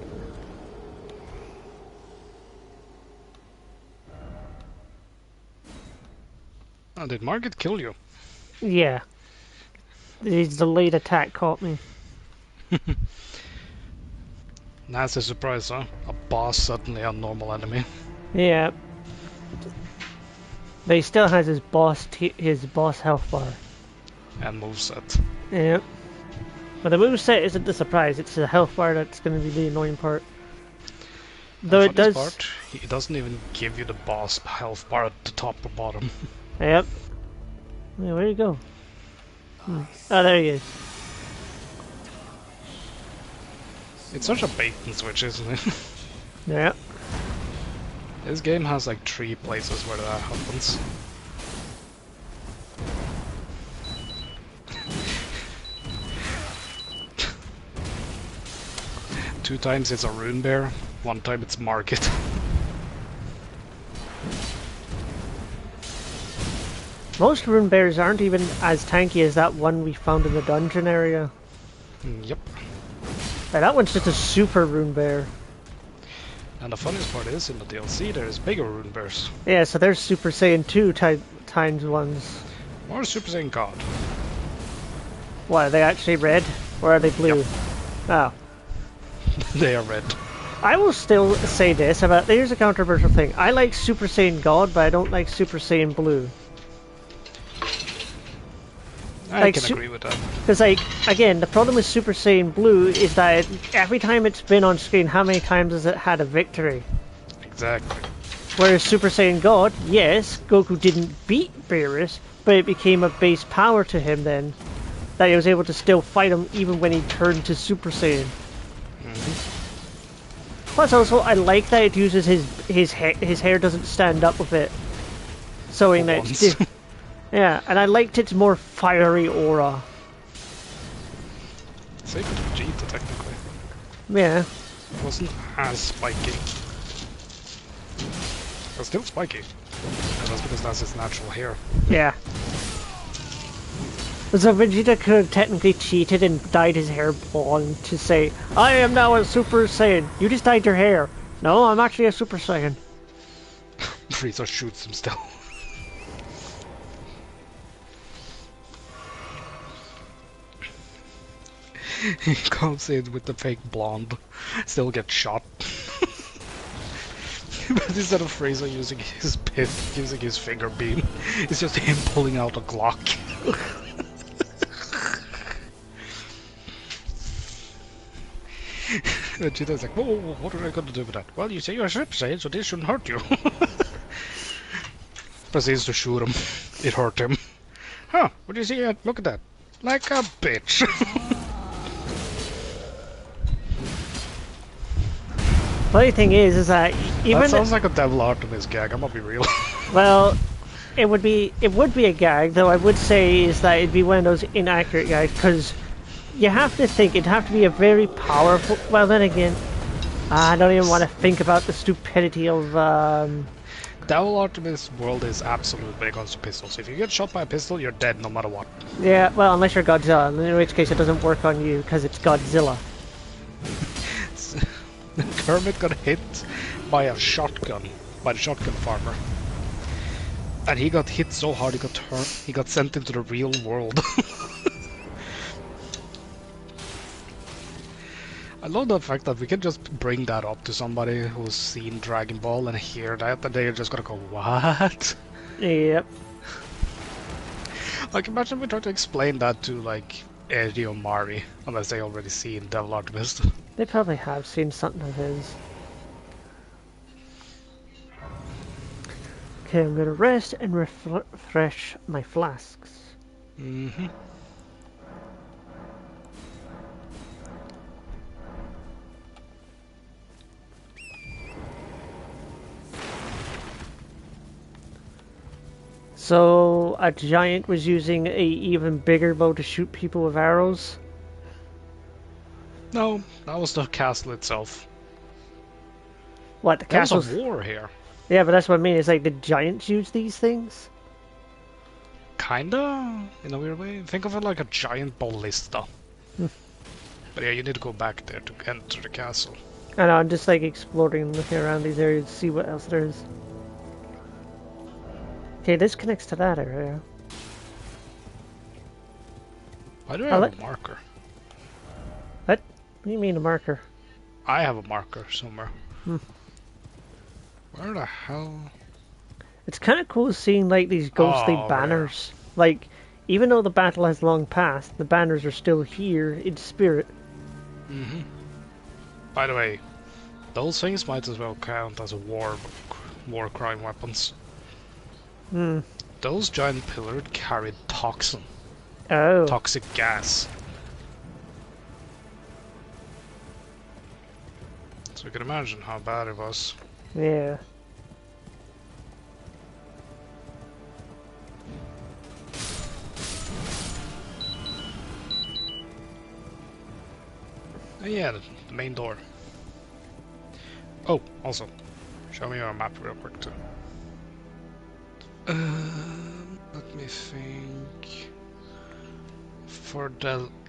Oh, did Margit kill you? Yeah. His delayed attack caught me. That's a surprise, huh? A boss suddenly a normal enemy. Yeah. But he still has his boss health bar. And moveset. Yeah. But the moveset isn't the surprise, it's the health bar that's going to be the annoying part. Though it does... Part, he doesn't even give you the boss health bar at the top or bottom. Yep. Yeah, where'd he go? Oh, there he is. It's such a bait and switch, isn't it? Yeah. This game has like 3 places where that happens. Two times it's a rune bear, 1 time it's Margit. Most rune bears aren't even as tanky as that one we found in the dungeon area. Yep. Like, that one's just a super rune bear. And the funniest part is, in the DLC there's bigger rune bears. Yeah, so there's Super Saiyan 2 times ones. Or Super Saiyan God. What, are they actually red? Or are they blue? Yep. Oh. They are red. I will still say this about... Here's a controversial thing. I like Super Saiyan God, but I don't like Super Saiyan Blue. I can agree with that. Because, like, again, the problem with Super Saiyan Blue is that every time it's been on screen, how many times has it had a victory? Exactly. Whereas Super Saiyan God, yes, Goku didn't beat Beerus, but it became a base power to him then. That he was able to still fight him even when he turned to Super Saiyan. Plus, also, I like that it uses his hair doesn't stand up with it. Showing that it's... Yeah, and I liked its more fiery aura safe with Vegeta, technically. Yeah. It wasn't as spiky. It's still spiky. And that's because that's his natural hair. Yeah. So Vegeta could have technically cheated and dyed his hair blonde to say, I am now a Super Saiyan. You just dyed your hair. No, I'm actually a Super Saiyan. Frieza shoots him still. He comes in with the fake blonde, still gets shot. But instead of Frieza using his pit, using his finger beam, it's just him pulling out a Glock. Vegeta's like, whoa, what are I going to do with that? Well, you say you're a Super Saiyan, so this shouldn't hurt you. Proceeds to shoot him. It hurt him. Huh, what do you see? Look at that. Like a bitch. Funny thing is that even that sounds like a Devil Artemis gag, I'm gonna be real. well, it would be a gag, though I would say is that it'd be one of those inaccurate gags, because you have to think it'd have to be a very powerful. Well, then again, I don't even want to think about the stupidity of. Devil Artemis world is absolute when it comes to pistols. If you get shot by a pistol, you're dead no matter what. Yeah, well, unless you're Godzilla, in which case it doesn't work on you because it's Godzilla. Kermit got hit by a shotgun, by the shotgun farmer. And he got hit so hard he got sent into the real world. I love the fact that we can just bring that up to somebody who's seen Dragon Ball and hear that, and they're just gonna go, what? Yep. Like, imagine we try to explain that to, like, Eddie or Mari, unless they already seen Devil Artemis. They probably have seen something of his. Okay, I'm gonna rest and refresh my flasks. Mm-hmm. So, a giant was using a even bigger bow to shoot people with arrows? No, that was the castle itself. What, the There castle? was a war here. Yeah, but that's what I mean. It's like the giants use these things? Kinda, in a weird way. Think of it like a giant ballista. But yeah, you need to go back there to enter the castle. I know, I'm just like exploring and looking around these areas to see what else there is. Okay, this connects to that area. Why do I have a marker? What? What do you mean a marker? I have a marker somewhere. Where the hell? It's kind of cool seeing like these ghostly banners. Yeah. Like, even though the battle has long passed, the banners are still here in spirit. Mm-hmm. By the way, those things might as well count as a war crime weapons. Those giant pillars carried toxin. Oh. Toxic gas. So you can imagine how bad it was. Yeah. Yeah, the main door. Oh, also, show me your map real quick too. Let me think.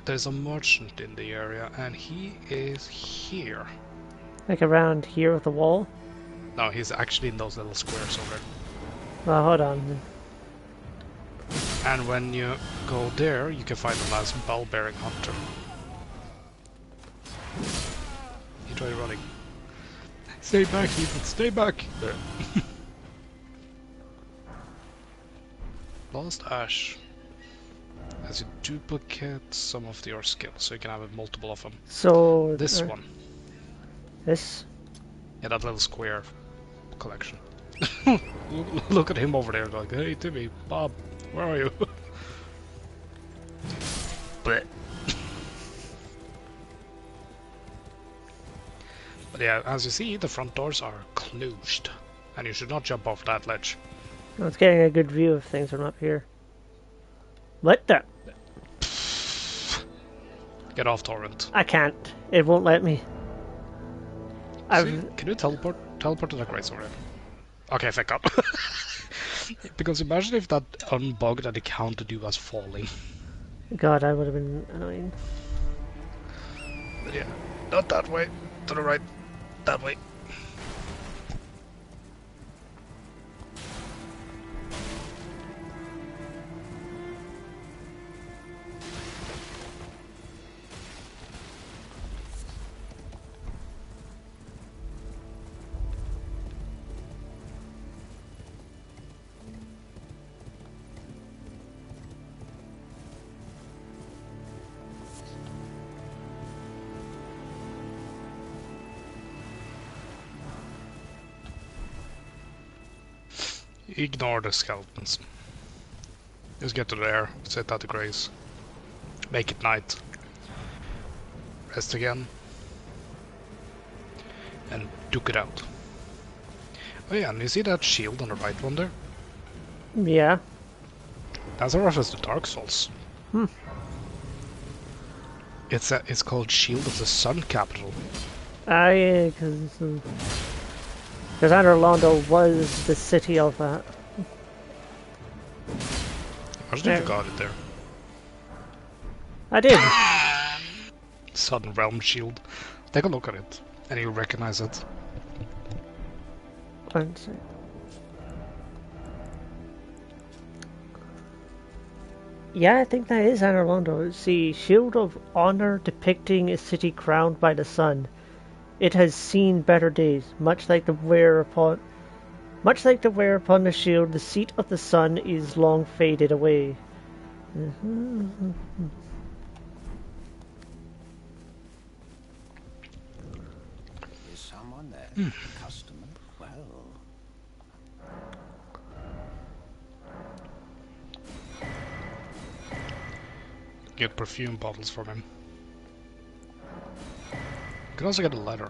There's a merchant in the area, and he is here. Like around here with the wall? No, he's actually in those little squares over there. Well, hold on. And when you go there, you can find the last bell-bearing hunter. He tried running. Stay back, Ethan, stay back! There. Lost Ash. As you duplicate some of your skills, so you can have multiple of them. So... This one. This? Yeah, that little square collection. Look at him over there, like, hey Timmy, Bob, where are you? Blech. But yeah, as you see, the front doors are closed, and you should not jump off that ledge. I was getting a good view of things from up here. What the? Get off torrent. I can't. It won't let me. See, can you teleport? Teleport to the grace already. Okay, thank God. Because imagine if that unbugged and it counted you as falling. God, I would have been annoying. But yeah, not that way. To the right. That way. Ignore the skeletons. Just get to there, sit at the grace. Make it night. Rest again. And duke it out. Oh yeah, and you see that shield on the right one there? Yeah. That's a reference to Dark Souls. Hmm. It's called Shield of the Sun Capital. Ah, yeah, because Anor Londo was the city of that. Imagine if you got it there. I did. Sun Realm Shield. Take a look at it, and you'll recognize it. One sec. Yeah, I think that is Anor Londo. See, Shield of Honor depicting a city crowned by the sun. It has seen better days, much like the wear upon the shield. The seat of the sun is long faded away. Is someone there? Customer? Well. Get perfume bottles from him. You can also get a letter.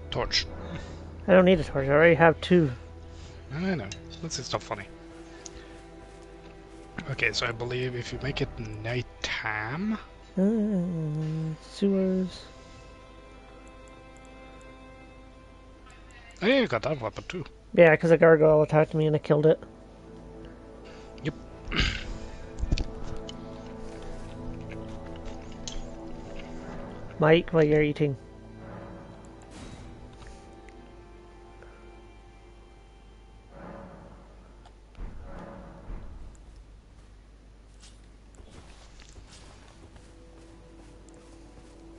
Torch. I don't need a torch. I already have 2. I know. It's not funny. Okay, so I believe if you make it nighttime... Sewers. Oh yeah, you got that weapon too. Yeah, because a gargoyle attacked me and I killed it. Yep. Mike, while you're eating.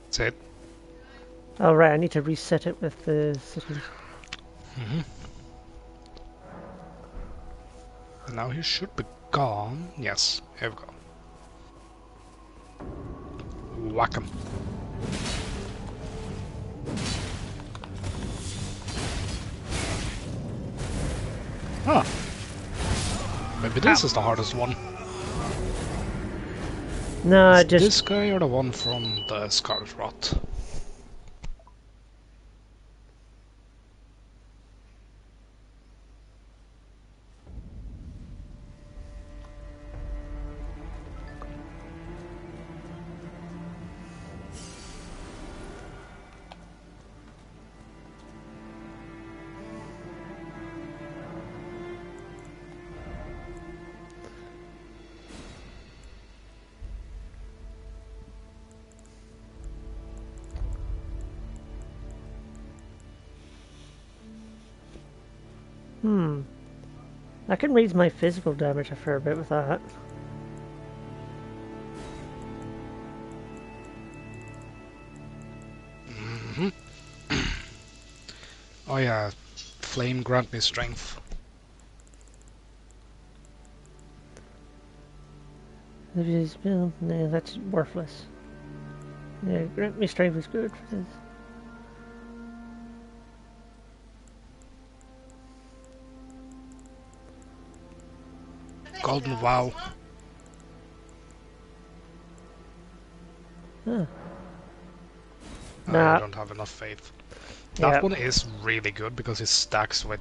That's it. Oh right, I need to reset it with the city. And now he should be gone. Yes, here we go. Whack him. Huh. Maybe this is the hardest one. No, I Is just... this guy or the one from the Scarlet Rot? I can raise my physical damage a fair bit with that. Oh yeah, flame grant me strength. If you spell, no, that's worthless. Yeah, grant me strength is good for this. Golden Vow. Huh. I Nah. don't have enough faith. That Yep. one is really good because it stacks with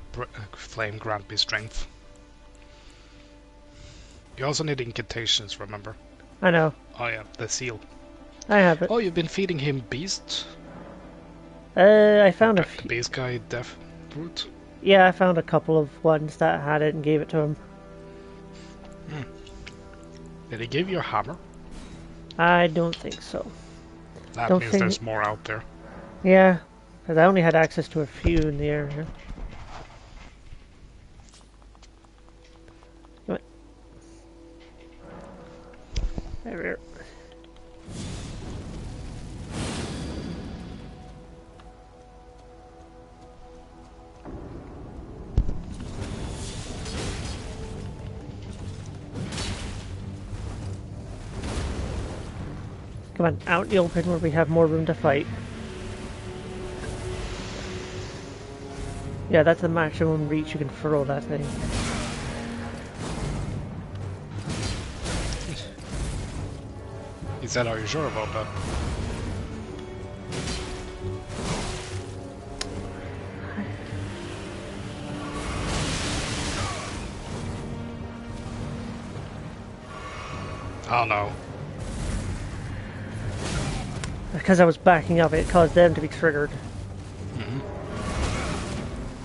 Flame Grant Me Strength. You also need incantations, remember? I know. Oh yeah, the seal. I have it. Oh, you've been feeding him beast? I found a The beast guy death fruit? Yeah, I found a couple of ones that had it and gave it to him. Did he give you a hammer? I don't think so. That Don't means think... there's more out there. Yeah, because I only had access to a few in the area. Come on. There we are. Come on, out in the open where we have more room to fight. Yeah, that's the maximum reach you can throw that thing. He said, are you sure about that? Oh no. Because I was backing up, it caused them to be triggered.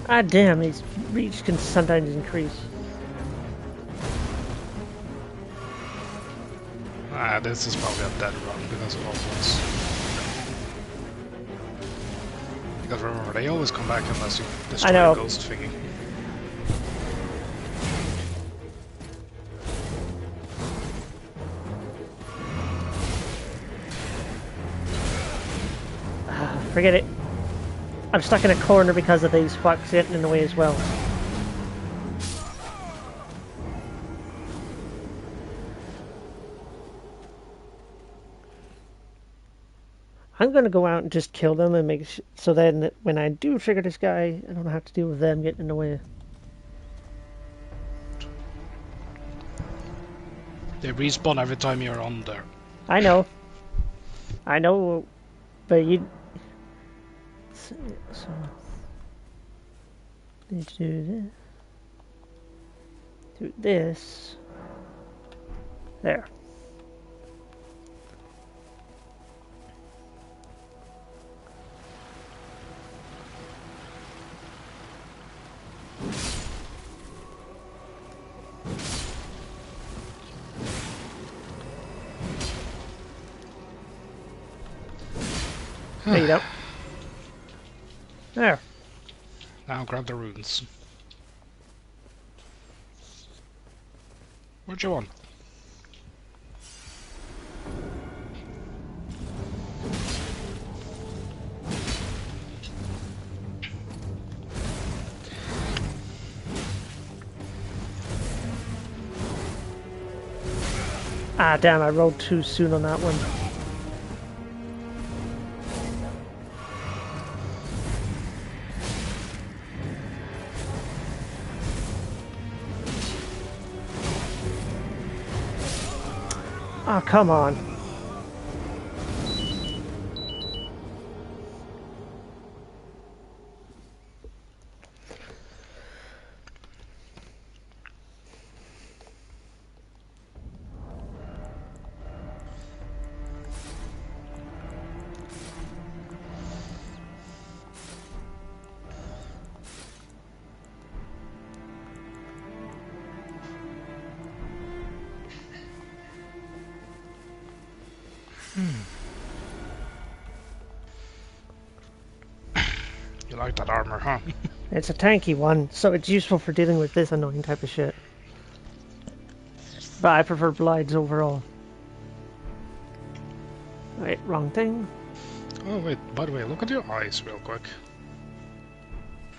Ah, damn, these reach can sometimes increase. Ah, this is probably a dead run because of all this. Because remember, they always come back unless you destroy a ghost thingy. Forget it. I'm stuck in a corner because of these fucks getting in the way as well. I'm gonna go out and just kill them and make so then that when I do trigger this guy, I don't have to deal with them getting in the way. They respawn every time you're on there. I know. I know, but you... So, need to do this. Do this. There. There you go. There. Now grab the runes. What do you want? Ah, damn, I rolled too soon on that one. Oh, come on. You like that armor, huh? It's a tanky one, so it's useful for dealing with this annoying type of shit. But I prefer Blides overall. Wait, wrong thing. Oh wait, by the way, look at your eyes real quick.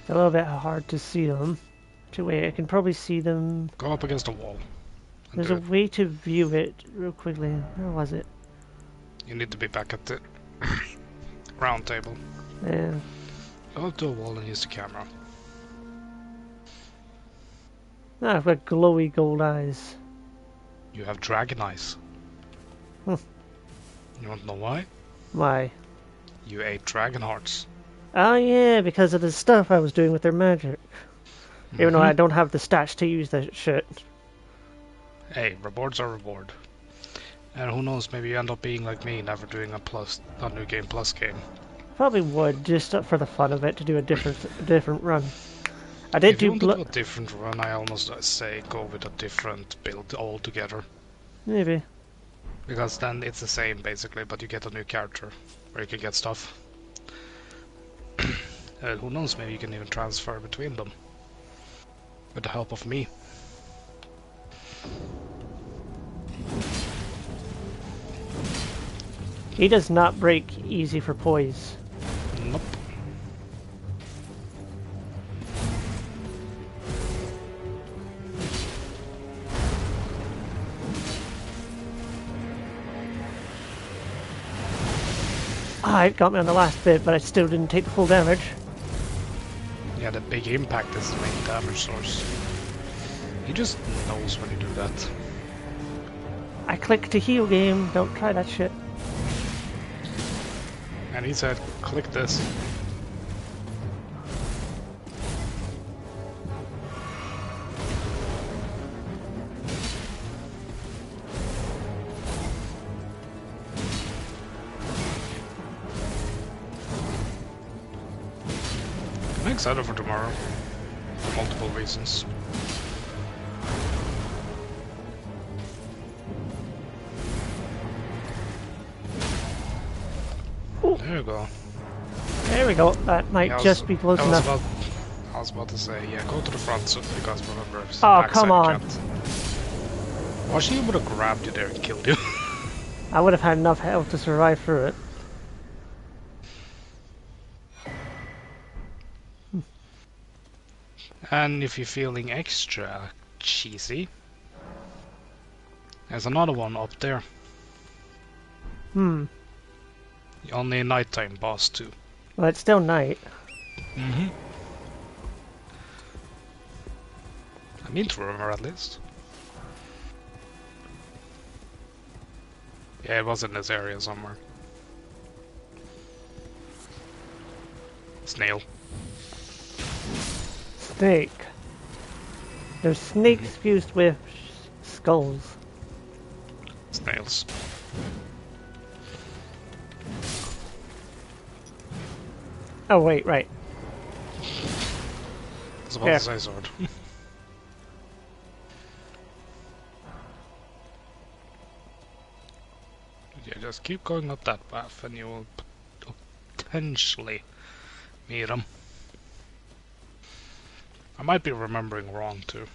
It's a little bit hard to see them. Wait, I can probably see them. Go up against the wall. There's a way to view it real quickly. Where was it? You need to be back at the round table. Yeah. Go up to a wall and use the camera. Ah, I've got glowy gold eyes. You have dragon eyes. Hmm. You want to know why? Why? You ate dragon hearts. Oh yeah, because of the stuff I was doing with their magic. Even though I don't have the stats to use that shit. Hey, rewards are reward. And who knows, maybe you end up being like me, never doing a new game plus game. Probably would, just for the fun of it, to do a different run. I did If you do want to do a different run, I almost say go with a different build altogether. Maybe. Because then it's the same basically, but you get a new character where you can get stuff. Who knows, maybe you can even transfer between them. With the help of me. He does not break easy for poise. Nope. Ah, it got me on the last bit, but I still didn't take the full damage. Yeah, the big impact is the main damage source. He just knows when you do that. I click to heal game, don't try that shit. And he said, click this. I'm excited for tomorrow. For multiple reasons. There you go. There we go, that might just be close enough. I was about to say, yeah, go to the front so because remember. Oh, come on. Well, she would have grabbed you there and killed you. I would have had enough health to survive through it. And if you're feeling extra cheesy, there's another one up there. Only nighttime boss too. Well, it's still night. I mean to remember at least. Yeah, it was in this area somewhere. Snail. Snake. There's snakes fused with skulls. Snails. Oh wait, right. I was about to say sword. Yeah, just keep going up that path and you will potentially meet him. I might be remembering wrong too.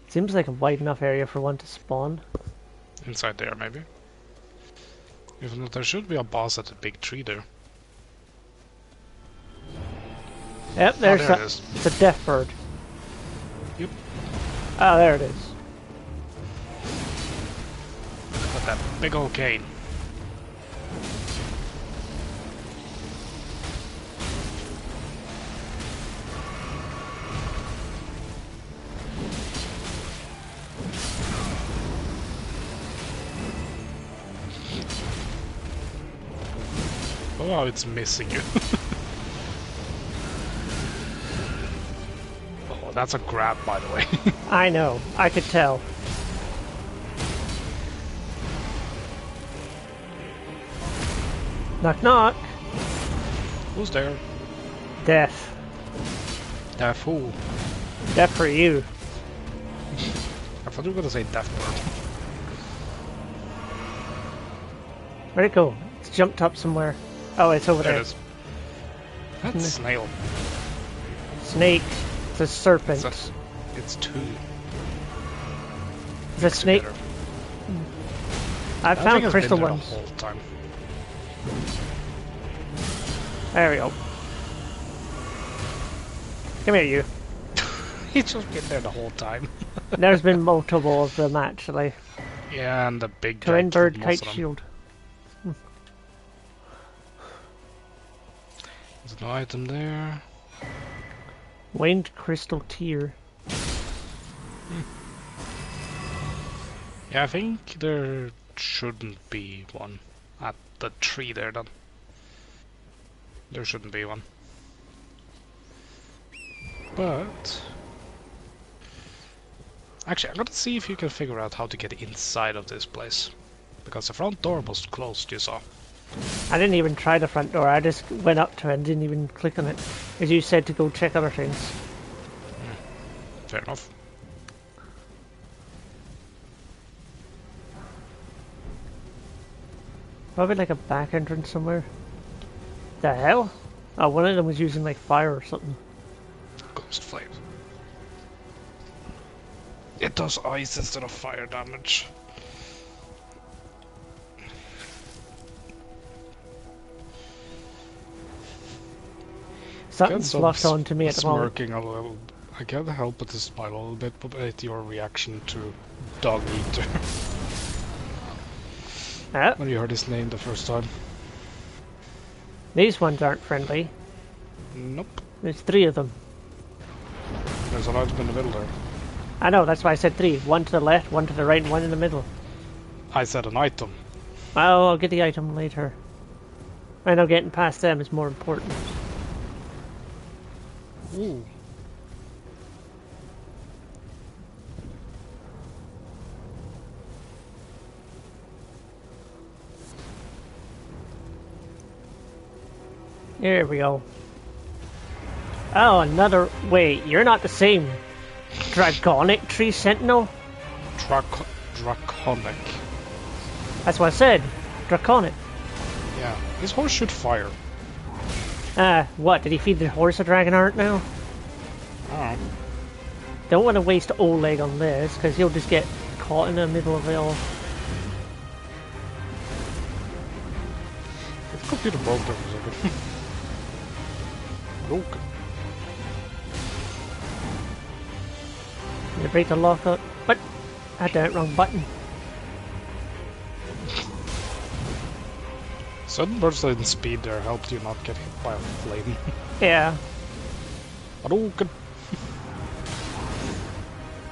Seems like a wide enough area for one to spawn. Inside there, maybe. Even though there should be a boss at the big tree there. Yep, there's there it is. It's a death bird. Yep. Oh, there it is. Got that big old cane. Oh, it's missing you. Oh, that's a grab, by the way. I know, I could tell. Knock knock. Who's there? Death. Death who? Death for you. I thought you were gonna say Death Bird. Where'd it go? It's jumped up somewhere. Oh, it's over there. There it is. That's snail. Snake. It's a serpent. It's two. It's a snake. Together. I found crystal been there ones. the whole time. There we go. Come here, you. He's just been there the whole time. There's been multiple of them, actually. Yeah, and the big guy Twin bird killed most kite of them. shield. There's no item there. Winged crystal tear. Yeah, I think they're shouldn't be one at the tree there then. There shouldn't be one. But actually, I'm gonna see if you can figure out how to get inside of this place. Because the front door was closed, you saw. I didn't even try the front door. I just went up to it and didn't even click on it. As you said to go check other things. Fair enough. Probably like a back entrance somewhere. The hell? Oh, one of them was using like fire or something. Ghost flames. It does ice instead of fire damage. Something's locked on to me at the moment. Smirking a little. I can't help but to smile a little bit at your reaction to Dog Eater. When you heard his name the first time. These ones aren't friendly. Nope. There's 3 of them. There's an item in the middle there. I know, that's why I said 3. 1 to the left, 1 to the right, and 1 in the middle. I said an item. Oh, I'll get the item later. I know getting past them is more important. Ooh. Here we go. Oh, another... Wait, you're not the same Draconic Tree Sentinel? Draconic. That's what I said. Draconic. Yeah, his horse shoot fire. What? Did he feed the horse a dragon heart now? Oh. Don't want to waste Oleg on this, because he'll just get caught in the middle of it all. It could be the boat there for a second. Okay. You break the lock up. What? I did it, wrong button. Sudden bursts in speed there helped you not get hit by a flame. Yeah. Okay.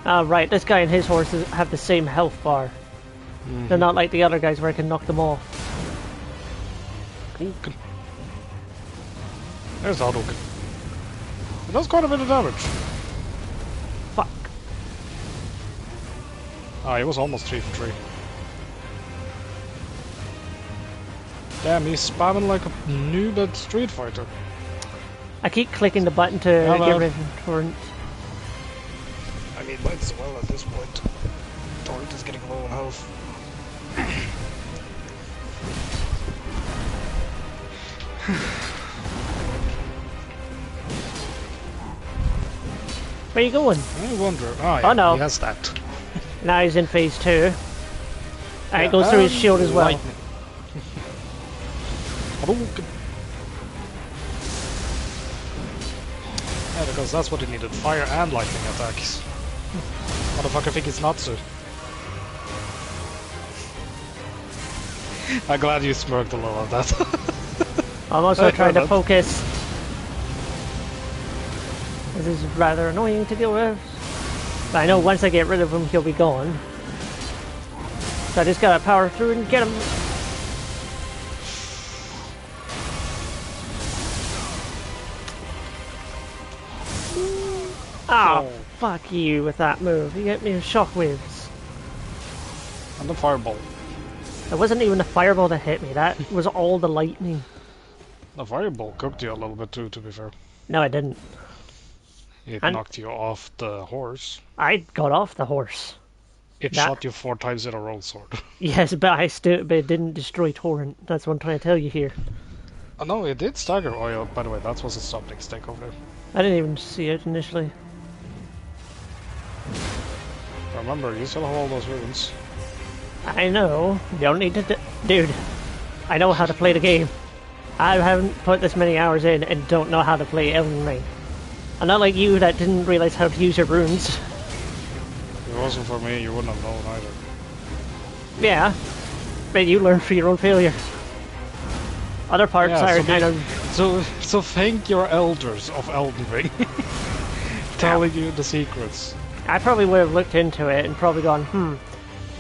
Right, this guy and his horses have the same health bar. They're not like the other guys where I can knock them off. Okay. There's the Hadouken. It does quite a bit of damage. Fuck. Ah, he was almost 3 for 3. Damn, he's spamming like a noob at Street Fighter. I keep clicking the button to get rid of torrent. I mean, might as well at this point. Torrent is getting low on health. Where you going? I wonder. Oh, yeah, no. He has that. Now he's in phase 2. And it goes through his shield as well. Lightning. Hadouken. Yeah, because that's what he needed. Fire and lightning attacks. Motherfucker think it's not so. I'm glad you smirked a lot at that. I'm also trying to focus. This is rather annoying to deal with. But I know once I get rid of him, he'll be gone. So I just gotta power through and get him. Oh, fuck you with that move. You get me with shockwaves. And the fireball. It wasn't even the fireball that hit me. That was all the lightning. The fireball cooked you a little bit too, to be fair. No, I didn't. It knocked you off the horse. I got off the horse. It shot you 4 times in a row, sword. Yes, but but it didn't destroy Torrent. That's what I'm trying to tell you here. Oh no, it did stagger. Oh yeah, by the way, that was a stopping stick over there. I didn't even see it initially. Remember, you still have all those runes. I know. You don't need to... Dude, I know how to play the game. I haven't put this many hours in and don't know how to play Elden Ring. I'm not like you that didn't realize how to use your runes. If it wasn't for me, you wouldn't have known either. Yeah, but you learn from your own failure. Other parts are kind of... So thank your elders of Elden Ring telling you the secrets. I probably would have looked into it and probably gone,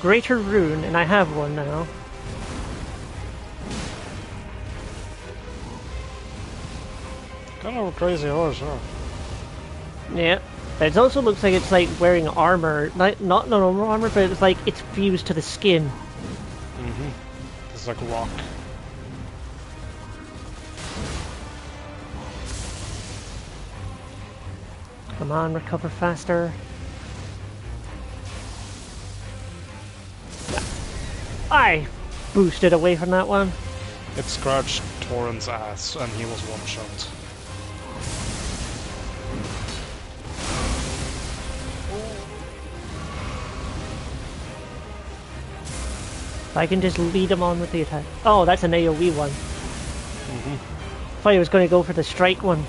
Greater Rune, and I have one now. Kind of a crazy horse, huh? Yeah. It also looks like it's like wearing armor. Not normal armor, but it's like it's fused to the skin. Mm-hmm. It's like a rock. Come on, recover faster. I boosted away from that one. It scratched Torrent's ass, and he was one shot. I can just lead him on with the attack. Oh, that's an AoE one. Thought he was going to go for the strike one.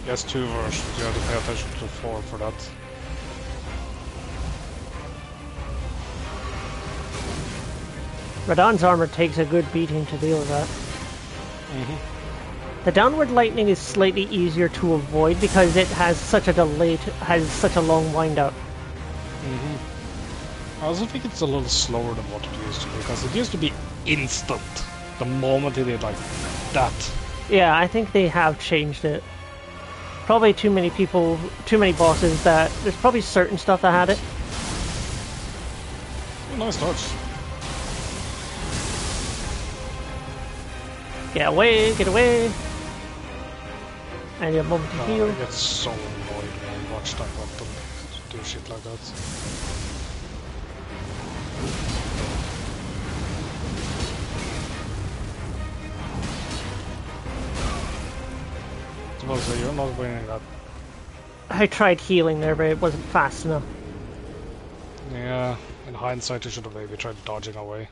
Yes, 2 versions. You have to pay attention to 4 for that. Radahn's armor takes a good beating to deal with that. The downward lightning is slightly easier to avoid because it has such a delay, has such a long wind up. I also think it's a little slower than what it used to be, because it used to be instant the moment it did like that. Yeah, I think they have changed it. Probably too many people, too many bosses that, there's probably certain stuff that had it. Oh, nice touch. Get away, get away! I need a moment to heal. I get so annoyed when I watch that weapon do shit like that. So you're not winning that. I tried healing there, but it wasn't fast enough. Yeah, in hindsight, you should have maybe tried dodging away.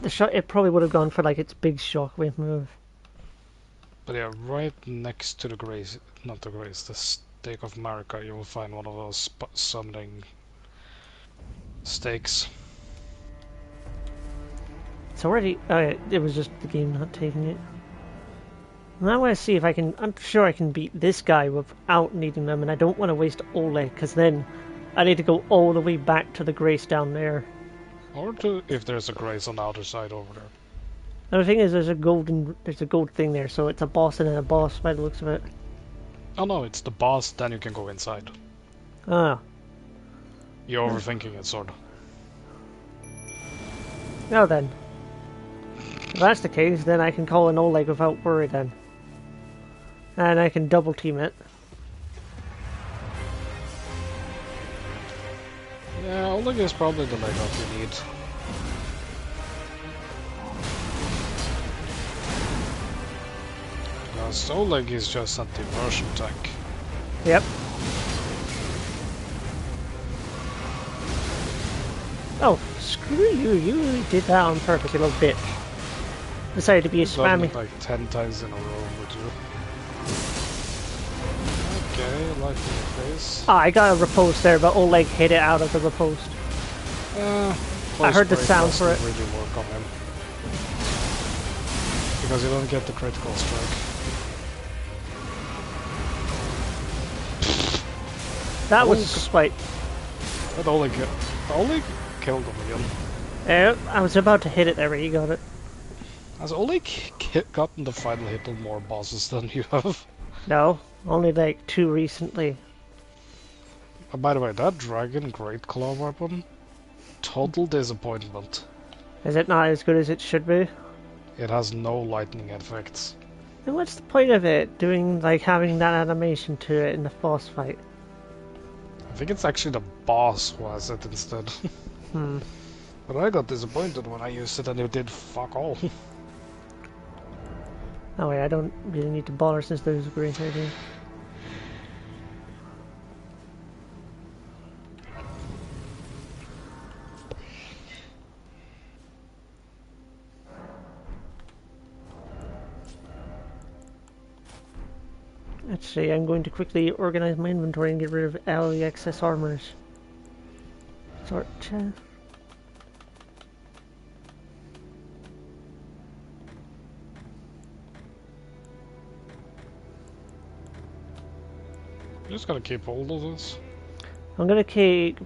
The shot, it probably would have gone for like its big shockwave move. But yeah, right next to the grace, not the grace, the stake of Marika, you will find one of those summoning stakes. It's already. It was just the game not taking it. And I want to see if I can. I'm sure I can beat this guy without needing them, and I don't want to waste Oleg, because then I need to go all the way back to the grace down there. Or to if there's a grace on the other side over there. And the thing is, there's a gold thing there, so it's a boss and then a boss by the looks of it. Oh no, it's the boss, then you can go inside. Ah. You're overthinking it, sort of. Now then. If that's the case, then I can call an Oleg without worry then. And I can double team it. Yeah, Oleg is probably the leg up you need. Because Oleg is just a diversion tank. Yep. Oh, screw you. You did that on purpose, you little bitch. Decided to be a spammy. Like 10 times in a row with you. Okay, life in the face. Ah, I got a riposte there, but Oleg hit it out of the riposte. I heard the sound for it. Really work on him. Because you don't get the critical strike. That was spite. That Oleg killed him again. Yeah, I was about to hit it there, but you got it. Has Oleg gotten the final hit on more bosses than you have? No, only like 2 recently. By the way, that dragon great claw weapon, total disappointment. Is it not as good as it should be? It has no lightning effects. Then what's the point of it doing, like, having that animation to it in the boss fight? I think it's actually the boss who has it instead. But I got disappointed when I used it and it did fuck all. Oh wait, I don't really need to bother since there's a great idea. Let's see, I'm going to quickly organize my inventory and get rid of all the excess armors. Sort chest. You just gotta keep hold of this. I'm gonna keep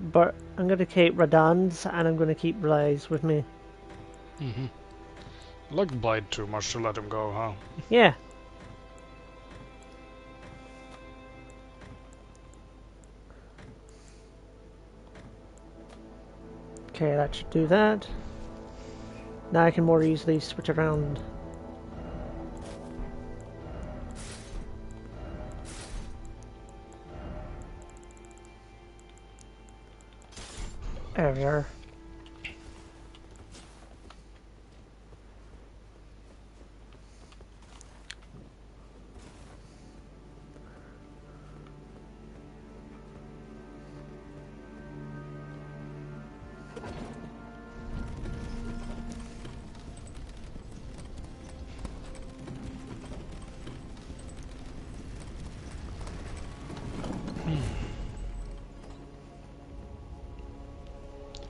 Radan's and I'm gonna keep Rise with me. I like Blade too much to let him go, huh? Yeah. Okay, that should do that. Now I can more easily switch around. There we are.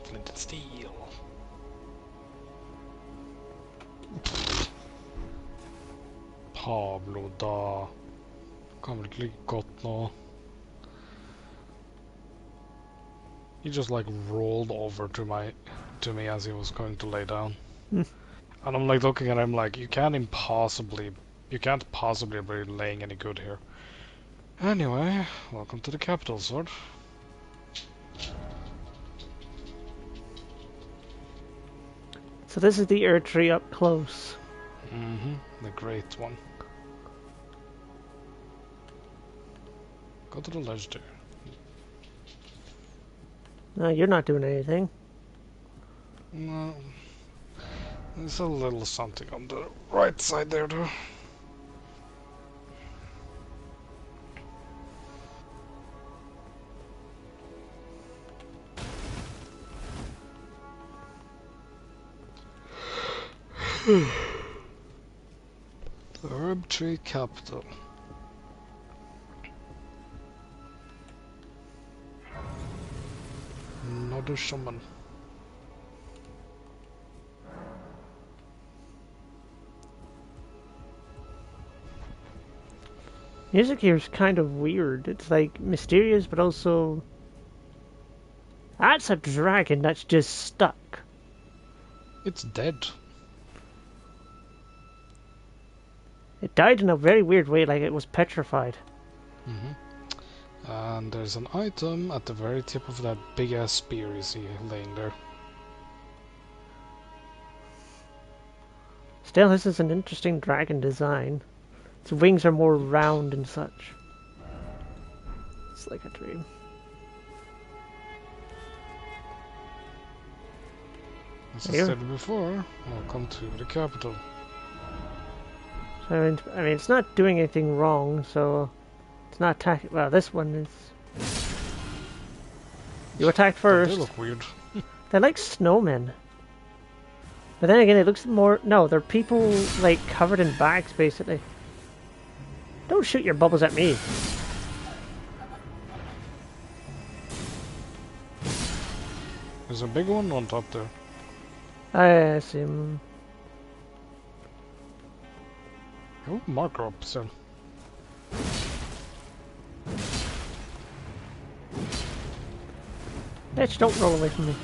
Flint and steel. Pablo da. Kan vel ikke like godt nå. He just like rolled over to me as he was going to lay down. And I'm like looking at him like you can't possibly be laying any good here. Anyway, welcome to the capital, Sword. So this is the Earth tree up close. The great one. Go to the ledge there. No, you're not doing anything. No. There's a little something on the right side there, though. The Herb Tree Capital. Another shaman. Music here is kind of weird. It's like mysterious, but also... That's a dragon that's just stuck. It's dead. It died in a very weird way, like it was petrified. And there's an item at the very tip of that big ass spear you see laying there. Still, this is an interesting dragon design. Its wings are more round and such. It's like a dream. As I said before, welcome to the capital. So, I mean, it's not doing anything wrong, so it's not attacking. Well, this one is. You attacked first. They look weird. They're like snowmen. But then again, it looks more. No, they're people like covered in bags, basically. Don't shoot your bubbles at me. There's a big one on top there. I see him. Oh, marker up still. Bitch, don't roll away from me.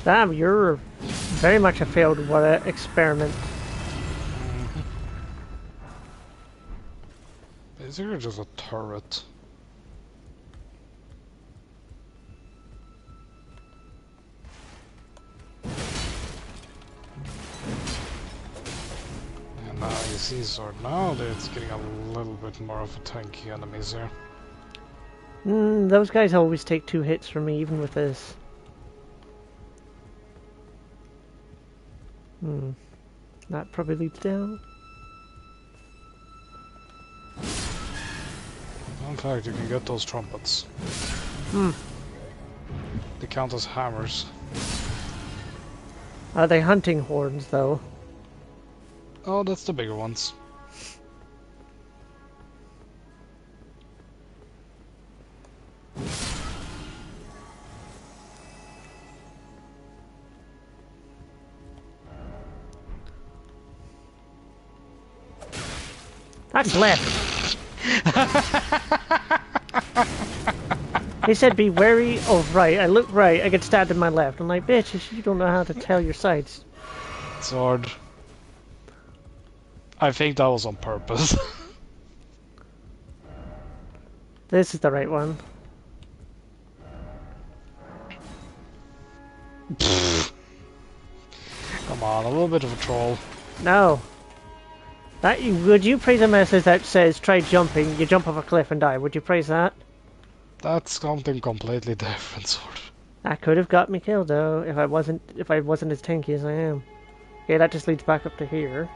Damn, you're very much a failed experiment. Is there just a turret? And now you see sword. Now that it's getting a little bit more of a tanky enemies here. Those guys always take 2 hits from me, even with this. That probably leads down. In fact, you can get those trumpets. They count as hammers. Are they hunting horns, though? Oh, that's the bigger ones. That's left. He said be wary of right. I look right, I get stabbed in my left. I'm like, bitch, you don't know how to tell your sides. It's hard. I think that was on purpose. This is the right one. Come on, a little bit of a troll. No. Would you praise a message that says try jumping, you jump off a cliff and die? Would you praise that? That's something completely different, sort of. That could have got me killed though, if I wasn't as tanky as I am. Okay, that just leads back up to here.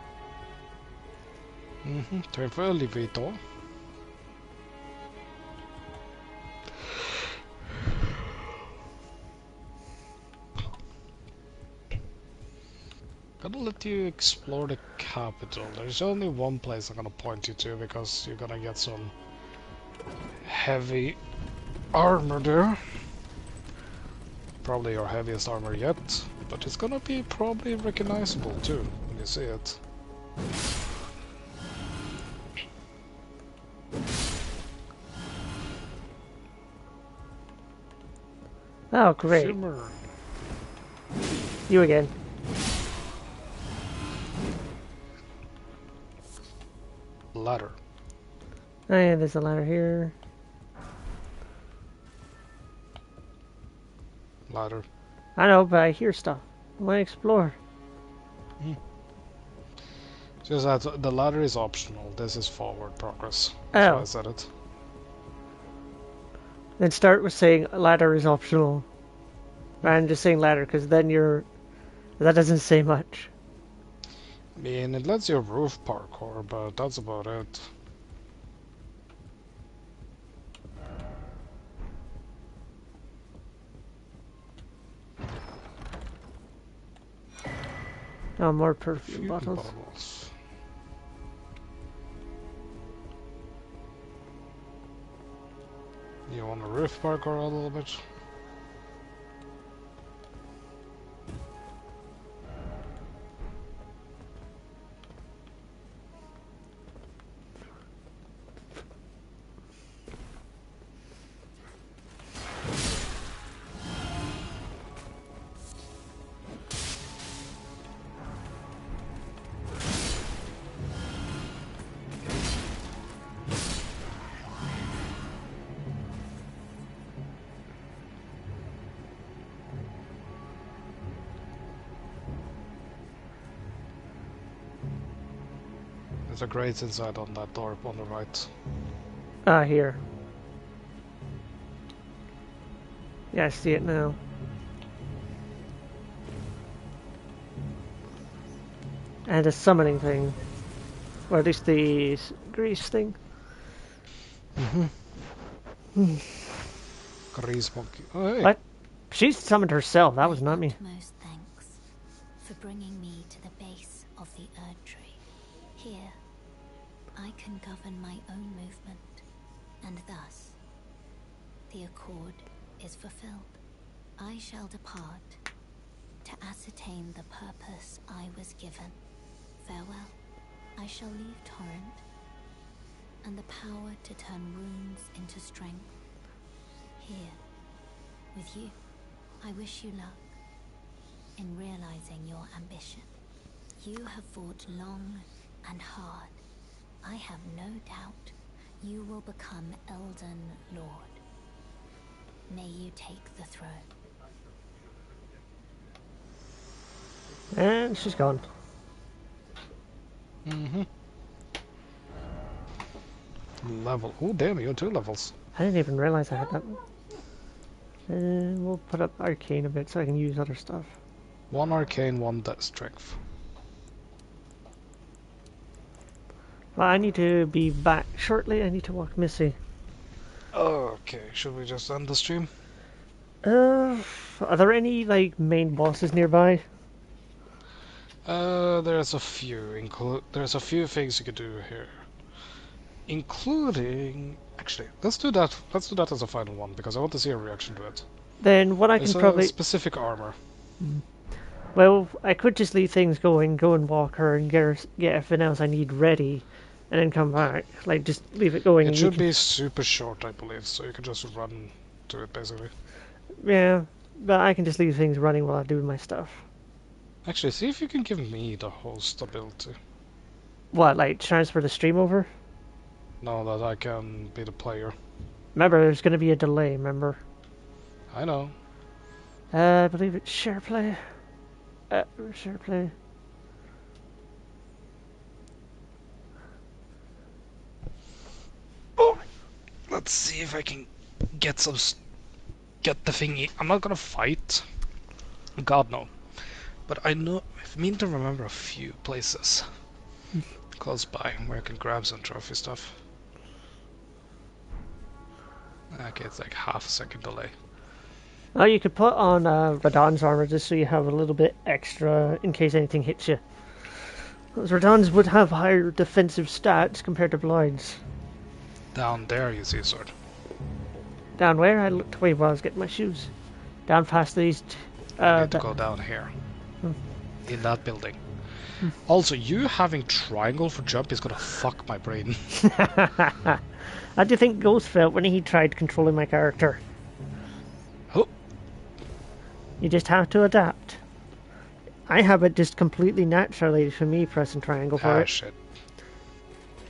Turn for elevator. Gonna let you explore the capital. There's only one place I'm gonna point you to because you're gonna get some heavy armor there. Probably your heaviest armor yet, but it's gonna be probably recognizable too when you see it. Oh, great. Shimmer. You again. Ladder. Oh yeah, there's a ladder here. Ladder. I know, but I hear stuff. I want to explore. Just that the ladder is optional. This is forward progress. Oh. That's why I said it. Then start with saying ladder is optional. Rather than just saying ladder, because then that doesn't say much. I mean, it lets you roof parkour, but that's about it. Oh, more perfume Few bottles. bottles. You want to roof parkour a little bit? There's a grate inside on that door on the right. Ah, here. Yeah, I see it now. And a summoning thing. Or at least the grease thing. Grease monkey. Oh, hey. What? She summoned herself, that was not me. Utmost thanks for bringing me to the base of the Erd Tree. Here, I can govern my own movement, and thus, the accord is fulfilled. I shall depart to ascertain the purpose I was given. Farewell. I shall leave Torrent, and the power to turn runes into strength. Here, with you, I wish you luck in realizing your ambition. You have fought long and hard. I have no doubt you will become Elden Lord. May you take the throne. And she's gone. Level. Oh, damn, you have 2 levels. I didn't even realize I had that one. And we'll put up arcane a bit so I can use other stuff. 1 arcane, 1 death strength. Well, I need to be back shortly. I need to walk Missy. Okay, should we just end the stream? Are there any, like, main bosses nearby? There's a few. There's a few things you could do here, including. Actually, let's do that. Let's do that as a final one because I want to see a reaction to it. Then what I can It's a probably... specific armor. Well, I could just leave things going, go and walk her and get everything else I need ready, and then come back. Like, just leave it going. It And should be super short, I believe, so you can just run to it basically. Yeah, but I can just leave things running while I do my stuff. Actually, see if you can give me the host ability. What, like transfer the stream over? No, that I can be the player. Remember, there's going to be a delay, remember? I know. I believe it's share play. Share play. Oh, let's see if I can get get the thingy. I'm not gonna fight. God no. But I mean to remember a few places close by where I can grab some trophy stuff. Okay, it's like half a second delay. Oh, you could put on Radahn's armor just so you have a little bit extra in case anything hits you. Because Radahn's would have higher defensive stats compared to Blind's. Down there you see a sword. Down where? I looked away while I was getting my shoes. Down past these... I need to go down here. In that building. Also, you having triangle for jump is gonna fuck my brain. How do you think Ghost felt when he tried controlling my character? Oh. You just have to adapt. I have it just completely naturally for me pressing triangle for it. Shit.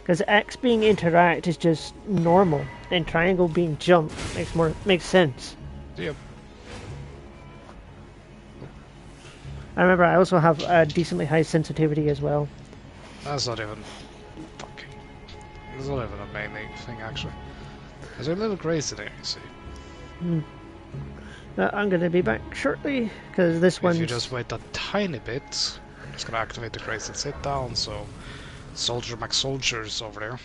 Because X being interact is just normal, and triangle being jump makes sense. Yep. I remember I also have a decently high sensitivity as well. That's not even fucking. It's not even a main thing actually. There's a little grace in there, you see. I'm gonna be back shortly because this one. If you just wait a tiny bit, it's gonna activate the grace and sit down. So, Soldier McSoldier's over there.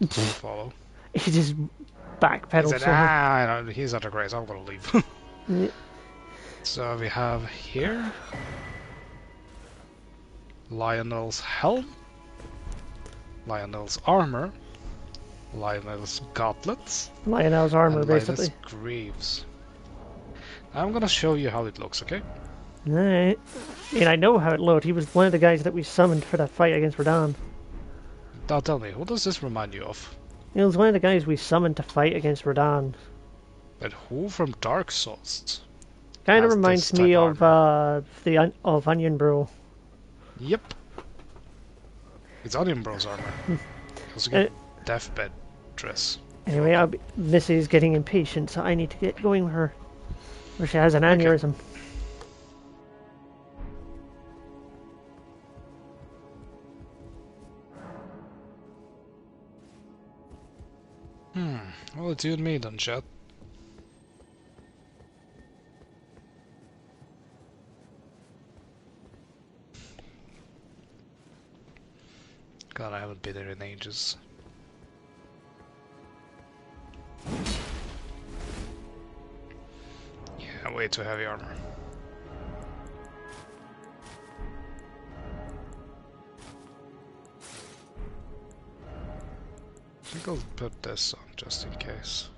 Follow. He just He backpedals. said, he's at the grace. I'm gonna leave. Yeah. So we have here Lionel's helm, Lionel's armor, Lionel's gauntlets, Lionel's armor, and basically. Lionel's greaves. I'm gonna show you how it looks, okay? Alright. And I know how it looked. He was one of the guys that we summoned for that fight against Radahn. Now tell me, who does this remind you of? He was one of the guys we summoned to fight against Radahn. But who from Dark Souls? Kind of has reminds this me type of of Onion Bro. Yep. It's Onion Bro's armor. Also get deathbed dress. Anyway, Missy's getting impatient, so I need to get going with her. Or she has an aneurysm. Well, it's you and me then, chat. God, I haven't been there in ages. Yeah, way too heavy armor. I think I'll put this on just in case.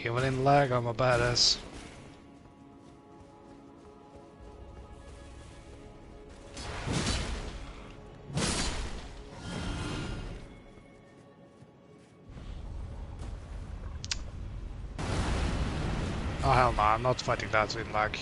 Even in lag, I'm a badass. Oh hell no, I'm not fighting that in lag.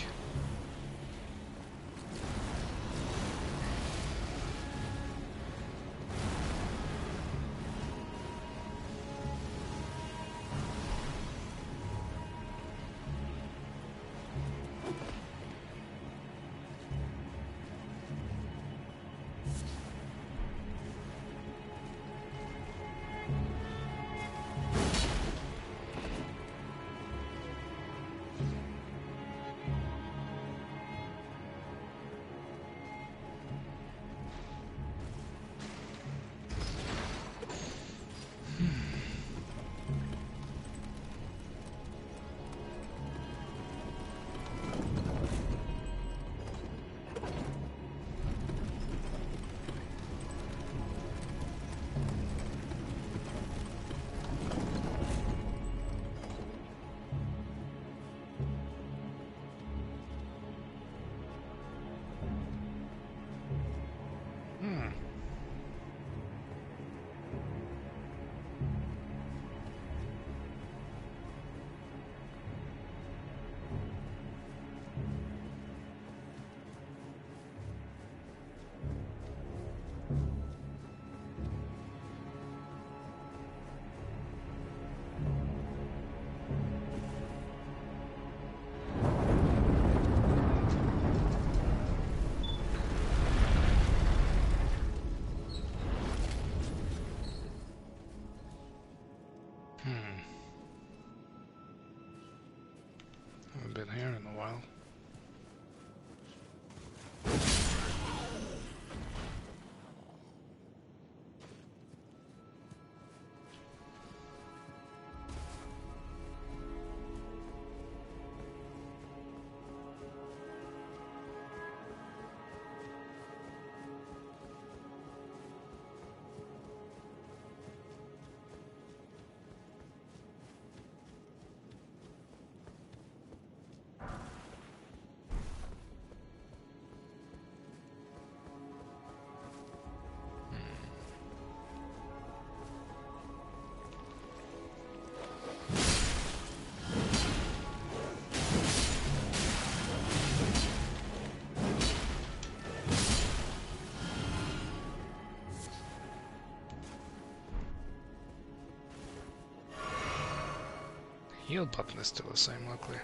Heal button is still the same, luckily.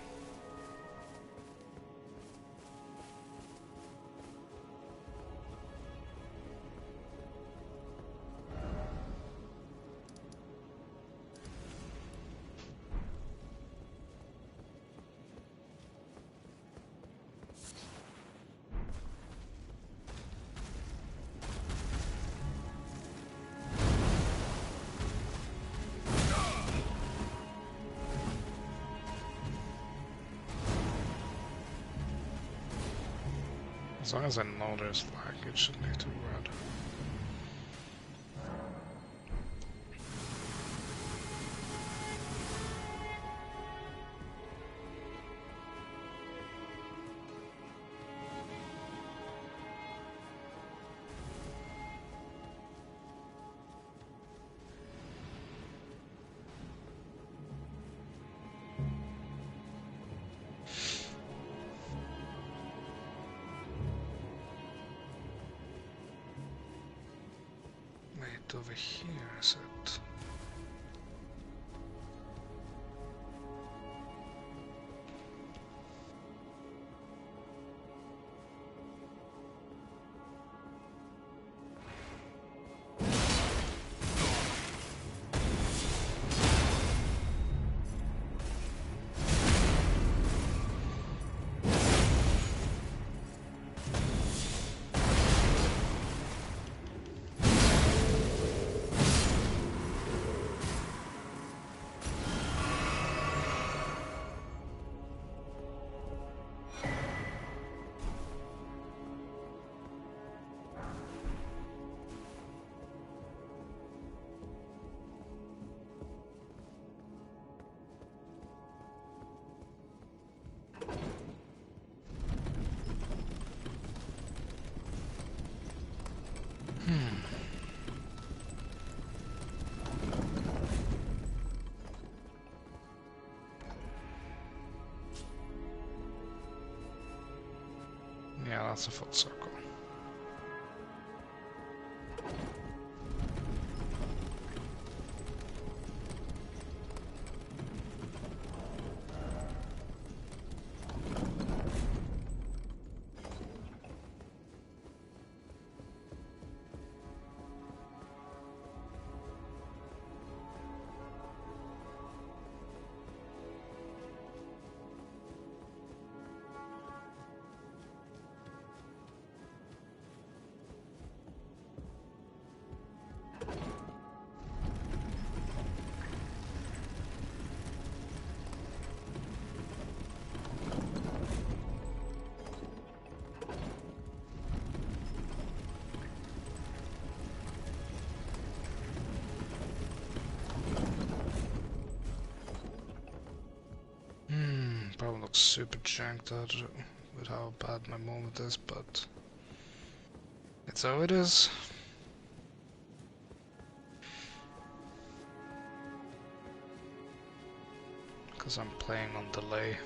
As long as I know there's lag, it shouldn't be too bad. Wait, over here is it? Yeah, that's a full circle. Probably looks super janked out with how bad my movement is, but it's how it is. Because I'm playing on delay.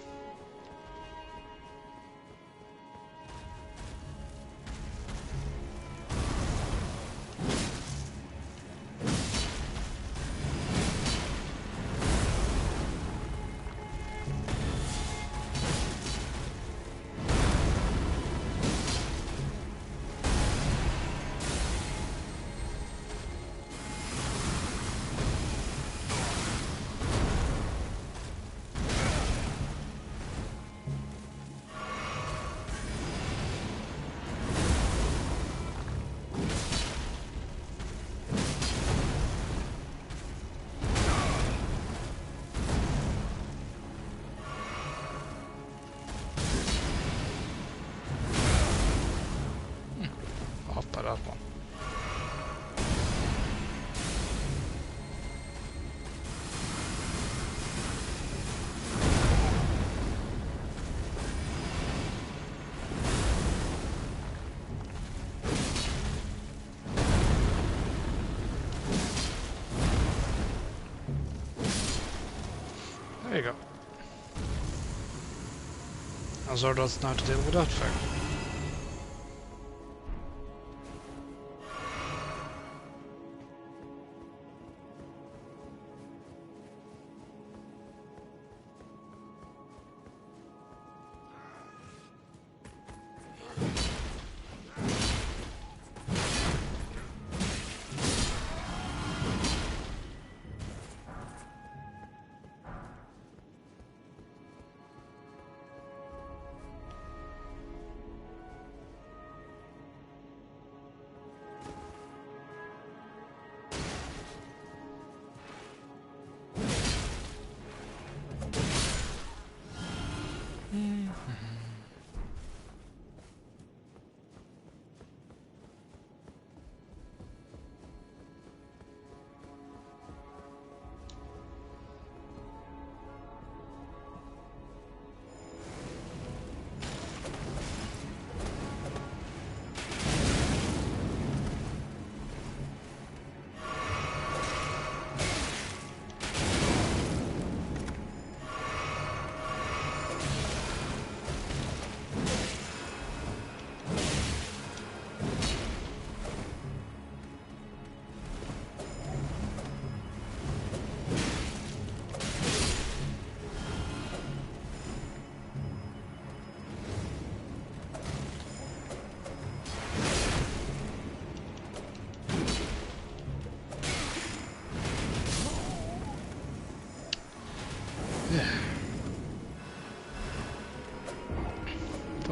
Off by that one. There you go. Azor doesn't know how to deal with that fact.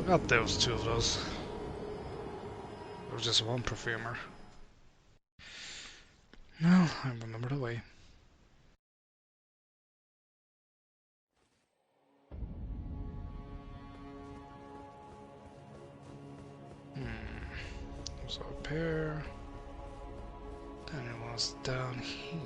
got those two of those. There was just one perfumer. No, I remember the way. So up here. Then it was down here.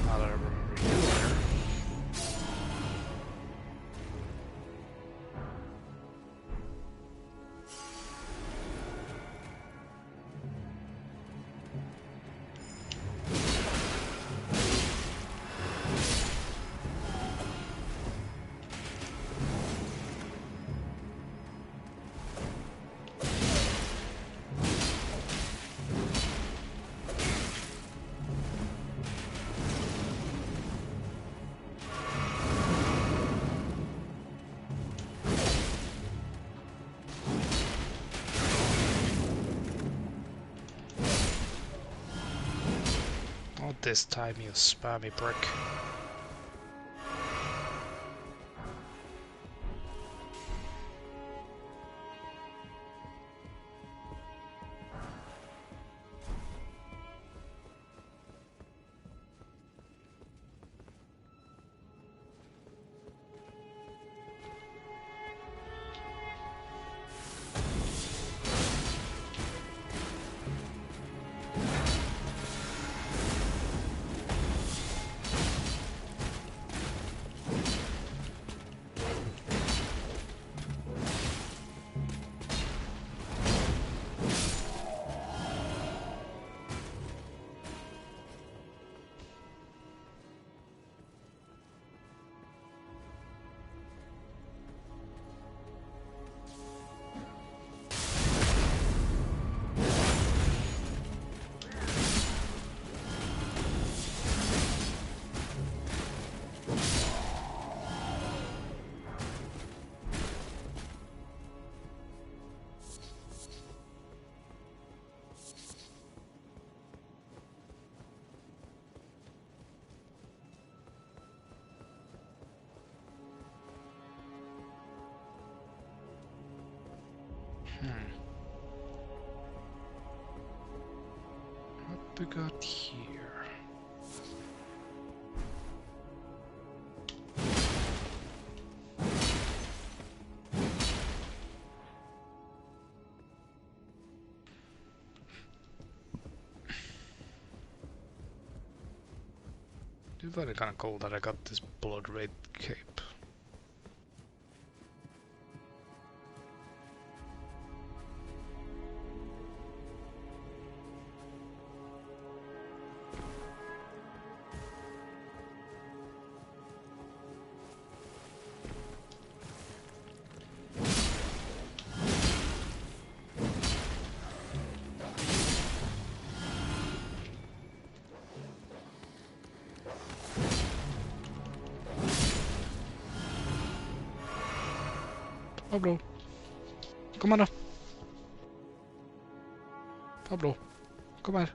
Now that I remember you there. Not this time, you spammy prick. What we got here? It's very kind of cool that I got this blood red cape. Pablo. Kom maar dan. Pablo. Kom maar.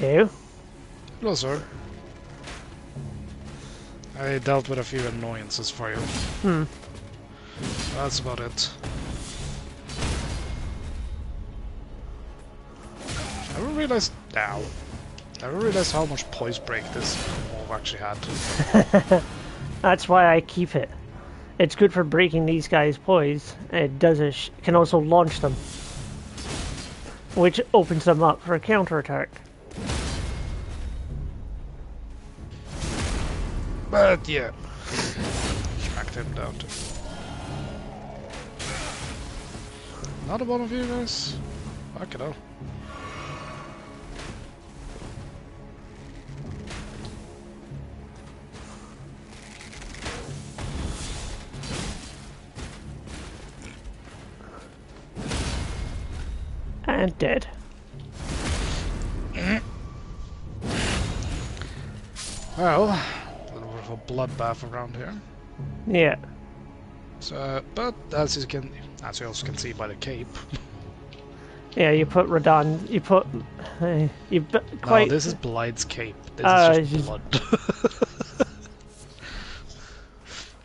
do. Hello, sir. I dealt with a few annoyances for you. That's about it. Never realized now. Never realized how much poise break this move actually had. That's why I keep it. It's good for breaking these guys' poise. It does can also launch them, which opens them up for a counterattack. But yeah, smacked him down too. Another one of you guys? Fuck it all. And dead. Well, a little bit of a bloodbath around here. Yeah. So, but as you also can see by the cape. Yeah, you put Radon. You put. Quite. No, this is Blight's cape. This is just blood.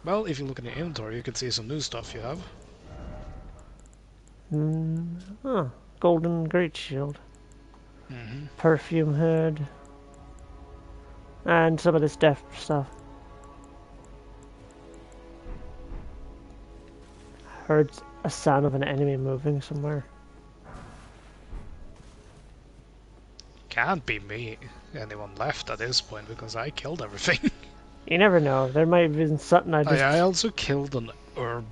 Well, if you look in the inventory, you can see some new stuff you have. Golden Great Shield. Perfume hood. And some of this death stuff. Heard a sound of an enemy moving somewhere. Can't be me. Anyone left at this point because I killed everything. You never know. There might have been something I just. I also killed an herb.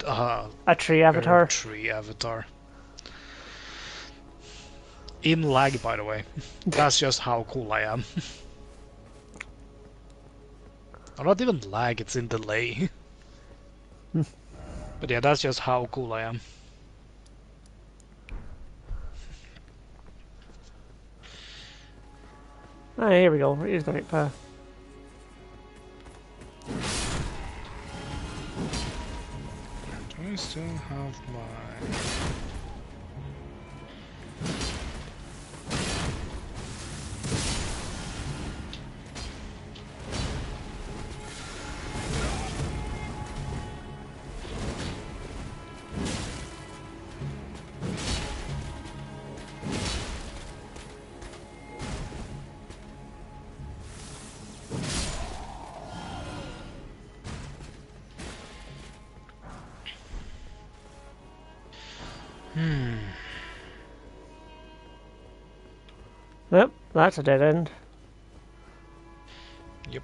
A tree avatar. Herb tree avatar. In lag, by the way. That's just how cool I am. I'm not even lag, it's in delay. But yeah, that's just how cool I am. Ah, here we go. Here's the right path. Do I still have my... Yep, that's a dead end. Yep.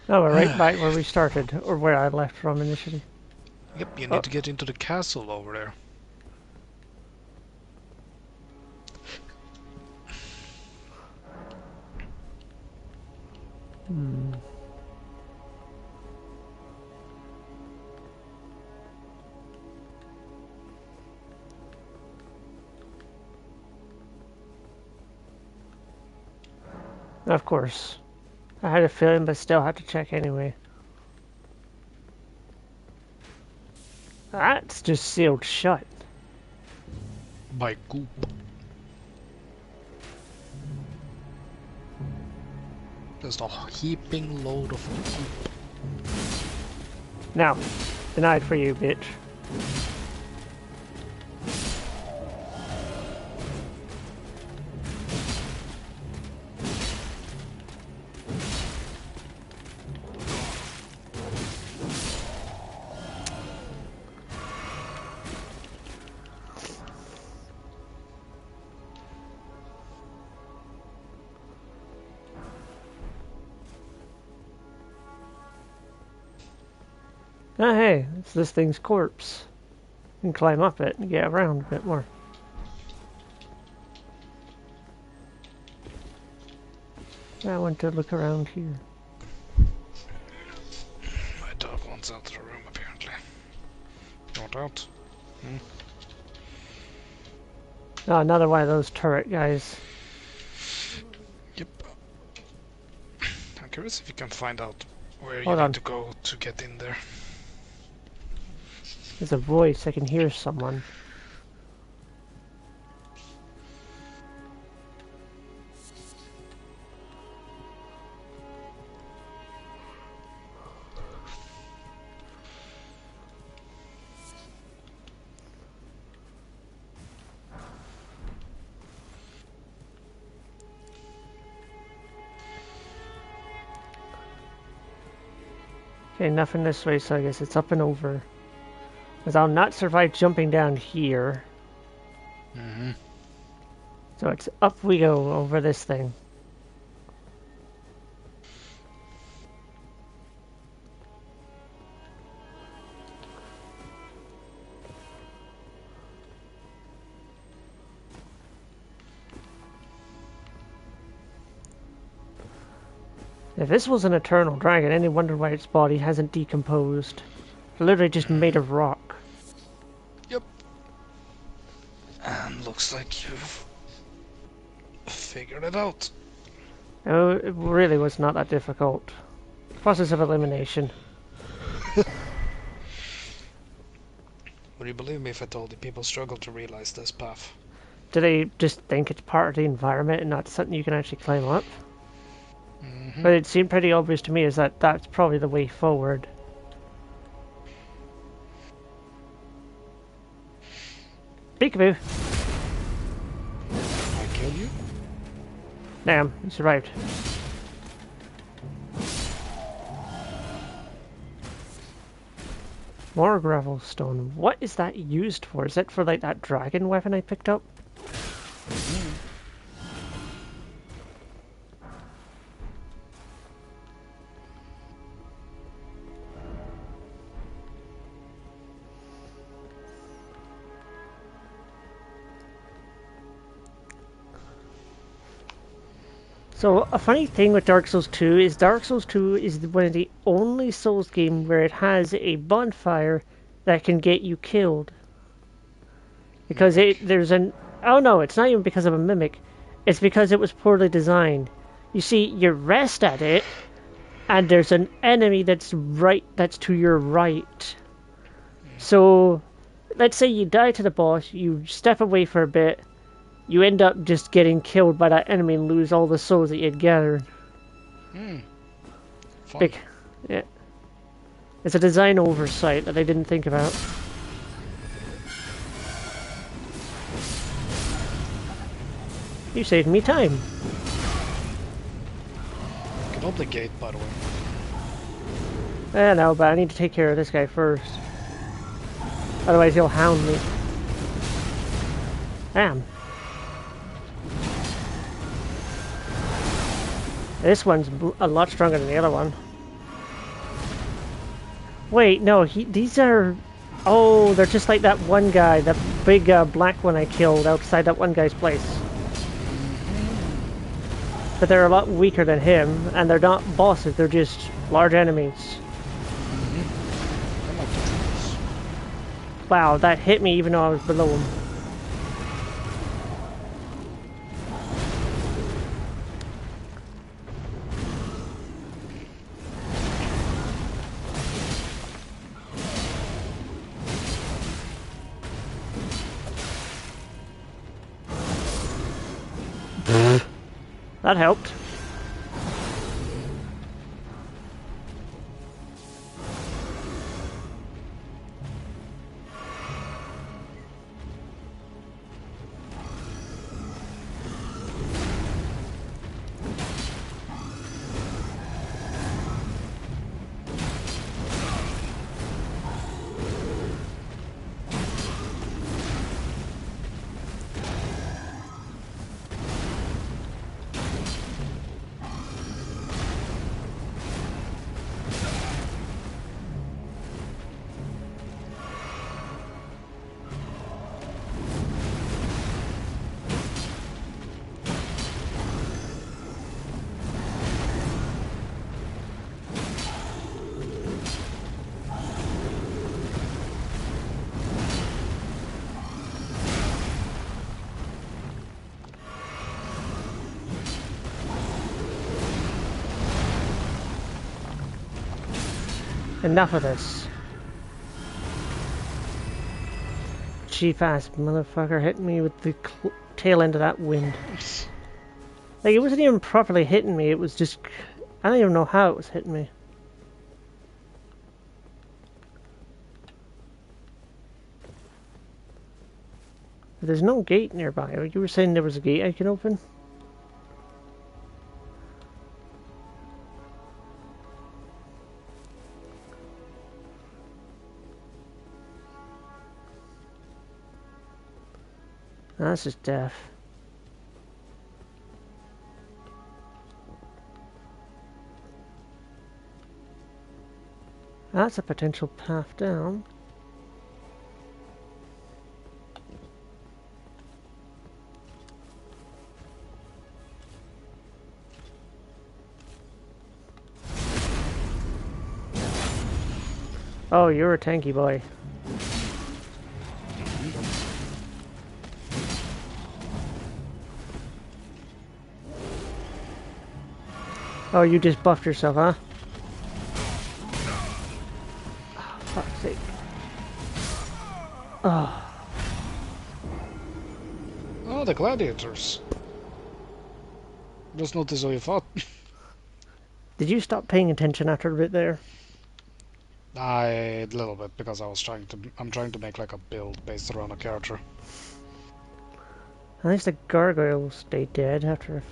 Oh, we're right back where we started, or where I left from initially. Yep, you need to get into the castle over there. Of course. I had a feeling, but still had to check anyway. That's just sealed shut. By goop. Just a heaping load of goop. Now, denied for you, bitch. Oh, hey, it's this thing's corpse. You can climb up it and get around a bit more. I want to look around here. My dog wants out of the room, apparently. You want jump out. Oh, another one of those turret guys. Yep. I'm curious if you can find out where you Hold need on. to go to get in there. There's a voice. I can hear someone. Okay, nothing this way, so I guess it's up and over. Because I'll not survive jumping down here. So it's up we go over this thing. If this was an eternal dragon, any wonder why its body hasn't decomposed. It's literally just made of rock. Yep. And looks like you've figured it out. Oh, it really was not that difficult. Process of elimination. Would you believe me if I told you people struggle to realize this path? Do they just think it's part of the environment and not something you can actually climb up? But it seemed pretty obvious to me is that that's probably the way forward. Peekaboo! I killed you? Damn, you survived. More gravel stone. What is that used for? Is that for like that dragon weapon I picked up? So, a funny thing with Dark Souls 2 is Dark Souls 2 is one of the only Souls game where it has a bonfire that can get you killed. Because there's an... Oh no, it's not even because of a mimic. It's because it was poorly designed. You see, you rest at it, and there's an enemy that's to your right. So, let's say you die to the boss, you step away for a bit, you end up just getting killed by that enemy and lose all the souls that you had gathered. Fun. Yeah. It's a design oversight that they didn't think about. You saved me time. Can open the gate, by the way. I know, but I need to take care of this guy first. Otherwise he'll hound me. Damn. This one's a lot stronger than the other one. Wait, no, these are... Oh, they're just like that one guy, that big black one I killed outside that one guy's place. But they're a lot weaker than him, and they're not bosses, they're just large enemies. Wow, that hit me even though I was below him. That helped. Enough of this. Cheap ass motherfucker hit me with the tail end of that wind. Like, it wasn't even properly hitting me, it was just... I don't even know how it was hitting me. There's no gate nearby. You were saying there was a gate I can open? That's just death. That's a potential path down. Oh, you're a tanky boy. Oh, you just buffed yourself, huh? Oh, fuck's sake. Oh. Oh, the gladiators. Just noticed how you fought. Did you stop paying attention after a bit there? A little bit, because I'm trying to make like a build based around a character. At least the gargoyles stay dead after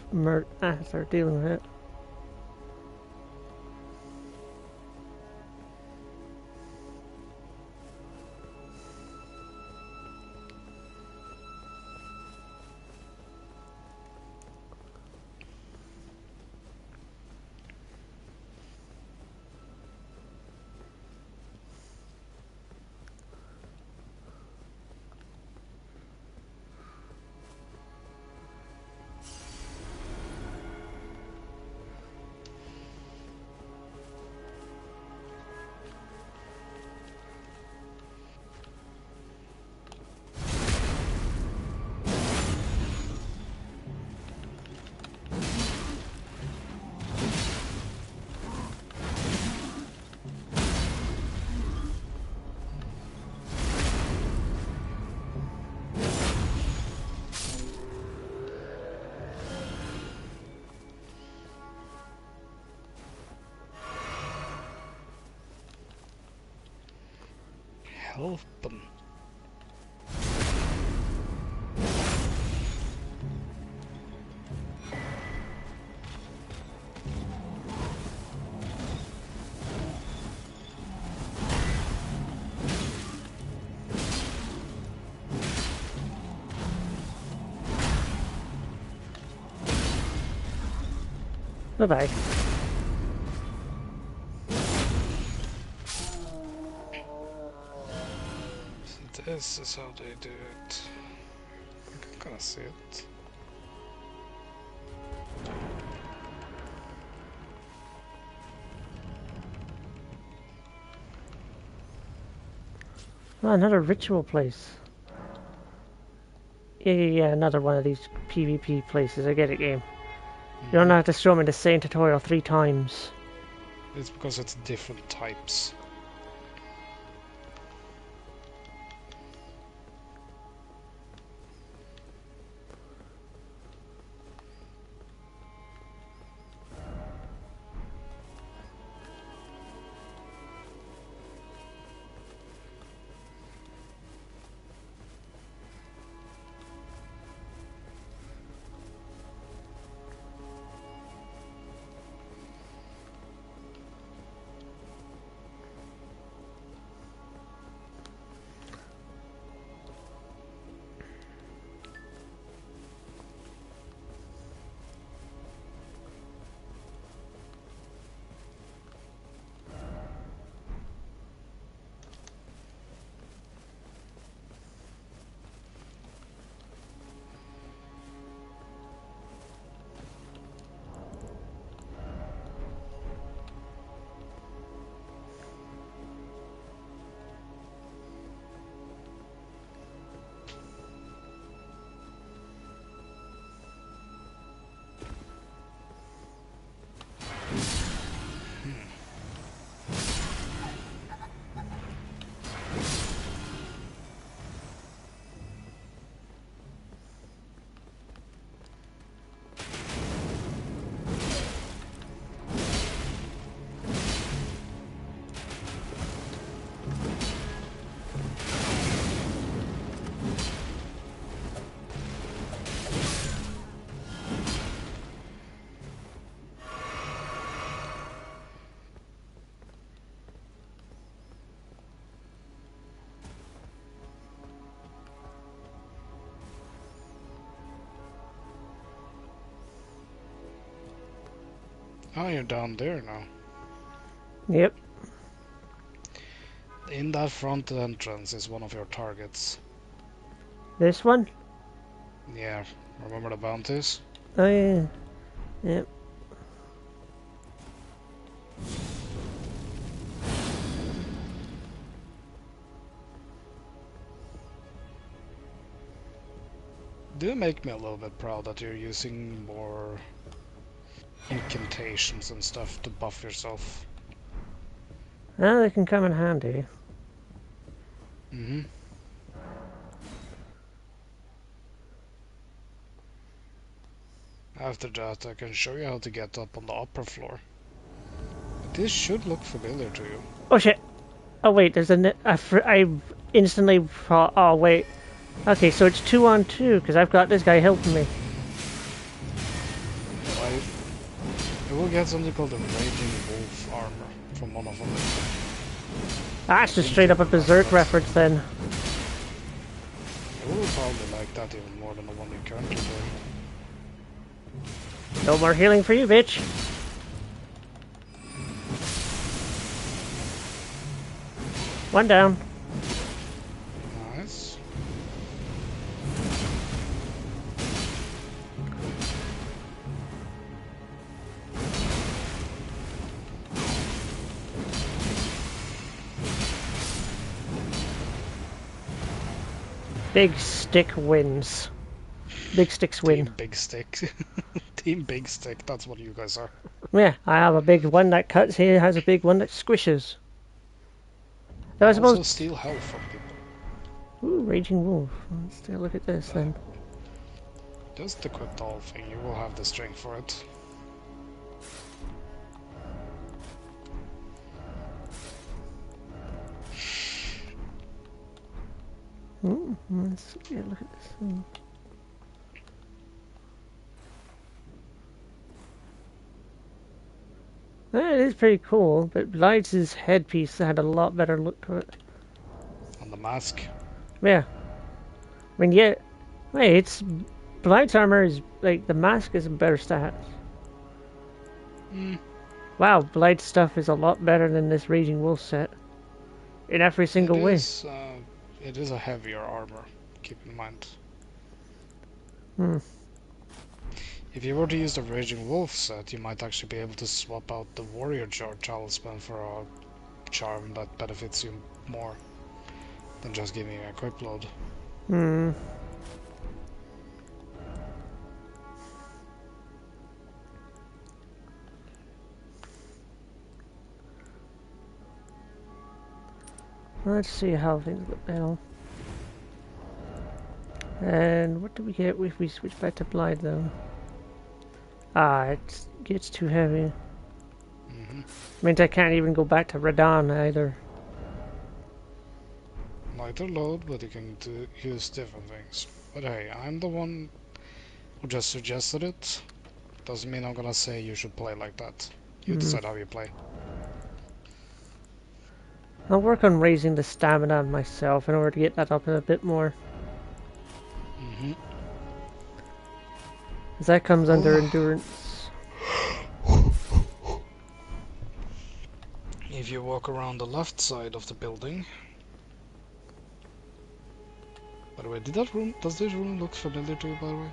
after dealing with it. Help them. Bye-bye. This is how they do it. I can kinda see it. Oh, another ritual place. Yeah, another one of these PvP places. I get it, game. You don't have to show me the same tutorial 3 times. It's because it's different types. Oh, you're down there now. Yep. In that front entrance is one of your targets. This one? Yeah, remember the bounties? Oh yeah. Yep. Do make me a little bit proud that you're using more incantations and stuff to buff yourself. Oh, they can come in handy. Mm-hmm. After that, I can show you how to get up on the upper floor. This should look familiar to you. Oh shit! Oh wait, there's I instantly thought, oh wait. Okay, so it's 2 on 2, because I've got this guy helping me. You will get something called the Raging Wolf armor from one of them. That's just straight up a Berserk reference then. You will probably like that even more than the one you currently wear. No more healing for you, bitch. One down. Nice. Big stick wins. Big sticks win. Team Big Stick. Team Big Stick, that's what you guys are. Yeah, I have a big one that cuts, he has a big one that squishes. Though I suppose... Also steal health from people. Ooh, Raging Wolf. Let's take a look at this then. Just equip the whole thing, you will have the strength for it. Ooh, let's look at this thing. That is pretty cool, but Blight's headpiece had a lot better look to it. And the mask. Yeah. I mean, yeah. Wait, it's... Blight's armor is, like, the mask is a better stats. Mm. Wow, Blight's stuff is a lot better than this Raging Wolf set. In every single way. It is a heavier armor, keep in mind. Hmm. If you were to use the Raging Wolf set, you might actually be able to swap out the Warrior Talisman for a charm that benefits you more than just giving you a equip load. Hmm. Let's see how things look now. And what do we get if we switch back to Blight though? Ah, it gets too heavy. Mm-hmm. Means I can't even go back to Radon either. Lighter load, but you can use different things. But hey, I'm the one who just suggested it. Doesn't mean I'm gonna say you should play like that. You decide how you play. I'll work on raising the stamina myself in order to get that up a bit more. Mm-hmm. Because that comes under endurance. If you walk around the left side of the building... By the way, does this room look familiar to you, by the way?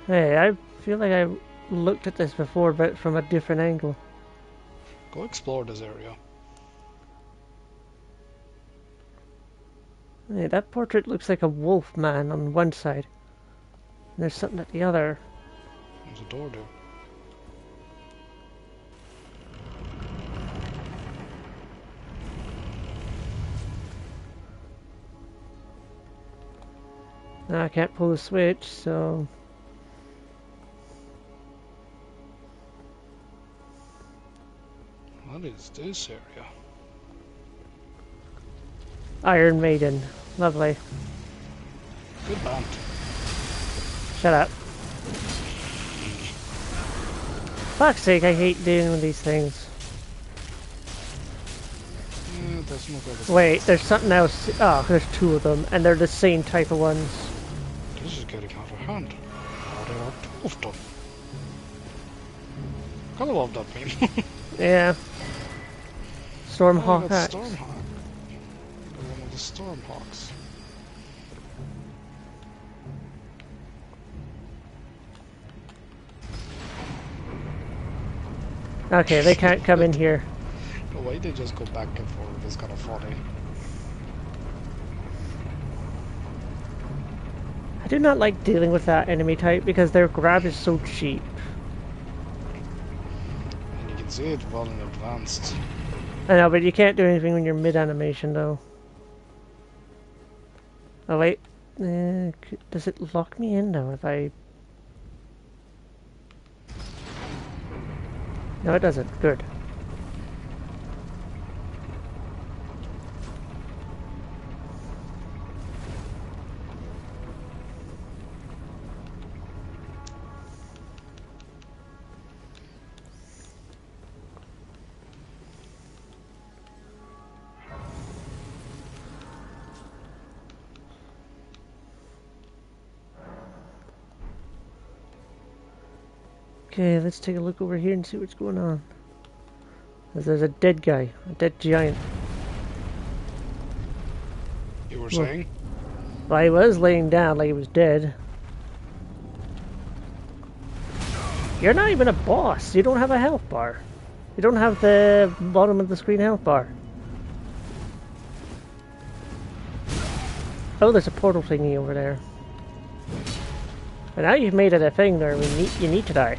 Hey, I feel like I looked at this before, but from a different angle. Go explore this area. Hey, that portrait looks like a wolf man on one side. And there's something at the other. There's a door there. Now I can't pull the switch, so... What is this area? Iron Maiden. Lovely. Good band. Shut up. Fuck's sake, I hate dealing with these things. Yeah, that's not good. Wait, there's something else. Oh, there's 2 of them, and they're the same type of ones. This is getting out of hand. Now there are 2 of them. Kind of love that meme. Yeah. Stormhawk Oh, hat. that's Stormhawk. One of the Stormhawks. Okay, they can't come in here. The way they just go back and forth is kind of funny. I do not like dealing with that enemy type because their grab is so cheap. And you can see it well in advance. I know, but you can't do anything when you're mid-animation, though. Oh, wait. Does it lock me in, though, if I... No, it doesn't. Good. Okay, let's take a look over here and see what's going on. There's a dead guy. A dead giant. You were saying? Well, he was laying down like he was dead. You're not even a boss. You don't have a health bar. You don't have the bottom of the screen health bar. Oh, there's a portal thingy over there. And now you've made it a thing there. You need to die.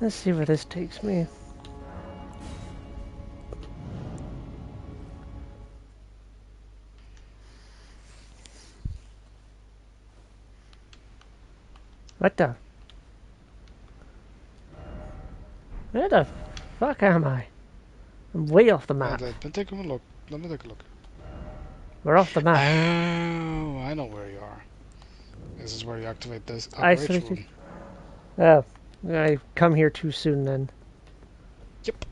Let's see where this takes me. What the? Where the fuck am I? I'm way off the map. Let me take a look. Let me take a look. We're off the map. Oh, I know where you are. This is where you activate this Isolated. room. Oh, I come here too soon then. Yep.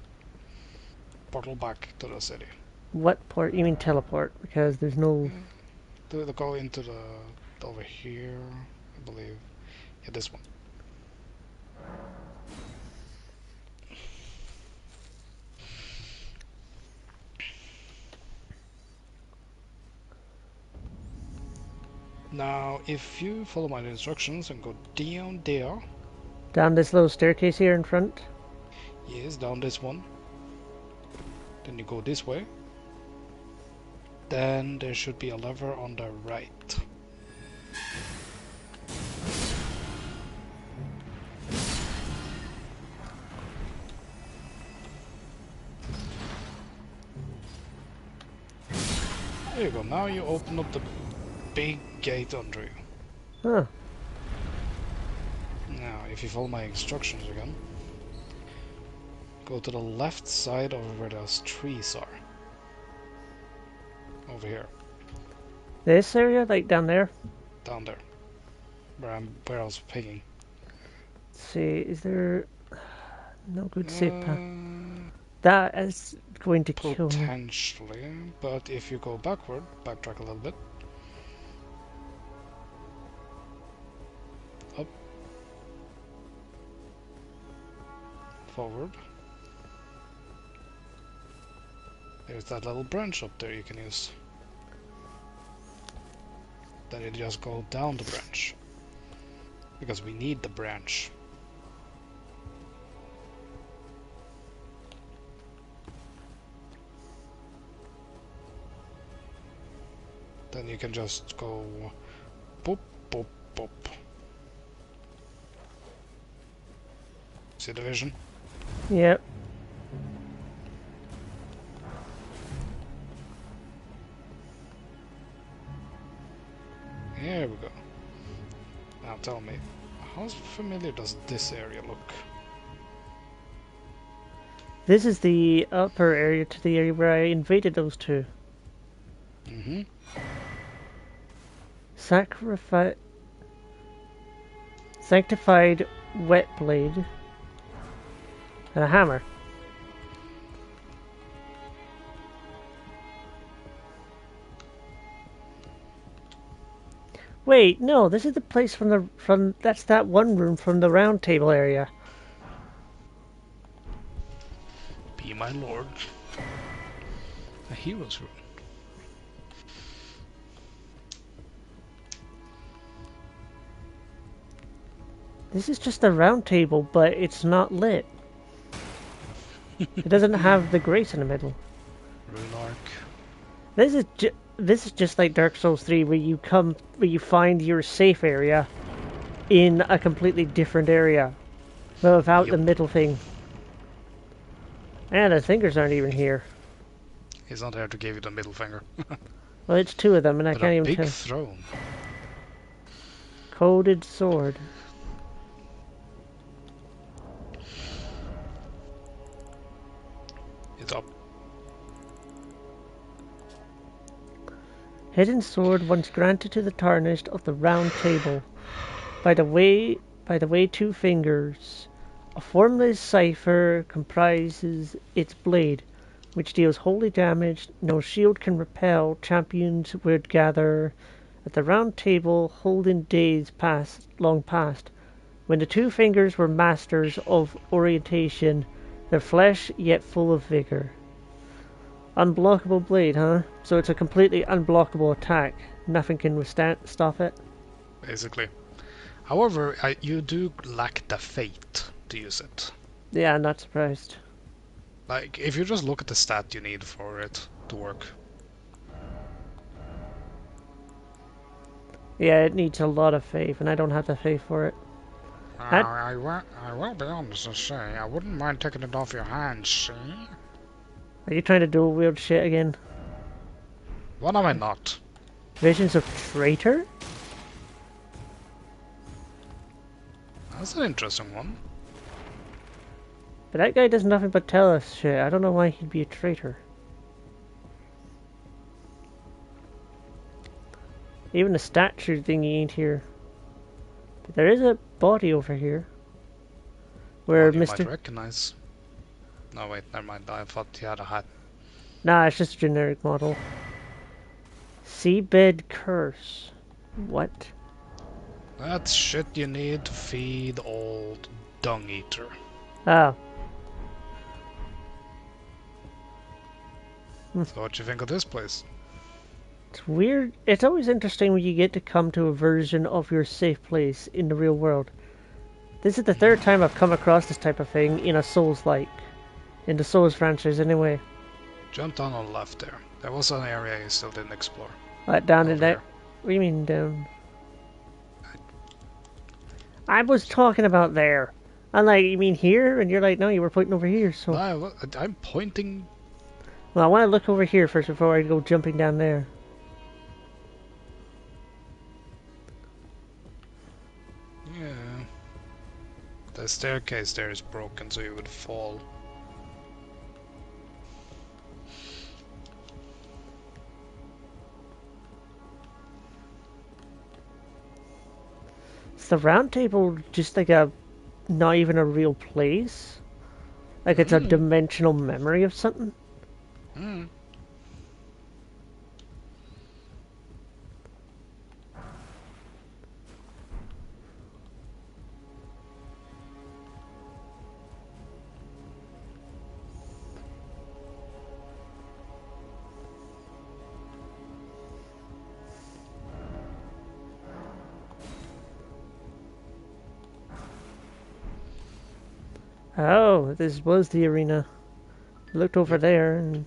Portal back to the city. What port? You mean teleport? Because there's no... To go into the... over here, I believe. Yeah, this one. Now, if you follow my instructions and go down there... Down this little staircase here in front? Yes, down this one. Then you go this way. Then there should be a lever on the right. There you go, now you open up the big gate under you. Huh. Now, if you follow my instructions again, go to the left side of where those trees are. Over here. This area? Like down there? Down there. Where I was picking. Let's see, is there... No good save path. That is going to kill me. Potentially, but if you go backward, backtrack a little bit. Up. Forward. There's that little branch up there you can use. Then you just go down the branch. Because we need the branch. Then you can just go boop, boop, boop. See the vision? Yep. Here we go. Now tell me, how familiar does this area look? This is the upper area to the area where I invaded those two. Mm-hmm. Sanctified wet blade and a hammer. Wait, no, this is the place from that's that one room from the round table area. Be my lord. A hero's room. This is just a round table, but it's not lit. It doesn't have the grace in the middle. Rune arc. This is just like Dark Souls 3, where you find your safe area in a completely different area, but without the middle thing. And the fingers aren't even here. He's not there to give you the middle finger. Well, it's two of them, and I But can't a even big tell. throne. Coded sword. It's up. Hidden sword once granted to the tarnished of the round table. By the way, two fingers. A formless cipher comprises its blade, which deals holy damage. No shield can repel. Champions would gather at the round table, holding days long past, when the two fingers were masters of orientation, their flesh yet full of vigor. Unblockable blade, huh? So it's a completely unblockable attack. Nothing can stop it. Basically. However, you do lack the fate to use it. Yeah, I'm not surprised. Like, if you just look at the stat you need for it to work. Yeah, it needs a lot of faith, and I don't have the faith for it. I will be honest to say, I wouldn't mind taking it off your hands, see? Are you trying to dual wield shit again? What am I not? Visions of Traitor? That's an interesting one. But that guy does nothing but tell us shit. I don't know why he'd be a traitor. Even the statue thingy ain't here. But there is a body over here. Where You Mr. might recognize. No, wait, never mind. I thought he had a hat. Nah, it's just a generic model. Seabed Curse. What? That's shit you need to feed old Dung Eater. Oh. So what you think of this place? It's weird. It's always interesting when you get to come to a version of your safe place in the real world. This is the third time I've come across this type of thing in a Souls-like. In the Souls franchise, anyway. Jump down on the left there. There was an area you still didn't explore. Down in Over that. here. What do you mean down? I was talking about there. I'm like, you mean here? And you're like, no, you were pointing over here. So, No, I'm pointing. well, I want to look over here first before I go jumping down there. Yeah. The staircase there is broken, so you would fall. Is the round table just like a, not even a real place? Like it's a dimensional memory of something? Hmm. Oh, this was the arena. I looked over there and...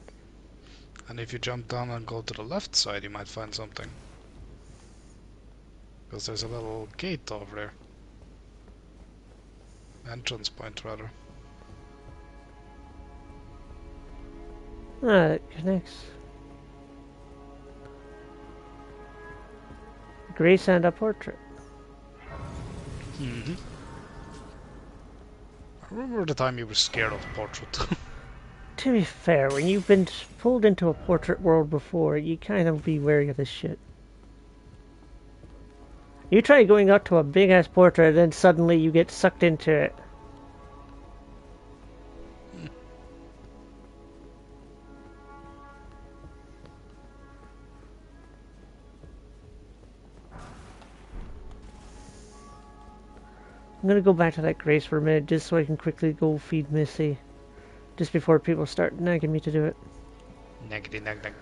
And if you jump down and go to the left side, you might find something. Because there's a little gate over there. Entrance point, rather. Ah, it connects. Grace and a portrait. Mm-hmm. I remember the time you were scared of the portrait. To be fair, when you've been pulled into a portrait world before, you kind of be wary of this shit. You try going up to a big-ass portrait, and then suddenly you get sucked into it. I'm gonna go back to that Grace for a minute, just so I can quickly go feed Missy. Just before people start nagging me to do it. Naggity nag nag.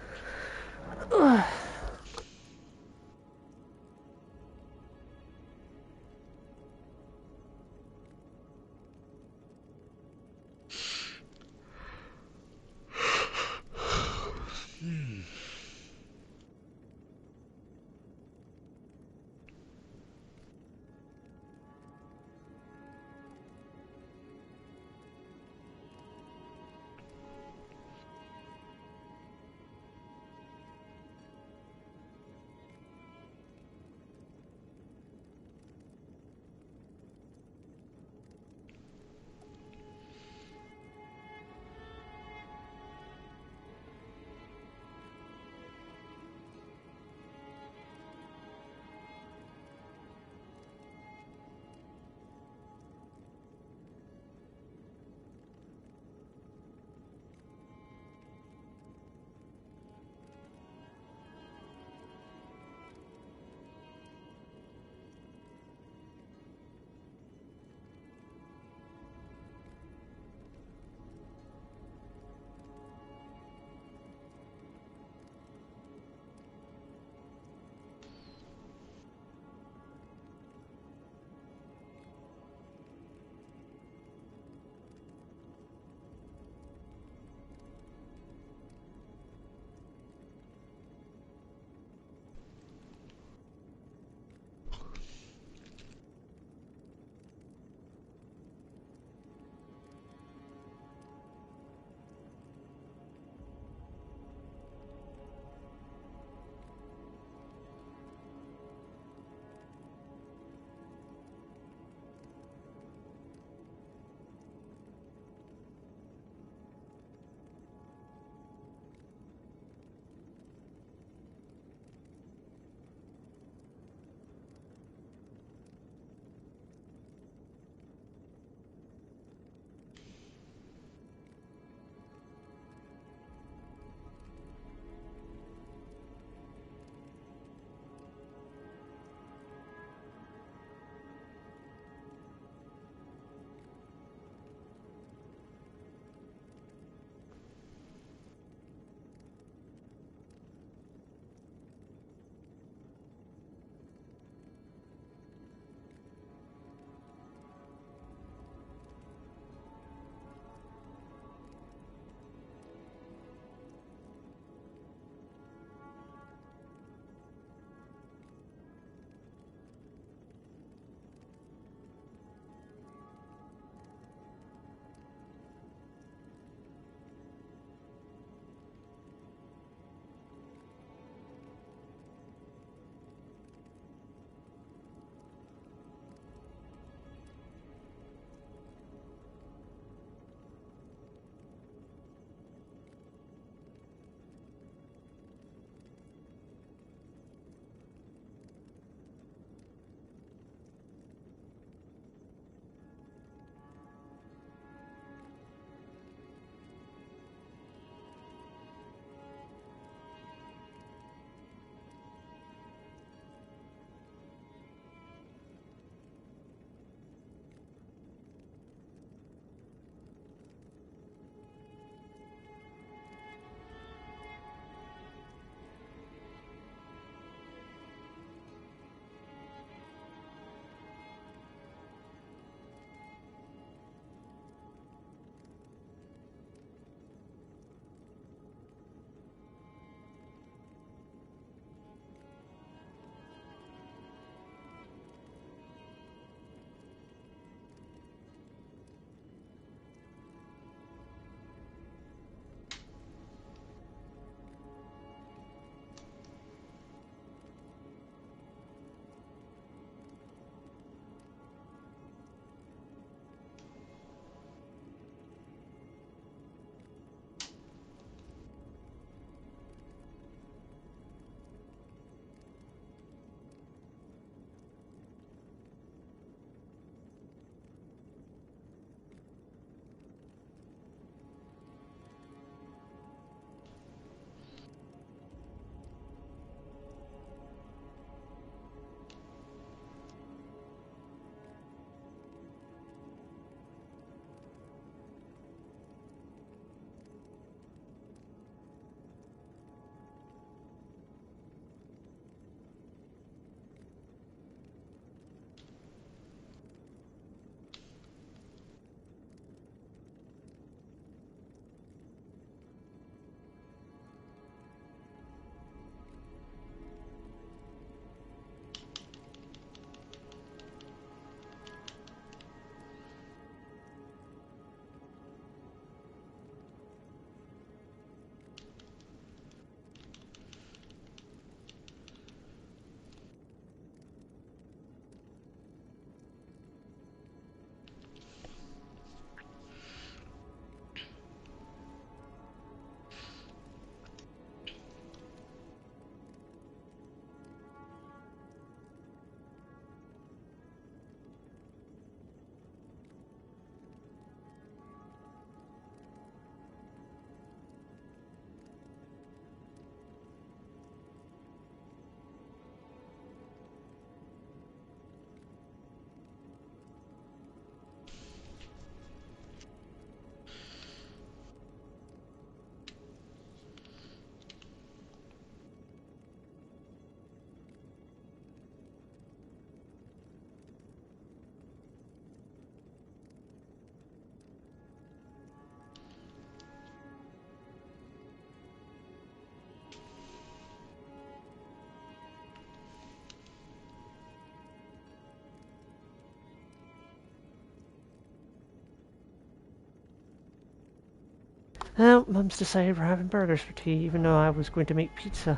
Well, Mum's decided we're having burgers for tea, even though I was going to make pizza.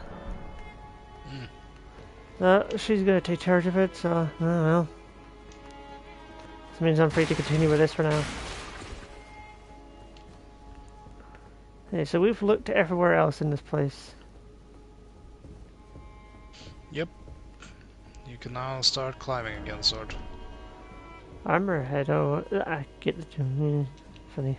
She's gonna take charge of it, so, I don't know. This means I'm free to continue with this for now. Okay, so we've looked everywhere else in this place. Yep. You can now start climbing again, Sword. Armor head, oh, I get the... funny.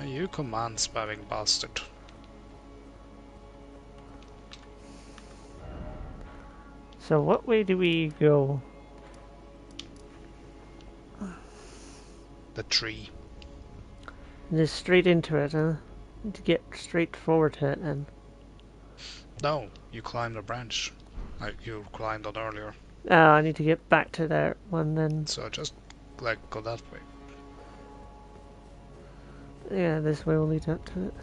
You command spamming bastard. So what way do we go? The tree. Just straight into it, huh? Need to get straight forward to it, then. No, you climbed a branch. Like you climbed on earlier. Oh, I need to get back to that one, then. So just, like, go that way. Yeah, this way will lead up to it.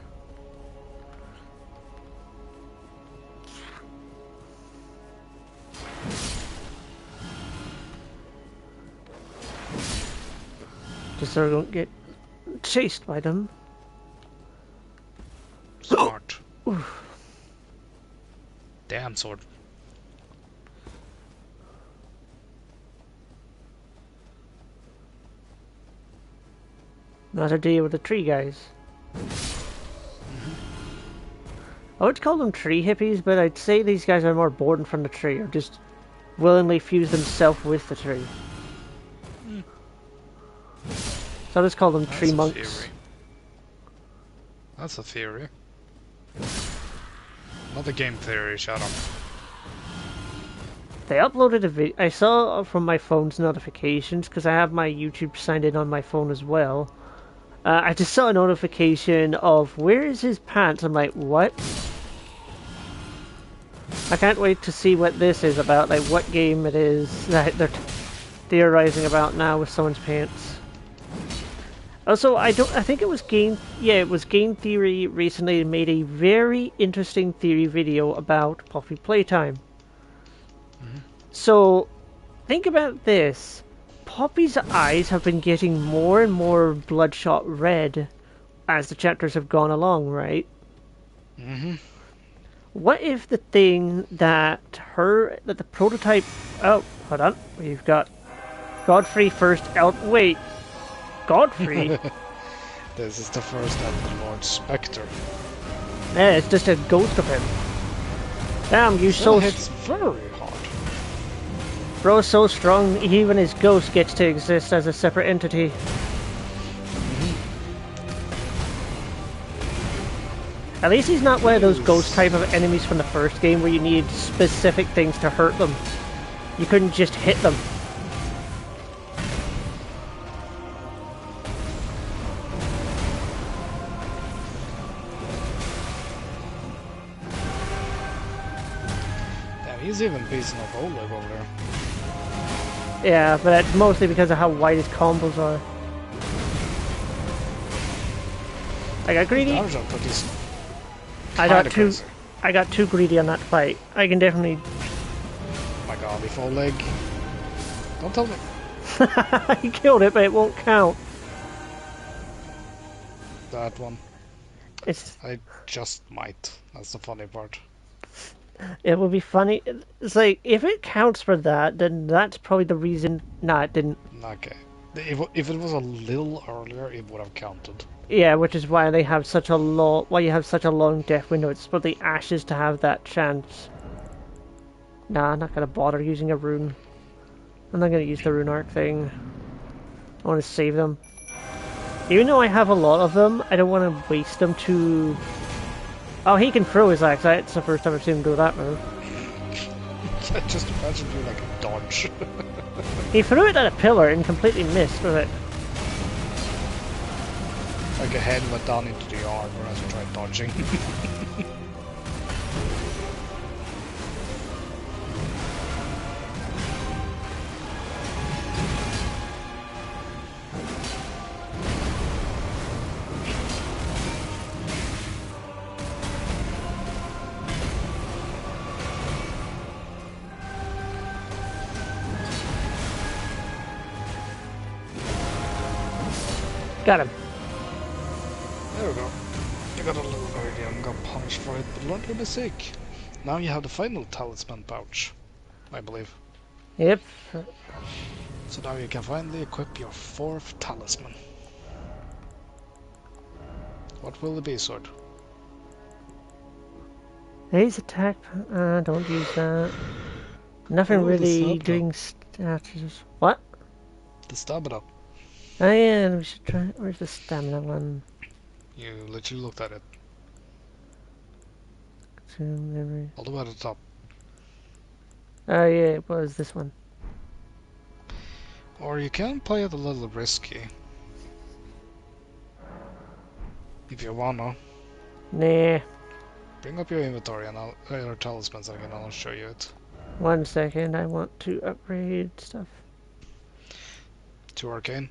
Just so we don't get chased by them. Smart. Damn, Sword. Not a deal with the tree guys. I would call them tree hippies, but I'd say these guys are more born from the tree, or just willingly fuse themselves with the tree. So I'll just call them That's tree a monks. theory. That's a theory. Not a game theory, shut up. They uploaded a video. I saw from my phone's notifications, because I have my YouTube signed in on my phone as well. I just saw a notification of, where is his pants? I'm like, what? I can't wait to see what this is about, like what game it is that they're theorizing about now with someone's pants. Also, I think it was it was Game Theory recently made a very interesting theory video about Poppy Playtime. So, think about this. Poppy's eyes have been getting more and more bloodshot red as the chapters have gone along, right? What if the thing that the prototype... Oh, hold on. We've got Godfrey first out... Wait. Godfrey? This is the first Elden Lord Spectre. Yeah, it's just a ghost of him. Damn, you so... hits very hard. Bro's so strong, even his ghost gets to exist as a separate entity. At least he's not one of those ghost type of enemies from the first game where you need specific things to hurt them. You couldn't just hit them. Damn, he's even piecing up Oleg over there. Yeah, but that's mostly because of how wide his combos are. I got greedy. I got too greedy on that fight. I can definitely... Oh my god, if Oleg... Don't tell me. He killed it, but it won't count. That one. It's... I just might. That's the funny part. It would be funny. It's like, if it counts for that, then that's probably the reason... Nah, it didn't. Okay. If it was a little earlier, it would have counted. Yeah, which is why they have such a why you have such a long death window. It's for the ashes to have that chance. Nah, I'm not gonna bother using a rune. I'm not gonna use the rune arc thing. I want to save them. Even though I have a lot of them, I don't want to waste them to... Oh, he can throw his axe. It's the first time I've seen him do that move. Just imagine doing like a dodge. He threw it at a pillar and completely missed with it. Like a head went down into the yard whereas you tried dodging. Got him. There we go. You got a little guardian, got punished for it, but learned your mistake. Now you have the final talisman pouch, I believe. Yep. So now you can finally equip your 4th talisman. What will it be, Sword? Haze attack. Don't use that. Nothing Oh, the really stamina. doing status. What? The stamina. Oh yeah, we should try. Where's the stamina one? You literally looked at it. Memory. All the way at the top. Oh yeah, it was this one. Or you can play it a little risky. If you wanna. Nah. Bring up your inventory and your talismans again, I'll show you it. 1 second, I want to upgrade stuff. To arcane.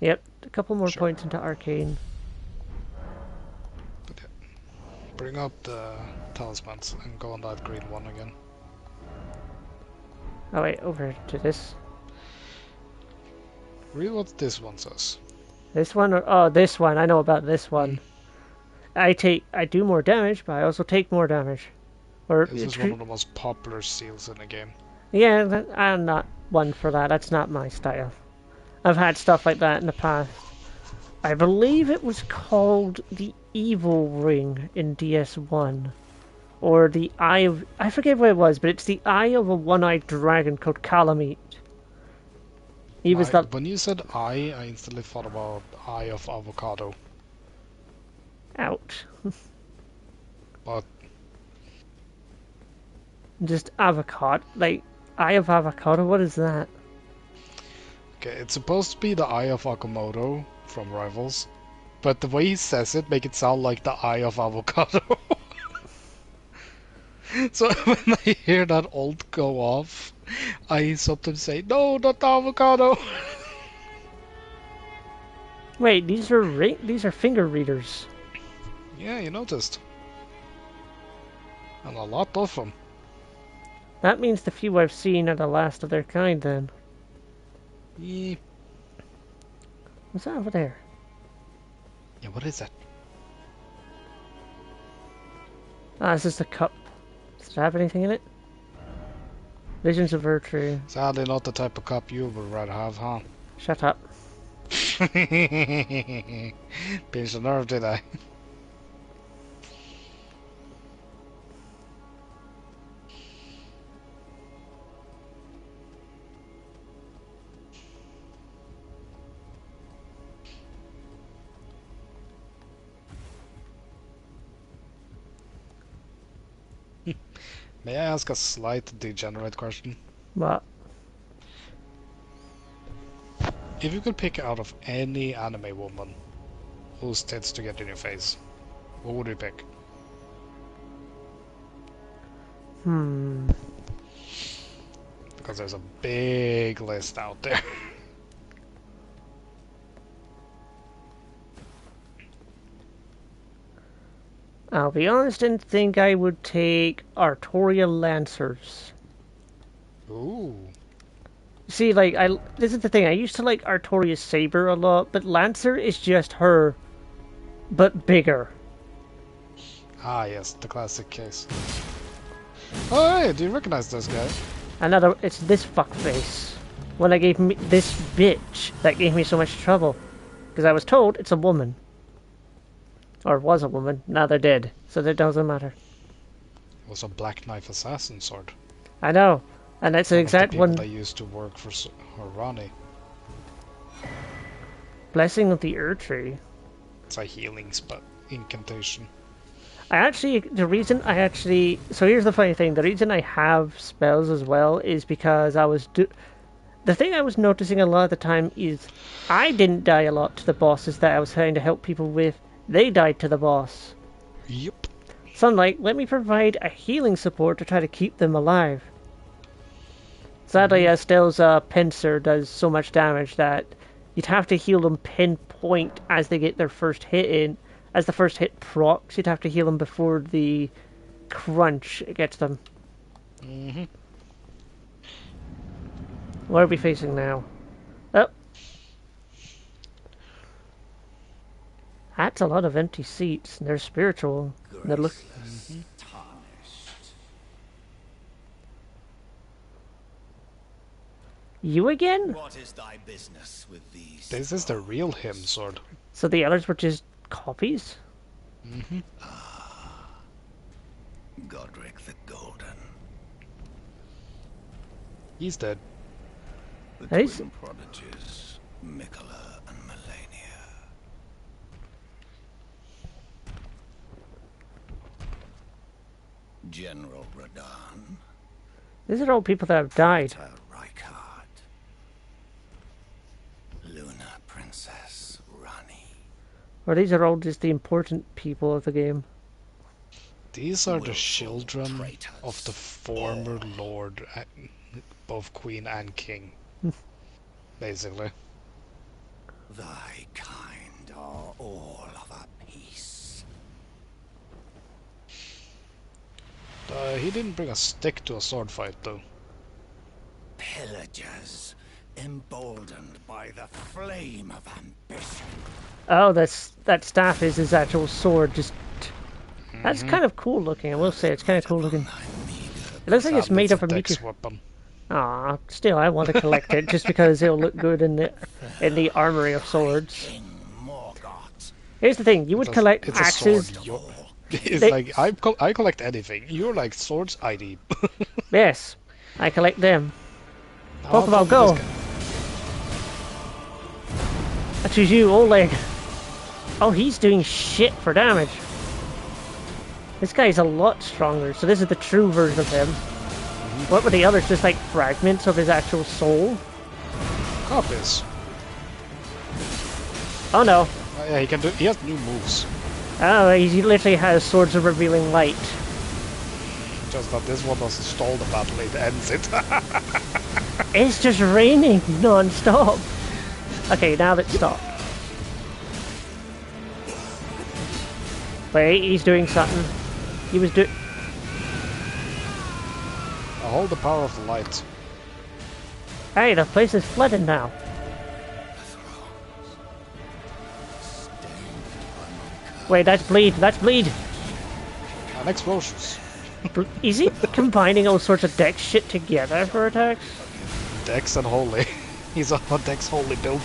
Yep, a couple more Sure. points into arcane. But yeah. Bring up the talismans and go on that green one again. Oh wait, over to this. Read what this one says. This one, or oh, this one. I know about this one. I do more damage, but I also take more damage. Or This is one of the most popular seals in the game. yeah, I'm not one for that. That's not my style. I've had stuff like that in the past. I believe it was called the Evil Ring in DS1. Or the Eye of... I forget what it was, but it's the eye of a one-eyed dragon called Calamite. He was the... When you said eye, I instantly thought about Eye of Avocado. Ouch. But Just avocado. Like, Eye of Avocado? What is that? okay, it's supposed to be the Eye of Akamoto from Rivals. But the way he says it make it sound like the Eye of Avocado. So when I hear that ult go off, I sometimes say, no, not the avocado! Wait, these are finger readers. Yeah, you noticed. And a lot of them. That means the few I've seen are the last of their kind, then. Yeah, What's that over there? what is that? Ah, this is the cup. Does it have anything in it? Visions of Virtue. Sadly not the type of cup you would rather have, huh? Shut up. Pinched the nerve, did I? May I ask a slight degenerate question? What? If you could pick out of any anime woman whose tits to get in your face, what would you pick? Because there's a big list out there. I'll be honest and think I would take Artorial Lancers. Ooh. See, like, this is the thing, I used to like Artoria's Saber a lot, but Lancer is just her, but bigger. Ah, yes, the classic case. Oh, hey, do you recognize this guy? It's this fuckface. When I gave me this bitch that gave me so much trouble. Because I was told it's a woman. Or was a woman, now they're dead, so that doesn't matter. It was a black knife assassin sword. I know, and that's the exact one. one. That used to work for Harani. Blessing of the Ur Tree. It's a healing incantation. So here's the funny thing, the reason I have spells as well is because the thing I was noticing a lot of the time is I didn't die a lot to the bosses that I was trying to help people with. They died to the boss. Yep. So I'm like, let me provide a healing support to try to keep them alive. Sadly, Estelle's pincer does so much damage that you'd have to heal them pinpoint as they get their first hit in. As the first hit procs, you'd have to heal them before the crunch gets them. Mm-hmm. What are we facing now? Oh. That's a lot of empty seats. They're spiritual. They look. Tarnished. You again? What is thy business with these? This is the real him sword. So the others were just copies? Godric the Golden. He's dead. The Hey, twin prodigies, Mikola and Melania. General Radahn. These are all people that have died. Peter Rykard. Luna Princess Rani. Or these are all just the important people of the game. These are the Willful children traitors. of the former lord, both queen and king. Basically. Thy kind are all of a piece. He didn't bring a stick to a sword fight, though. Pillagers, emboldened by the flame of ambition. Oh, that staff is his actual sword. Just that's kind of cool looking. I will say it's kind of cool looking. It looks like it's made up of Dex mutual. weapon. Ah, still, I want to collect it just because it'll look good in the armory of swords. King Morgoth. Here's the thing: you would collect It's a axes. sword. It's They- like I collect anything. You're like swords. ID. Yes, I collect them. How Pokeball, about go! this guy? I choose you, Oleg. Oh, he's doing shit for damage. This guy's a lot stronger, so this is the true version of him. What were the others? Just like fragments of his actual soul? Copies. Oh no. Yeah, he can do. He has new moves. Oh, he literally has Swords of Revealing Light. Just that this one doesn't stall the battle; it ends it. It's just raining non-stop. Okay, now let's stop. Wait, he's doing something. He was doing... I hold the power of the light. Hey, the place is flooded now. Wait, that's bleed. That's bleed. And explosions. Is he combining all sorts of dex shit together for attacks? Dex and holy. He's a Dex holy build.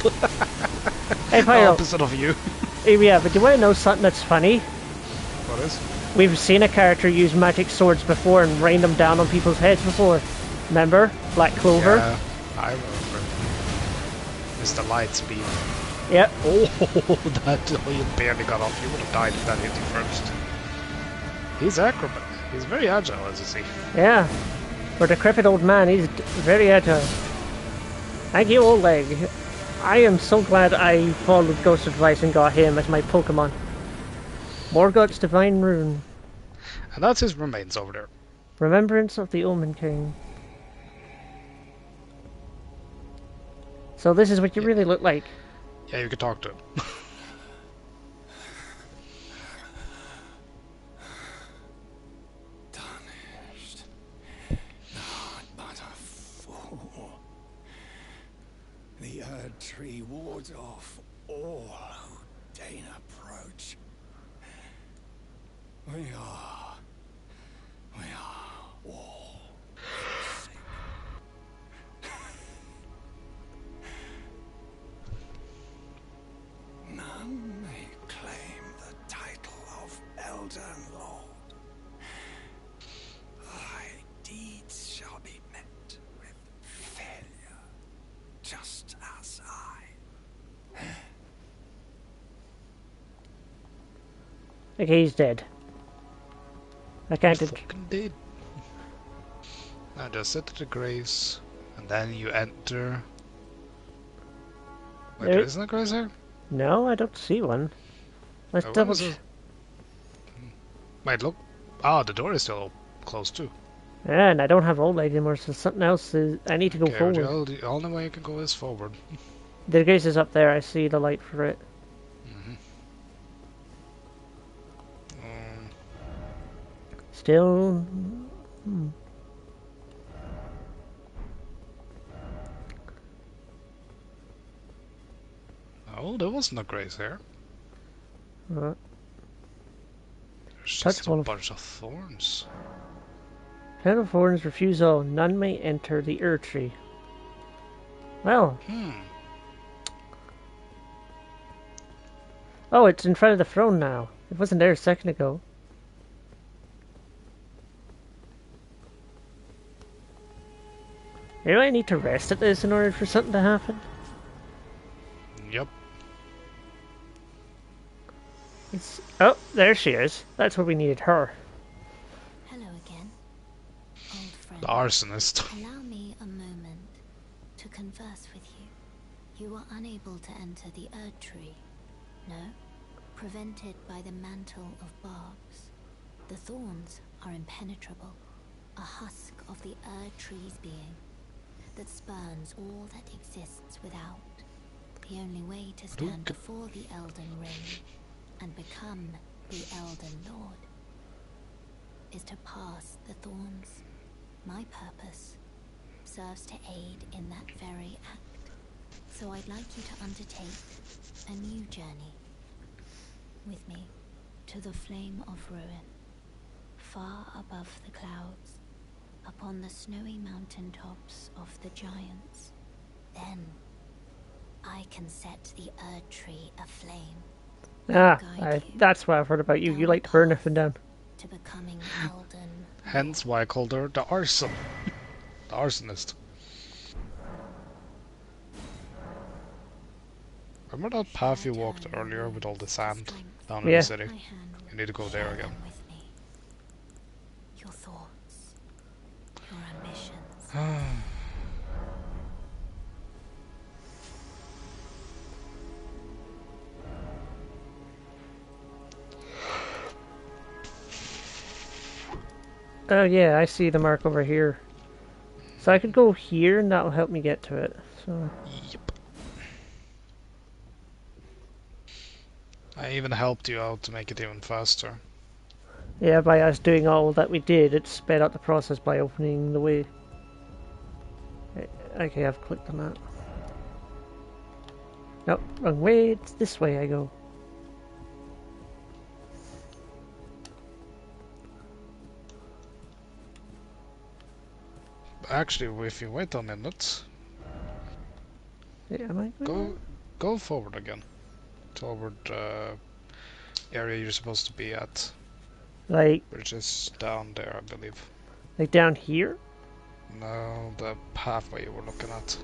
Hey, Pyro. Opposite of you. Yeah, but do you want to know something that's funny? What is? We've seen a character use magic swords before and rain them down on people's heads before. Remember? Black Clover? Yeah, I remember. Mr. Lightspeed. Yep. Oh, you barely got off. You would have died if that hit you first. He's acrobat. He's very agile, as you see. Yeah. For a decrepit old man, he's very agile. Thank you, Oleg. I am so glad I followed Ghost advice and got him as my Pokemon. Morgoth's Divine Rune. And that's his remains over there. Remembrance of the Omen King. So this is what you really look like. Yeah, you can talk to him. Tarnished. Not but a fool. The Erd Tree wards off all who deign approach. We are all sick. None may claim the title of Elden Lord. Thy deeds shall be met with failure, just as I. Okay, he's dead. I can't... Fucking dead. Now just sit at the graves, and then you enter. Wait, There- there isn't a grace here? No, I don't see one. Let's What double was it? Wait, look. Ah, the door is still closed too. Yeah, and I don't have Oleg anymore, so something else is... I need to go Okay, forward. the only way you can go is forward. The grace is up there, I see the light for it. Um, Still... oh, there wasn't a grace here. Uh, There's just a touchable. bunch of thorns. Plant of Thorns refusal. None may enter the Tree. Well. Oh, it's in front of the throne now. It wasn't there a second ago. Do I need to rest at this in order for something to happen? Yep. Oh, there she is. That's where we needed her. Hello again, old friend. The arsonist. Allow me a moment to converse with you. You are unable to enter the Tree. No? Prevented by the mantle of barbs. The thorns are impenetrable. A husk of the Tree's being that spurns all that exists without. The only way to stand before the Elden Ring and become the Elden Lord is to pass the thorns. My purpose serves to aid in that very act. So I'd like you to undertake a new journey with me to the Flame of Ruin, far above the clouds, upon the snowy mountain tops of the giants. Then I can set the Tree aflame. That's what I've heard about you. You like to burn everything down. To becoming Elden. Hence why I called her the arson. The arsonist. Remember that path you walked earlier with all the sand down in the city? You need to go there again. Your thoughts, your ambitions. Oh yeah, I see the mark over here. So I could go here and that'll help me get to it. So. Yep. I even helped you out to make it even faster. Yeah, by us doing all that we did, it sped up the process by opening the way. Okay, I've clicked on that. Nope, wrong way, it's this way I go. Actually, if you wait a minute, Yeah, am I go forward again. Toward the area you're supposed to be at. Like... Which is down there, I believe. Like down here? No, the pathway you were looking at.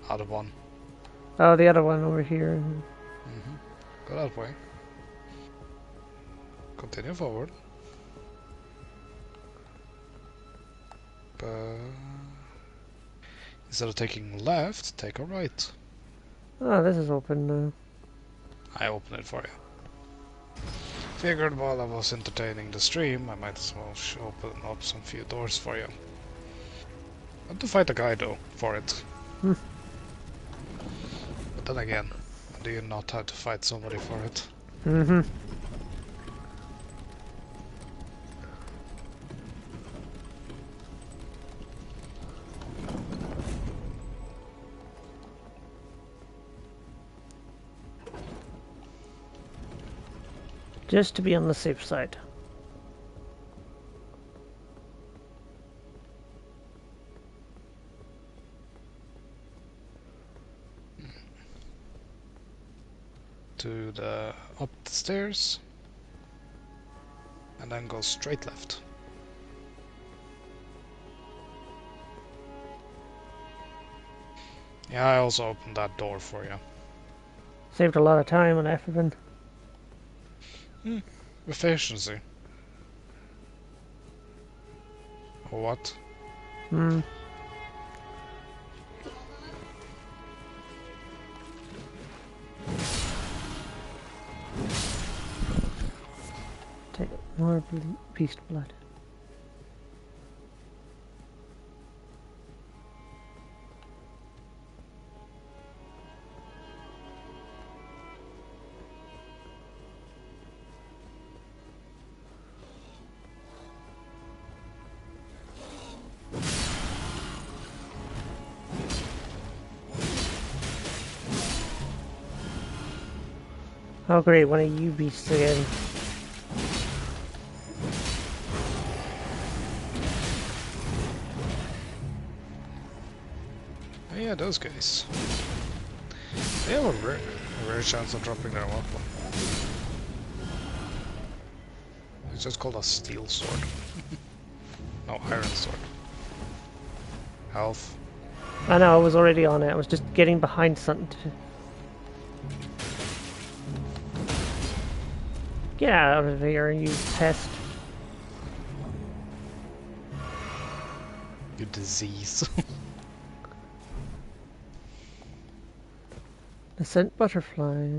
Other one. Oh, the other one over here. Go that way. Continue forward. But instead of taking left, take a right. Oh, this is open now. I opened it for you. Figured while I was entertaining the stream, I might as well open up some few doors for you. I have to fight a guy though, for it. But then again, do you not have to fight somebody for it? Just to be on the safe side. To the up the stairs, and then go straight left. Yeah, I also opened that door for you. Saved a lot of time and effort. Efficiency. Or what? Take more beast blood. Oh great, one of you beasts again. Oh, yeah, those guys. They have a rare chance of dropping their weapon. It's just called a steel sword. No, iron sword. Health. I know, I was already on it. I was just getting behind something to... Get out of here, you pest. You disease. The scent butterfly.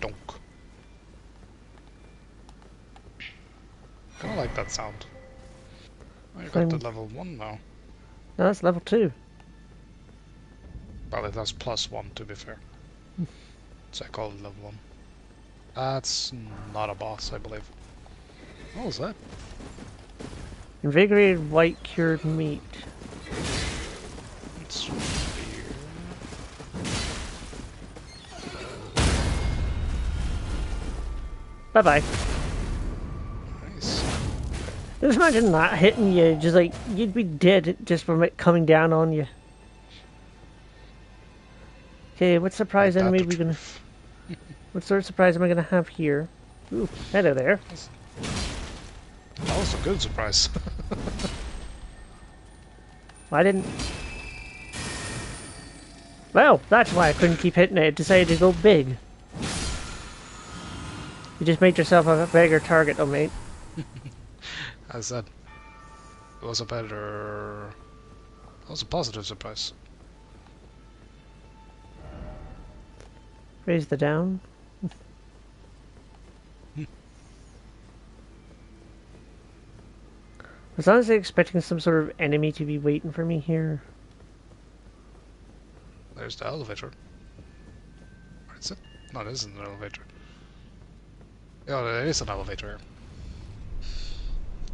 Donk. Kinda like that sound. Oh, you got to level 1 now. No, that's level 2. Well, it has +1 to be fair. So I call it level 1. That's not a boss, I believe. What was that? Invigorated white cured meat. It's weird. Bye-bye. Nice. Just imagine that hitting you, just like, you'd be dead just from it coming down on you. Okay, what surprise enemy are we gonna... What sort of surprise am I gonna have here? Ooh, hello there. That was a good surprise. I didn't... Well, that's why I couldn't keep hitting it. It decided to go big. You just made yourself a bigger target, though, mate. As I said, it was a better... That was a positive surprise. Raise the down. I was honestly expecting some sort of enemy to be waiting for me here. There's the elevator. Where is it? No, there isn't an elevator. Yeah, there is an elevator here.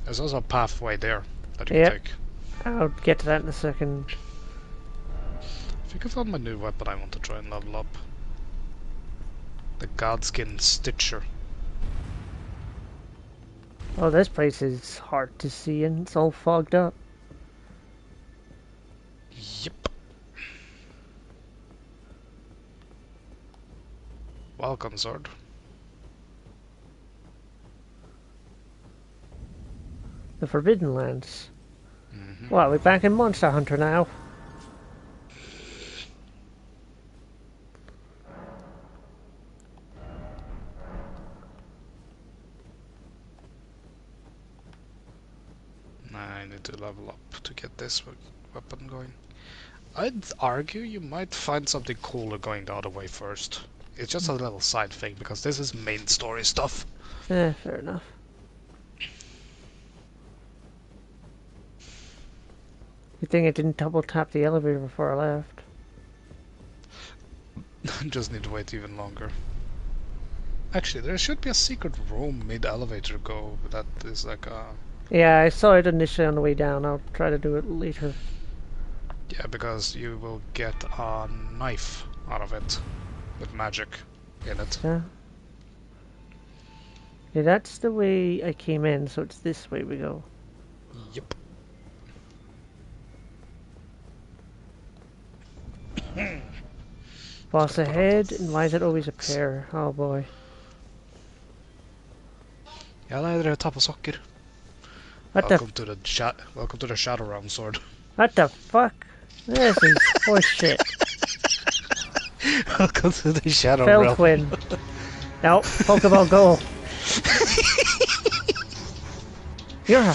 There's also a pathway there that you can take. I'll get to that in a second. I think I found my new weapon I want to try and level up. The Godskin Stitcher. Oh, this place is hard to see and it's all fogged up. Yep. Welcome, Sword. The Forbidden Lands. Well, we're back in Monster Hunter now. I need to level up to get this weapon going. I'd argue you might find something cooler going the other way first. It's just a little side thing, because this is main story stuff. Fair enough. Good thing I didn't double tap the elevator before I left. Just need to wait even longer. Actually, there should be a secret room mid-elevator go that is like a... Yeah, I saw it initially on the way down. I'll try to do it later. Yeah, because you will get a knife out of it with magic in it. Yeah. Yeah, that's the way I came in, so it's this way we go. Yep. Boss Put on ahead, and why is it always a the... pair? Oh boy. Ja, nej, det är tappa socker. What the Welcome to the Shadow Realm sword. what the fuck? This is horseshit. Welcome to the Shadow Fell Realm. twin. Nope, Pokeball Go. You're a...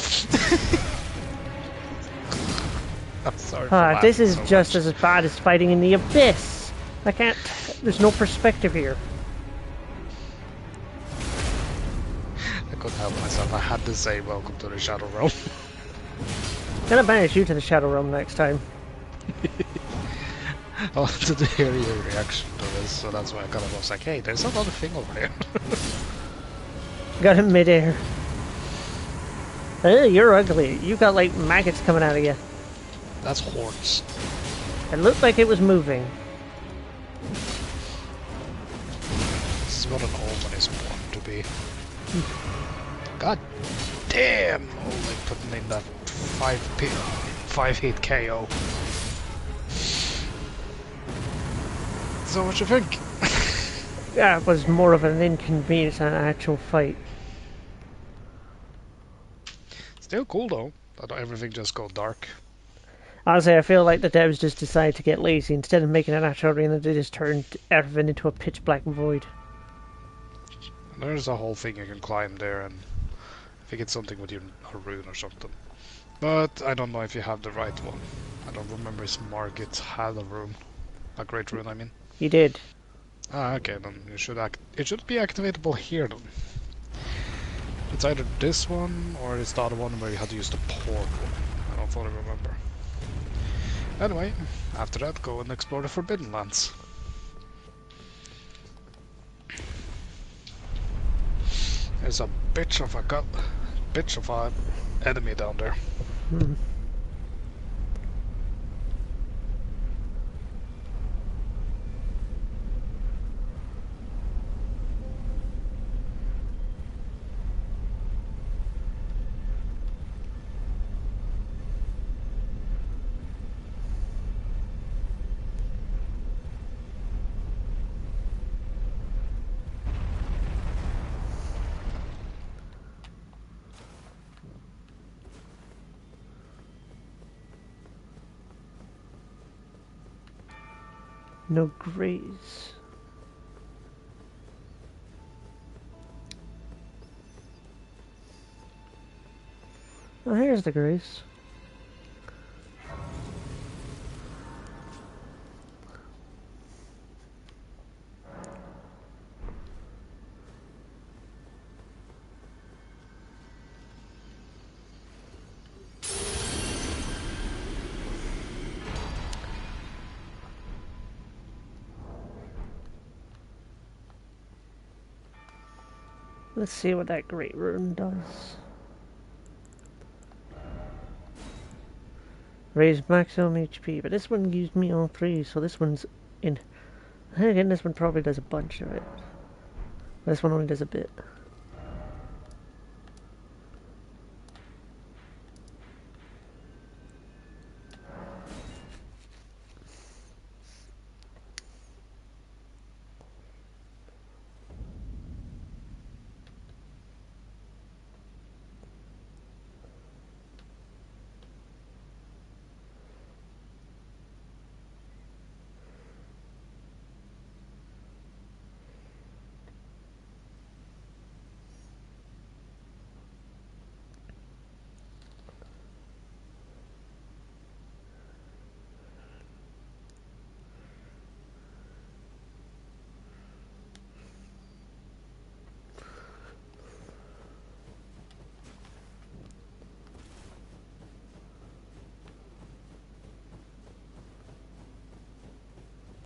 I'm sorry. this is so just much. as bad as fighting in the abyss. I can't... There's no perspective here. I couldn't help myself. I had to say welcome to the Shadow Realm. Gonna banish you to the Shadow Realm next time. I wanted to hear your reaction to this, so that's why I kind of was like, hey, there's another thing over there. Got him midair. You're ugly. You got like maggots coming out of you. That's hordes. It looked like it was moving. This is what an omen is born to be. God damn! Only putting in that 5 hit KO. So what you think? Yeah, it was more of an inconvenience than an actual fight. Still cool though, that everything just go dark. Honestly, I feel like the devs just decided to get lazy. Instead of making an actual arena, they just turned everything into a pitch black void. There's a whole thing you can climb there, and I think it's something with your rune or something. But I don't know if you have the right one. I don't remember if Margit had a rune. A great rune, I mean. You did. Ah, okay, then it should be activatable here then. It's either this one or it's the other one where you had to use the portal. I don't fully remember. Anyway, after that, go and explore the Forbidden Lands. There's a bitch of a enemy down there. No grays. Oh, here's the grays. Let's see what that great rune does. Raise maximum HP, but this one gives me all three, so this one's in. Then again, this one probably does a bunch of it. This one only does a bit.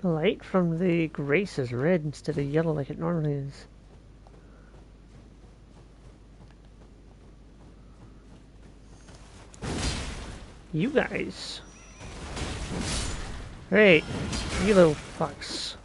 The light from the grace is red instead of yellow like it normally is. You guys. Hey, you little fucks.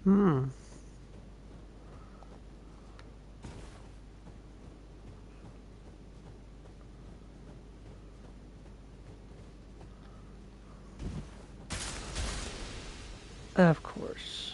Hmm. Of course.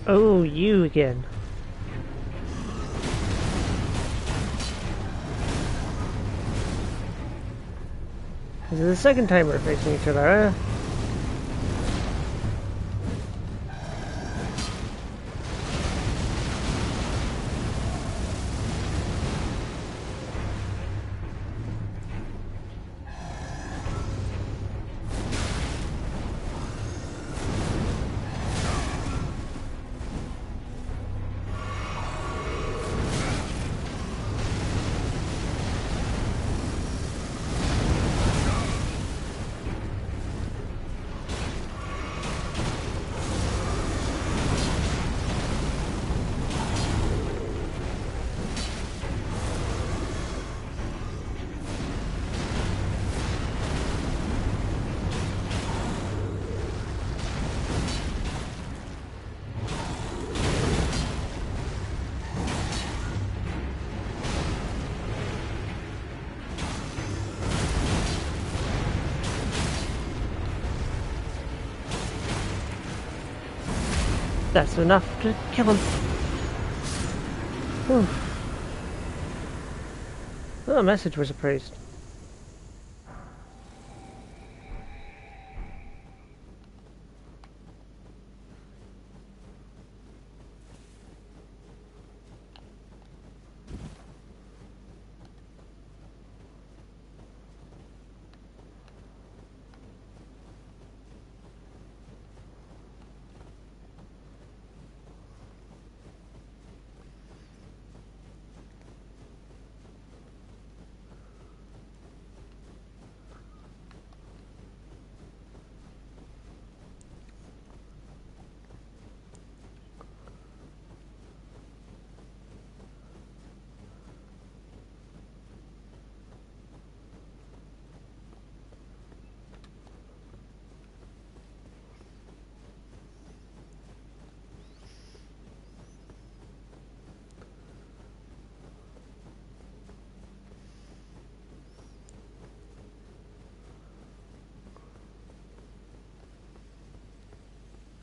Oh, you again. This is the second time we're facing each other, huh? That's enough to kill him. Whew. Oh, a message was appraised.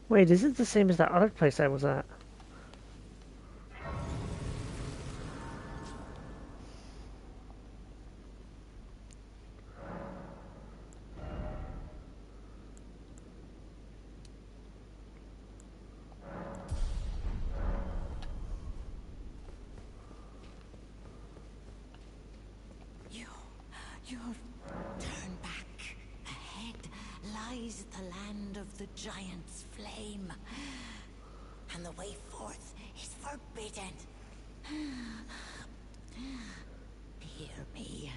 Wait, is it the same as that other place I was at? You're... Turn back. Ahead lies the land of the giant's flame. And the way forth is forbidden. Hear me.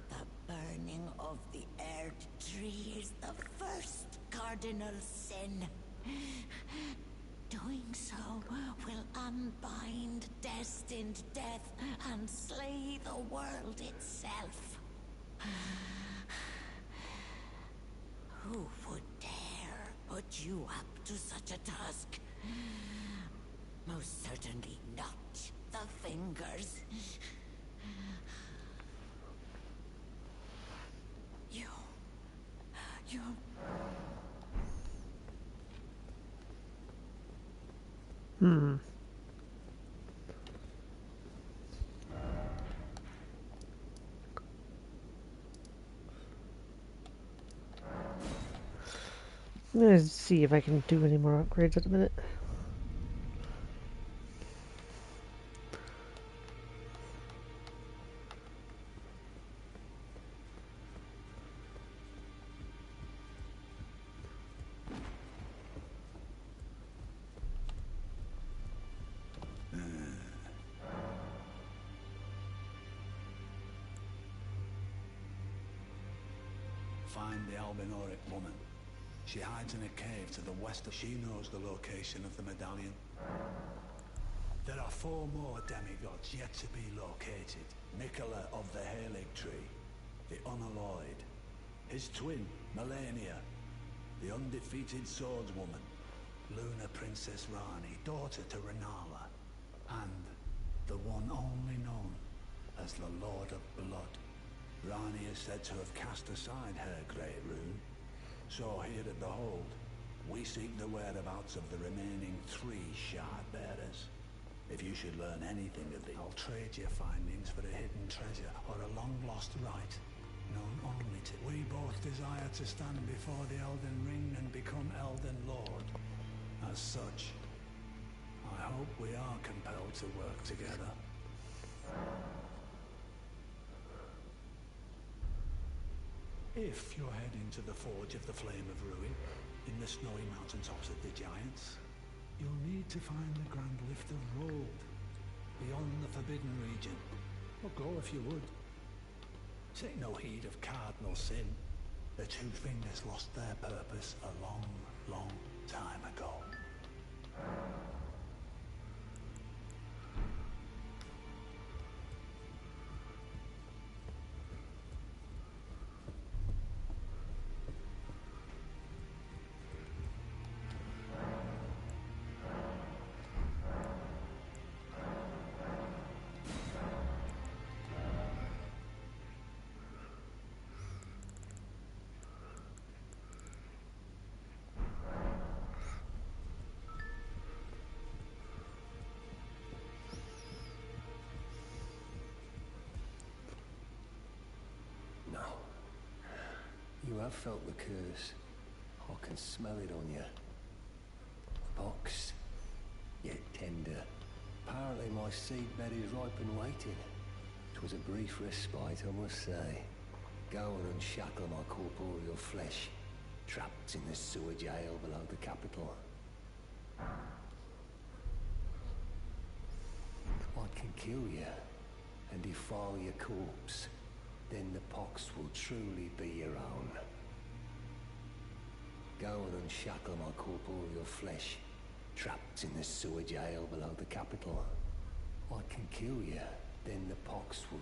The burning of the Erd tree is the first cardinal sin. Doing so will unbind destined death and slay the world itself. Who would dare put you up to such a task? Most certainly not the Fingers. You're... I'm gonna see if I can do any more upgrades at the minute. Find the Albinoric woman. She hides in a cave to the west of... She knows the location of the medallion. There are 4 more demigods yet to be located. Nicola of the Halig Tree, the Unalloyed. His twin, Melania, the undefeated swordswoman. Luna Princess Rani, daughter to Renala. And the one only known as the Lord of Blood. Rani is said to have cast aside her great rune. So here at the Hold, we seek the whereabouts of the remaining 3 shard bearers. If you should learn anything of it, I'll trade your findings for a hidden treasure or a long-lost right, known only to... We both desire to stand before the Elden Ring and become Elden Lord. As such, I hope we are compelled to work together. If you're heading to the Forge of the Flame of Ruin, in the snowy mountaintops of the Giants, you'll need to find the Grand Lift of Rold, beyond the Forbidden Region. Or go if you would. Take no heed of cardinal sin. The 2 Fingers lost their purpose a long, long time ago. You have felt the curse. I can smell it on you. Boxed, yet tender. Apparently my seedbed is ripe and waiting. 'Twas a brief respite, I must say. Go and unshackle my corporeal flesh, trapped in the sewer jail below the capital. I can kill you and defile your corpse. Then the pox will truly be your own. Go and unshackle my corporeal flesh, trapped in the sewer jail below the capital. I can kill you, then the pox will...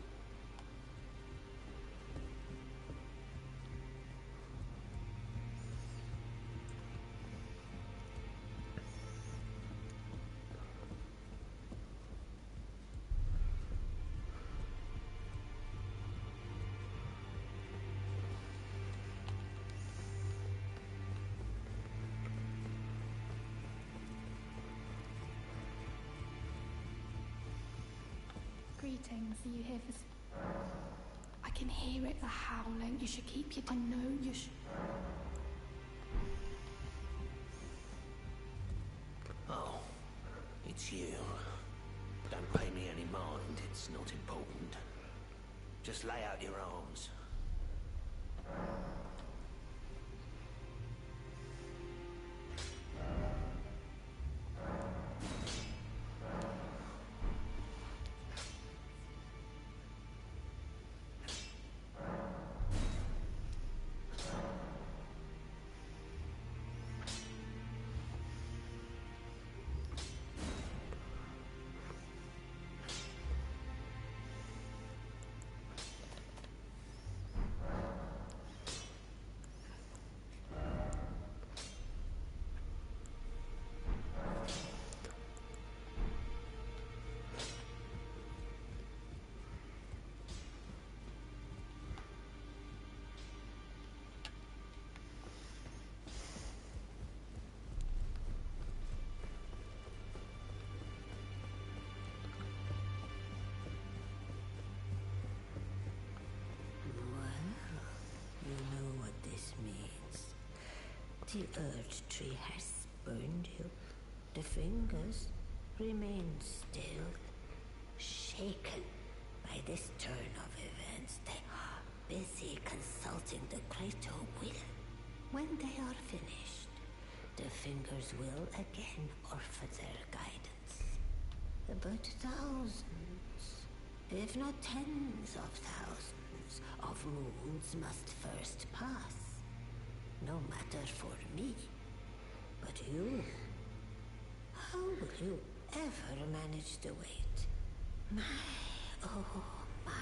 Greetings. Are you here for... I can hear it, the howling. You should keep your... I know you should... Oh, it's you. Don't pay me any mind, it's not important. Just lay out your arms. Means the Earth Tree has spurned you. The fingers remain still, shaken by this turn of events. They are busy consulting the greater will. When they are finished, the fingers will again offer their guidance. But thousands, if not tens of thousands, of moons must first pass. No matter for me, but you. How will you ever manage to wait? My, oh my.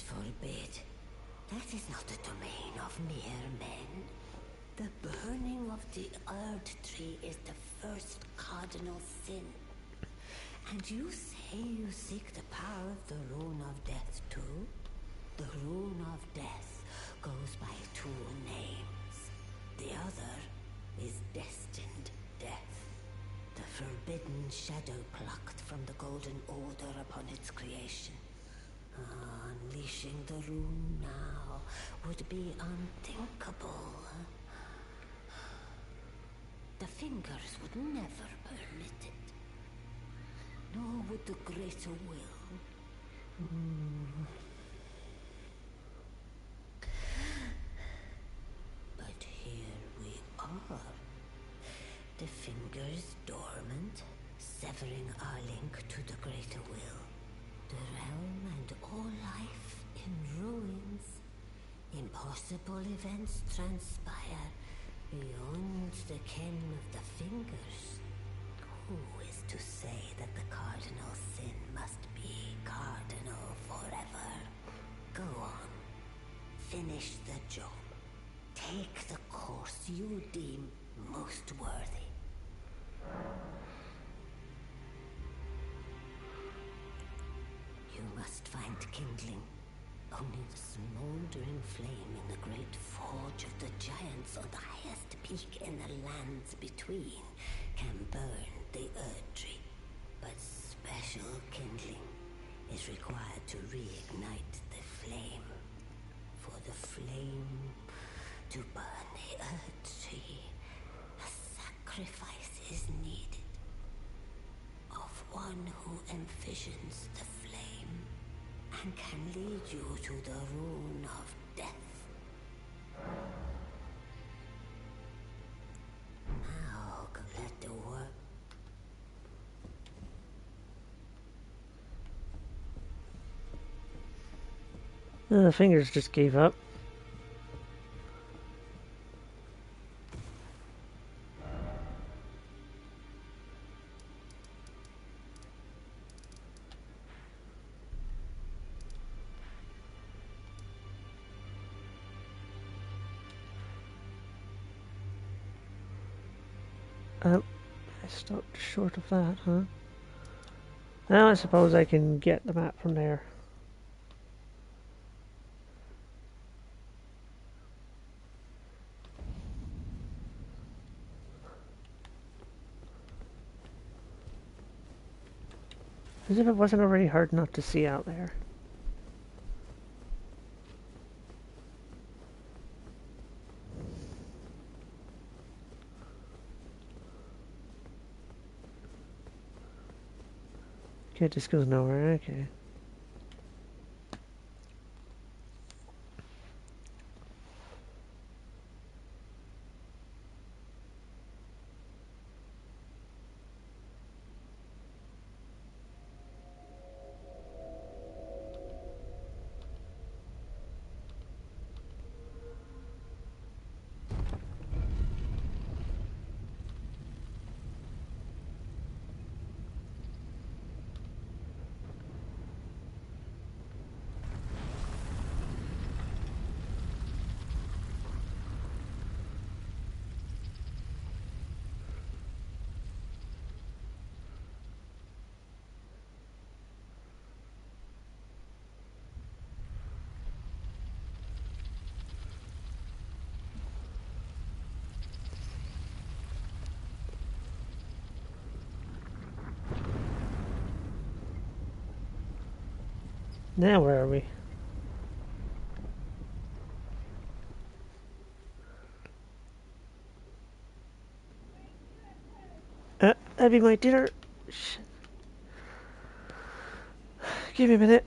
Forbid. That is not the domain of mere men. The burning of the Earth Tree is the first cardinal sin. And you say you seek the power of the Rune of Death too? The Rune of Death goes by two names. The other is Destined Death. The forbidden shadow plucked from the Golden Order upon its creation. Unleashing the rune now would be unthinkable. The fingers would never permit it. Nor would the greater will. But here we are. The fingers dormant, severing our link to the greater will. The realm and all life in ruins. Impossible events transpire beyond the ken of the fingers. Who is to say that the cardinal sin must be cardinal forever? Go on. Finish the job. Take the course you deem most worthy. You must find kindling. Only the smoldering flame in the great forge of the giants on the highest peak in the lands between can burn the Earth Tree. But special kindling is required to reignite the flame. For the flame to burn the Earth Tree, sacrifice is needed. Of one who envisions the flame and can lead you to the rune of death. Now, let the work. The fingers just gave up. Oh, I stopped short of that, huh? Now I suppose I can get the map from there. As if it wasn't already hard enough to see out there. Okay, it just goes nowhere, okay. Now where are we? That'd be my dinner. Shit. Give me a minute.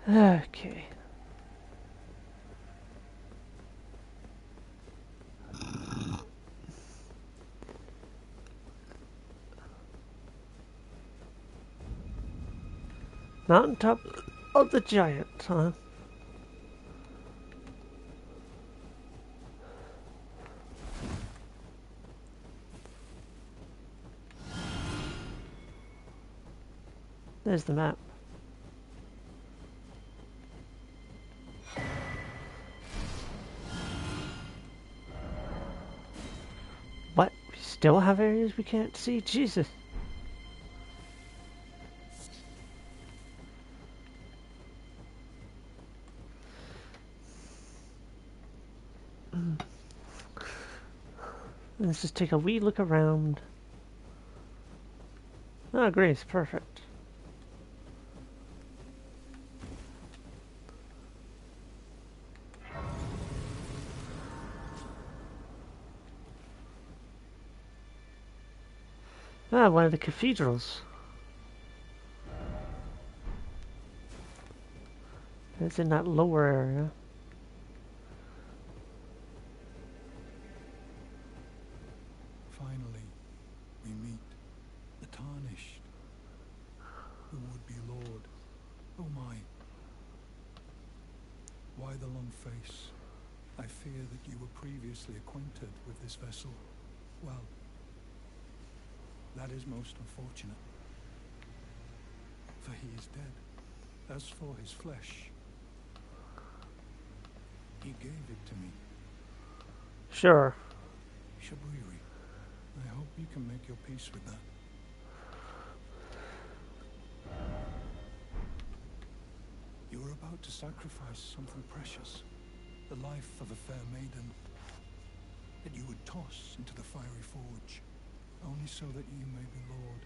Okay. Mountaintop of the Giant, huh? There's the map. What? We still have areas we can't see? Jesus. Let's just take a wee look around. Oh, Grace, perfect. Ah, one of the cathedrals. It's in that lower area. Finally, we meet the Tarnished, who would be Lord. Oh my. Why the long face? I fear that you were previously acquainted with this vessel. Well, that is most unfortunate. For he is dead. As for his flesh, he gave it to me. Sure. Shabriri, I hope you can make your peace with that. You were about to sacrifice something precious, the life of a fair maiden, that you would toss into the fiery forge, only so that you may be Lord.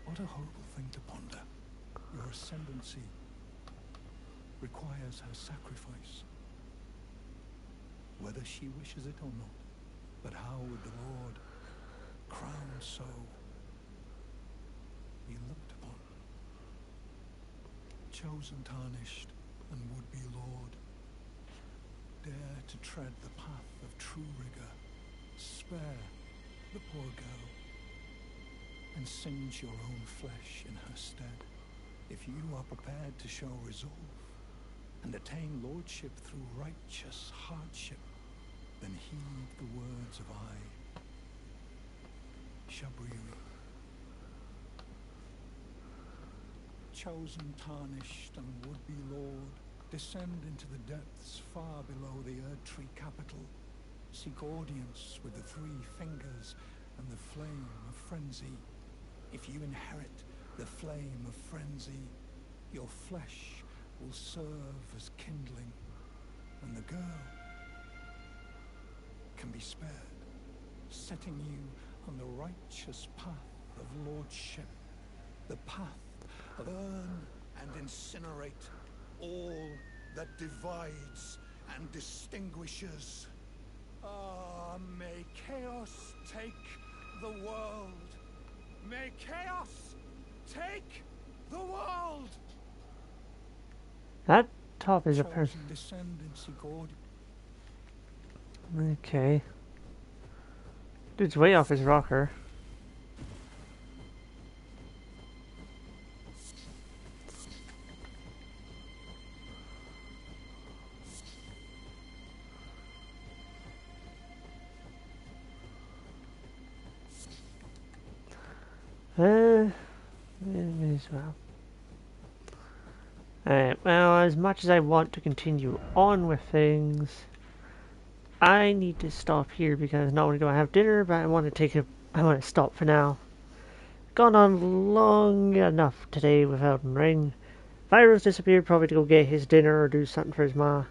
What a horrible thing to ponder. Your ascendancy requires her sacrifice, whether she wishes it or not. But how would the Lord, crowned so, be looked upon? Chosen, tarnished, and would-be Lord, dare to tread the path of true rigor, spare the poor girl, and singe your own flesh in her stead. If you are prepared to show resolve, and attain lordship through righteous hardship, then heed the words of I, Shabriri. Chosen, tarnished, and would-be Lord, descend into the depths far below the Erdtree capital. Seek audience with the three fingers and the flame of frenzy. If you inherit the flame of frenzy, your flesh will serve as kindling, and the girl can be spared, setting you on the righteous path of lordship, the path of burn and incinerate all that divides and distinguishes. Ah, may chaos take the world. May chaos take the world. That top is a person. Okay. Dude's way off his rocker. May as well. Alright, well, as much as I want to continue on with things, I need to stop here because not only do I have dinner, but I want to stop for now. Gone on long enough today with Elden Ring. Viro's disappeared, probably to go get his dinner or do something for his ma.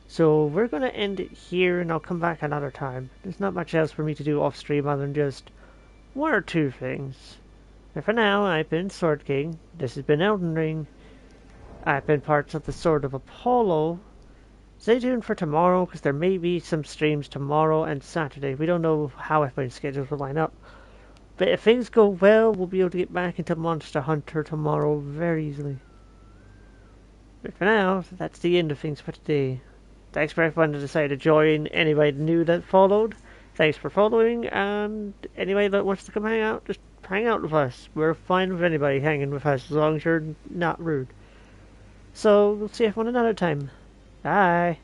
So we're going to end it here and I'll come back another time. There's not much else for me to do off stream other than just one or two things. And for now, I've been Sword King. This has been Elden Ring. I've been parts of the Sword of Apollo. Stay tuned for tomorrow because there may be some streams tomorrow and Saturday. We don't know how everybody's schedules will line up. But if things go well, we'll be able to get back into Monster Hunter tomorrow very easily. But for now, that's the end of things for today. Thanks for everyone that decided to join. Anybody new that followed, thanks for following. And anybody that wants to come hang out, just hang out with us. We're fine with anybody hanging with us as long as you're not rude. So, we'll see everyone another time. Bye.